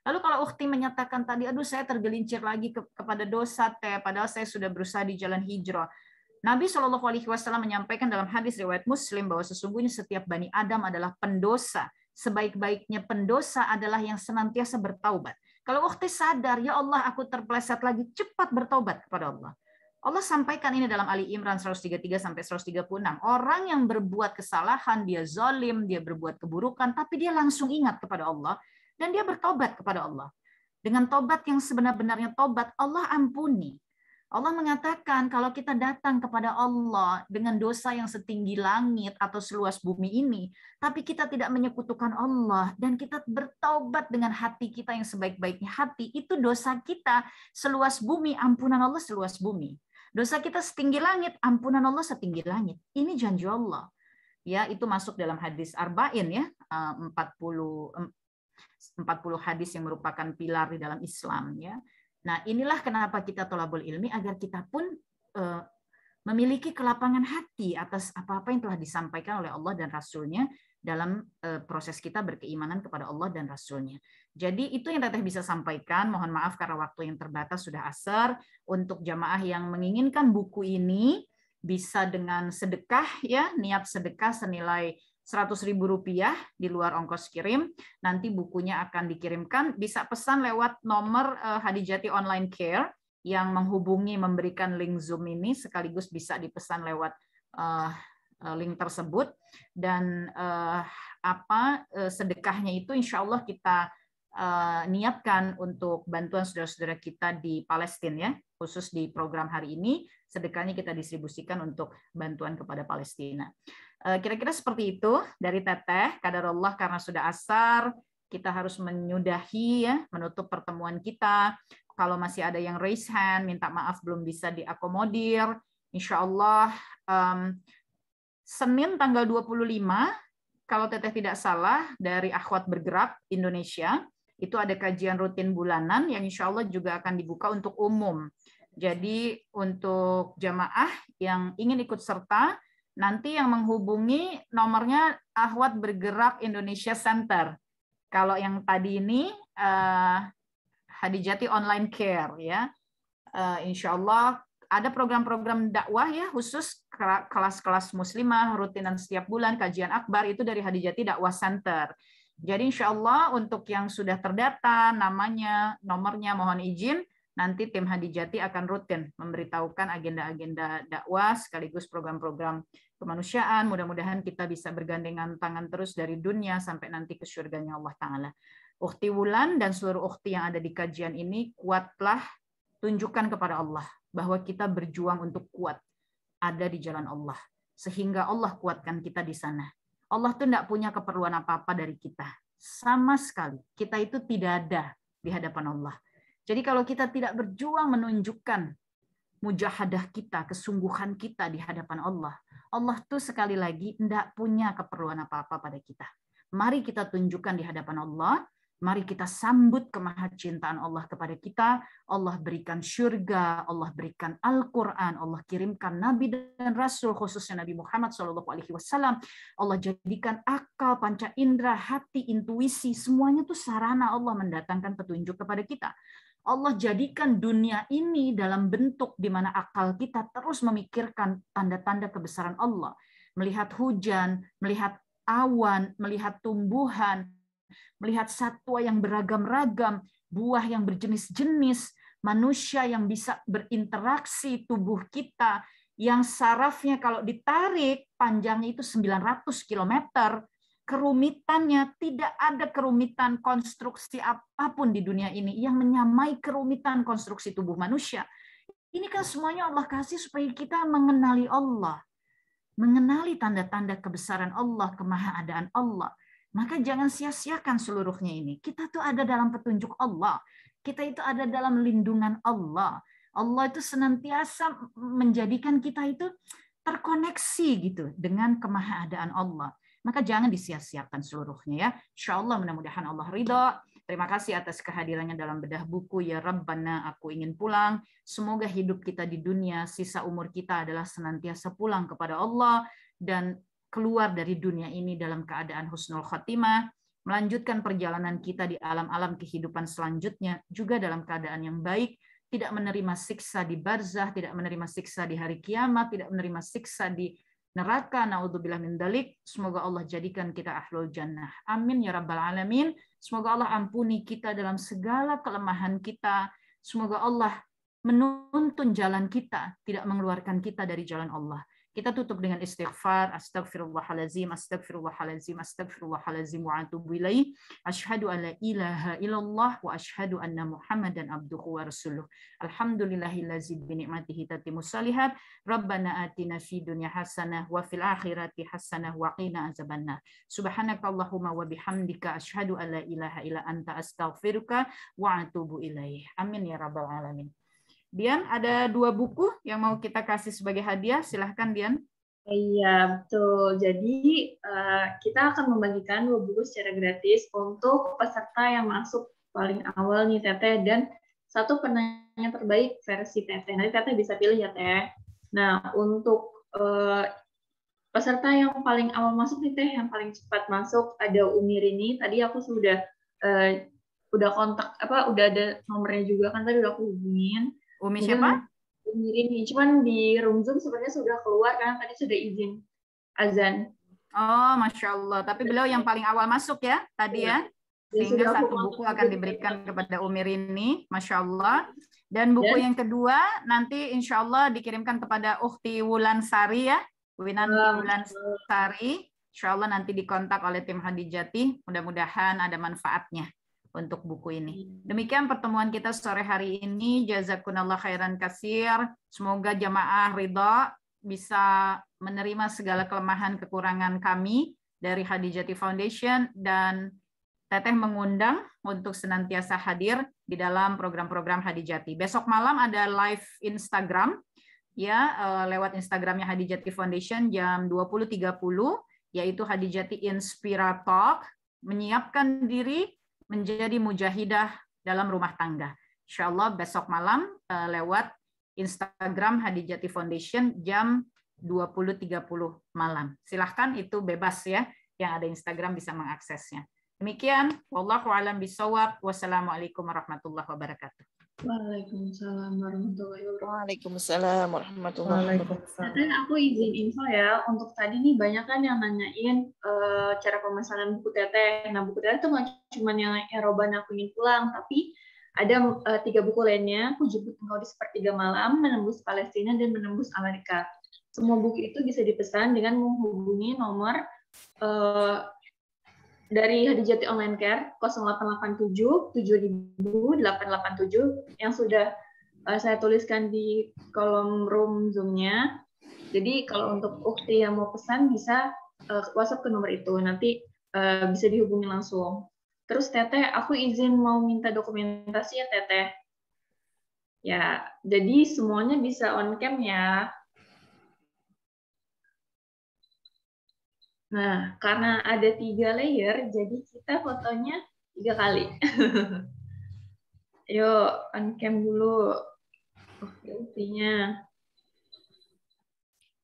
S6: Lalu kalau Uhti menyatakan tadi, aduh saya tergelincir lagi kepada dosa, padahal saya sudah berusaha di jalan hijrah. Nabi SAW menyampaikan dalam hadis riwayat Muslim bahwa sesungguhnya setiap Bani Adam adalah pendosa. Sebaik-baiknya pendosa adalah yang senantiasa bertaubat. Kalau Uhti sadar, ya Allah aku terpeleset lagi, cepat bertaubat kepada Allah. Allah sampaikan ini dalam Ali Imran 133-136. Orang yang berbuat kesalahan, dia zalim, dia berbuat keburukan, tapi dia langsung ingat kepada Allah dan dia bertobat kepada Allah. Dengan tobat yang sebenar-benarnya tobat, Allah ampuni. Allah mengatakan kalau kita datang kepada Allah dengan dosa yang setinggi langit atau seluas bumi ini, tapi kita tidak menyekutukan Allah dan kita bertaubat dengan hati kita yang sebaik-baiknya hati, itu dosa kita seluas bumi, ampunan Allah seluas bumi. Dosa kita setinggi langit, ampunan Allah setinggi langit. Ini janji Allah. Ya, itu masuk dalam hadis Arba'in ya, 40 hadis yang merupakan pilar di dalam Islam ya. Nah, inilah kenapa kita thalabul ilmi, agar kita pun memiliki kelapangan hati atas apa-apa yang telah disampaikan oleh Allah dan Rasul-Nya dalam proses kita berkeimanan kepada Allah dan Rasul-Nya. Jadi itu yang Teteh bisa sampaikan. Mohon maaf karena waktu yang terbatas, sudah asar. Untuk jamaah yang menginginkan buku ini bisa dengan sedekah ya, niat sedekah senilai Rp100.000 di luar ongkos kirim. Nanti bukunya akan dikirimkan. Bisa pesan lewat nomor Hadijati Online Care yang menghubungi, memberikan link Zoom ini, sekaligus bisa dipesan lewat link tersebut. Dan sedekahnya itu insya Allah kita niatkan untuk bantuan saudara-saudara kita di Palestina ya, khusus di program hari ini. Sedekahnya kita distribusikan untuk bantuan kepada Palestina. Kira-kira seperti itu dari Teteh. Qadarullah karena sudah asar, kita harus menyudahi ya, menutup pertemuan kita. Kalau masih ada yang raise hand, minta maaf belum bisa diakomodir. Insya Allah Senin tanggal 25, kalau Teteh tidak salah, dari Akhwat Bergerak Indonesia, itu ada kajian rutin bulanan yang insya Allah juga akan dibuka untuk umum. Jadi untuk jamaah yang ingin ikut serta, nanti yang menghubungi nomornya Akhwat Bergerak Indonesia Center. Kalau yang tadi ini Hadijati Online Care ya. Insya Allah ada program-program dakwah ya, khusus kelas-kelas muslimah rutinan setiap bulan, kajian akbar itu dari Hadijati Dakwah Center. Jadi insya Allah untuk yang sudah terdata namanya, nomornya mohon izin, nanti tim Hadijati akan rutin memberitahukan agenda-agenda dakwah sekaligus program-program kemanusiaan. Mudah-mudahan kita bisa bergandengan tangan terus dari dunia sampai nanti ke surganya Allah Ta'ala. Ukhti Wulan dan seluruh ukhti yang ada di kajian ini, kuatlah, tunjukkan kepada Allah bahwa kita berjuang untuk kuat ada di jalan Allah. Sehingga Allah kuatkan kita di sana. Allah tuh tidak punya keperluan apa-apa dari kita. Sama sekali. Kita itu tidak ada di hadapan Allah. Jadi kalau kita tidak berjuang menunjukkan mujahadah kita, kesungguhan kita di hadapan Allah, Allah tuh sekali lagi tidak punya keperluan apa-apa pada kita. Mari kita tunjukkan di hadapan Allah, mari kita sambut kemahacintaan Allah kepada kita. Allah berikan surga, Allah berikan Al-Quran, Allah kirimkan Nabi dan Rasul, khususnya Nabi Muhammad SAW. Allah jadikan akal, panca indera, hati, intuisi, semuanya tuh sarana Allah mendatangkan petunjuk kepada kita. Allah jadikan dunia ini dalam bentuk di mana akal kita terus memikirkan tanda-tanda kebesaran Allah. Melihat hujan, melihat awan, melihat tumbuhan, melihat satwa yang beragam-ragam, buah yang berjenis-jenis, manusia yang bisa berinteraksi tubuh kita, yang sarafnya kalau ditarik panjangnya itu 900 km, kerumitannya tidak ada kerumitan konstruksi apapun di dunia ini yang menyamai kerumitan konstruksi tubuh manusia. Ini kan semuanya Allah kasih supaya kita mengenali Allah, mengenali tanda-tanda kebesaran Allah, kemahaadaan Allah. Maka jangan sia-siakan seluruhnya ini. Kita tuh ada dalam petunjuk Allah. Kita itu ada dalam lindungan Allah. Allah itu senantiasa menjadikan kita itu terkoneksi gitu dengan kemahaadaan Allah. Maka jangan disia-siakan seluruhnya ya. Insya Allah mudah-mudahan Allah ridha. Terima kasih atas kehadirannya dalam bedah buku. Ya Rabbana, aku ingin pulang. Semoga hidup kita di dunia, sisa umur kita adalah senantiasa pulang kepada Allah dan keluar dari dunia ini dalam keadaan husnul khatimah, melanjutkan perjalanan kita di alam-alam kehidupan selanjutnya juga dalam keadaan yang baik, tidak menerima siksa di barzah, tidak menerima siksa di hari kiamat, tidak menerima siksa di neraka. Naudzubillah min dzalik. Semoga Allah jadikan kita ahlul jannah. Amin ya rabbal alamin. Semoga Allah ampuni kita dalam segala kelemahan kita. Semoga Allah menuntun jalan kita, tidak mengeluarkan kita dari jalan Allah. Kita tutup dengan istighfar. Astagfirullahalazim, astagfirullahalazim, astagfirullahalazim wa atubu ilaih. Asyhadu an la ilaha illallah wa asyhadu anna Muhammadan abduhu wa rasuluh. Alhamdulillahillazi bi ni'matihi tatimmus shalihat. Rabbana atina fid dunya hasanah wa fil akhirati hasanah wa qina azabannar. Subhanakallahumma wa bihamdika asyhadu an la ilaha illa anta astaghfiruka wa atubu ilaih. Amin ya rabbal alamin. Dian, ada 2 buku yang mau kita kasih sebagai hadiah. Silahkan, Dian.
S1: Iya, betul. Jadi, kita akan membagikan 2 buku secara gratis untuk peserta yang masuk paling awal nih, Teteh. Dan 1 penanya terbaik versi Teteh. Nanti Teteh bisa pilih ya, Teh. Nah, untuk peserta yang paling awal masuk nih, Teh, yang paling cepat masuk ada Umi Rini. Tadi aku sudah kontak, udah ada nomornya juga kan, tadi udah aku hubungin.
S6: Umi siapa?
S1: Umi Rini. Cuman di room Zoom sebenarnya sudah keluar karena tadi sudah izin azan.
S6: Oh, Masya Allah. Tapi beliau yang paling awal masuk ya tadi ya. Sehingga 1 buku akan diberikan kepada Umi Rini. Masya Allah. Dan buku yang kedua nanti insya Allah dikirimkan kepada Ukhti Wulansari ya. Winanti Wulansari. Insya Allah nanti dikontak oleh tim Hadijati. Mudah-mudahan ada manfaatnya untuk buku ini. Demikian pertemuan kita sore hari ini. Jazakunallah khairan katsir. Semoga jamaah ridha bisa menerima segala kelemahan kekurangan kami dari Hadijati Foundation, dan Teteh mengundang untuk senantiasa hadir di dalam program-program Hadijati. Besok malam ada live Instagram ya, lewat Instagramnya Hadijati Foundation jam 20.30, yaitu Hadijati Inspira Talk, menyiapkan diri menjadi mujahidah dalam rumah tangga. Insya Allah besok malam lewat Instagram Hadijati Foundation jam 20.30 malam. Silahkan, itu bebas ya, yang ada Instagram bisa mengaksesnya. Demikian, wallahu a'lam bishawab. Wassalamualaikum warahmatullahi wabarakatuh.
S1: Waalaikumsalam warahmatullahi wabarakatuh.
S2: Waalaikumsalam warahmatullahi wabarakatuh.
S1: Nah, aku izin info ya, untuk tadi nih banyak kan yang nanyain cara pemesanan buku Teteh. Nah, buku Teteh itu nggak cuma yang Robbana aku ingin pulang, tapi ada 3 buku lainnya, Ku Jemput Engkau di Sepertiga Malam, Menembus Palestina, dan Menembus Amerika. Semua buku itu bisa dipesan dengan menghubungi nomor dari Hadijati Online Care 0887 7000 887 yang sudah saya tuliskan di kolom room Zoom-nya. Jadi kalau untuk ukhti yang mau pesan bisa WhatsApp ke nomor itu, nanti bisa dihubungi langsung. Terus Teteh, aku izin mau minta dokumentasi ya Teteh. Ya, jadi semuanya bisa on cam ya. Nah, karena ada 3 layer, jadi kita fotonya 3 kali. Yuk, on cam dulu. Oke, ukhtinya.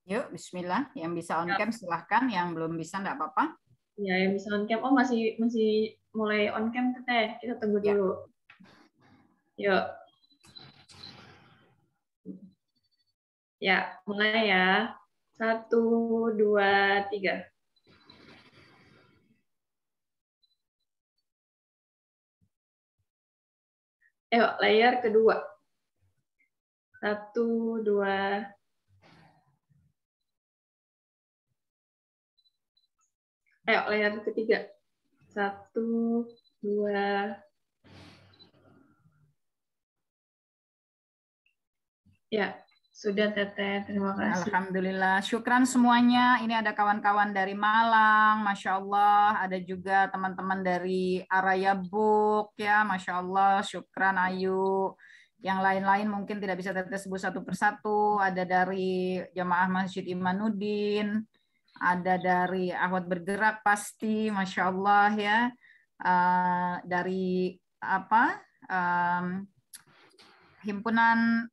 S6: Yuk, bismillah. Yang bisa on cam silahkan, yang belum bisa enggak apa-apa.
S1: Ya, yang bisa on cam. Oh, masih mulai on cam, Teteh. Kita tunggu dulu. Yuk. Ya, mulai ya. 1, 2, 3. Ayo, layer kedua. 1, 2. Ayo, layar ketiga. 1, 2. Ya, sudah Teteh. Terima kasih.
S6: Alhamdulillah, syukran semuanya. Ini ada kawan-kawan dari Malang, Masya Allah. Ada juga teman-teman dari Arayabuk, ya, Masya Allah. Syukran, Ayu. Yang lain-lain mungkin tidak bisa Teteh sebut satu persatu. Ada dari Jamaah Masjid Imanuddin, ada dari Ahwat Bergerak pasti, Masya Allah ya. Dari apa? Himpunan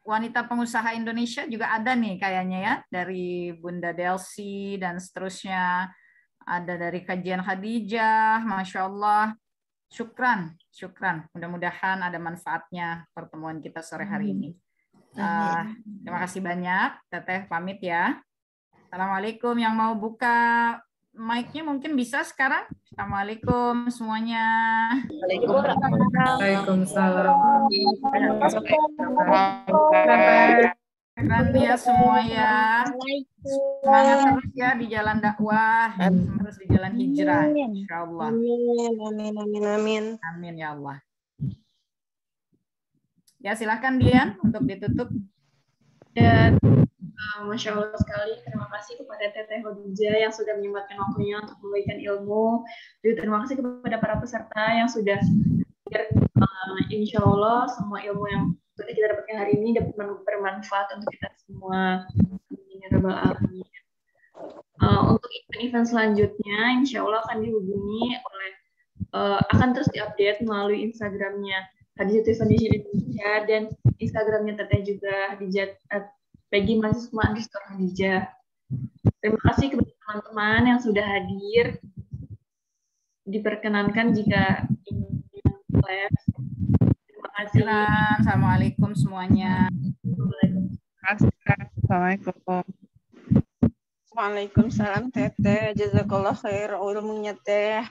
S6: Wanita Pengusaha Indonesia juga ada nih kayaknya ya, dari Bunda Delsi dan seterusnya. Ada dari Kajian Khadijah, Masya Allah. Syukran, syukran. Mudah-mudahan ada manfaatnya pertemuan kita sore hari ini. Terima kasih banyak. Teteh pamit ya. Assalamualaikum. Yang mau buka mic-nya mungkin bisa sekarang. Assalamualaikum semuanya.
S8: Waalaikumsalam.
S6: Keren ya semua ya. Semangat terus ya di jalan dakwah, terus di jalan hijrah. Insyaallah.
S8: Amin.
S6: Amin ya Allah. Ya silakan Dian untuk ditutup.
S1: Ya, Masya Allah sekali. Terima kasih kepada Teteh Khadijah yang sudah menyempatkan waktunya untuk memberikan ilmu. Juga terima kasih kepada para peserta yang sudah insya Allah semua ilmu yang sudah kita dapatkan hari ini dapat bermanfaat untuk kita semua. Amin ya rabbal alamin. Untuk event-event selanjutnya, insya Allah akan dihubungi oleh akan terus diupdate melalui Instagramnya Khadijah Foundation Indonesia dan Instagramnya Teteh juga Peggy _Khadijah. Terima kasih kepada teman-teman yang sudah hadir. Diperkenankan jika ingin live. Terima kasih.
S6: Assalamualaikum semuanya.
S8: Assalamualaikum. Waalaikumsalam Teteh. Jazakallah khair ilmunya Teh.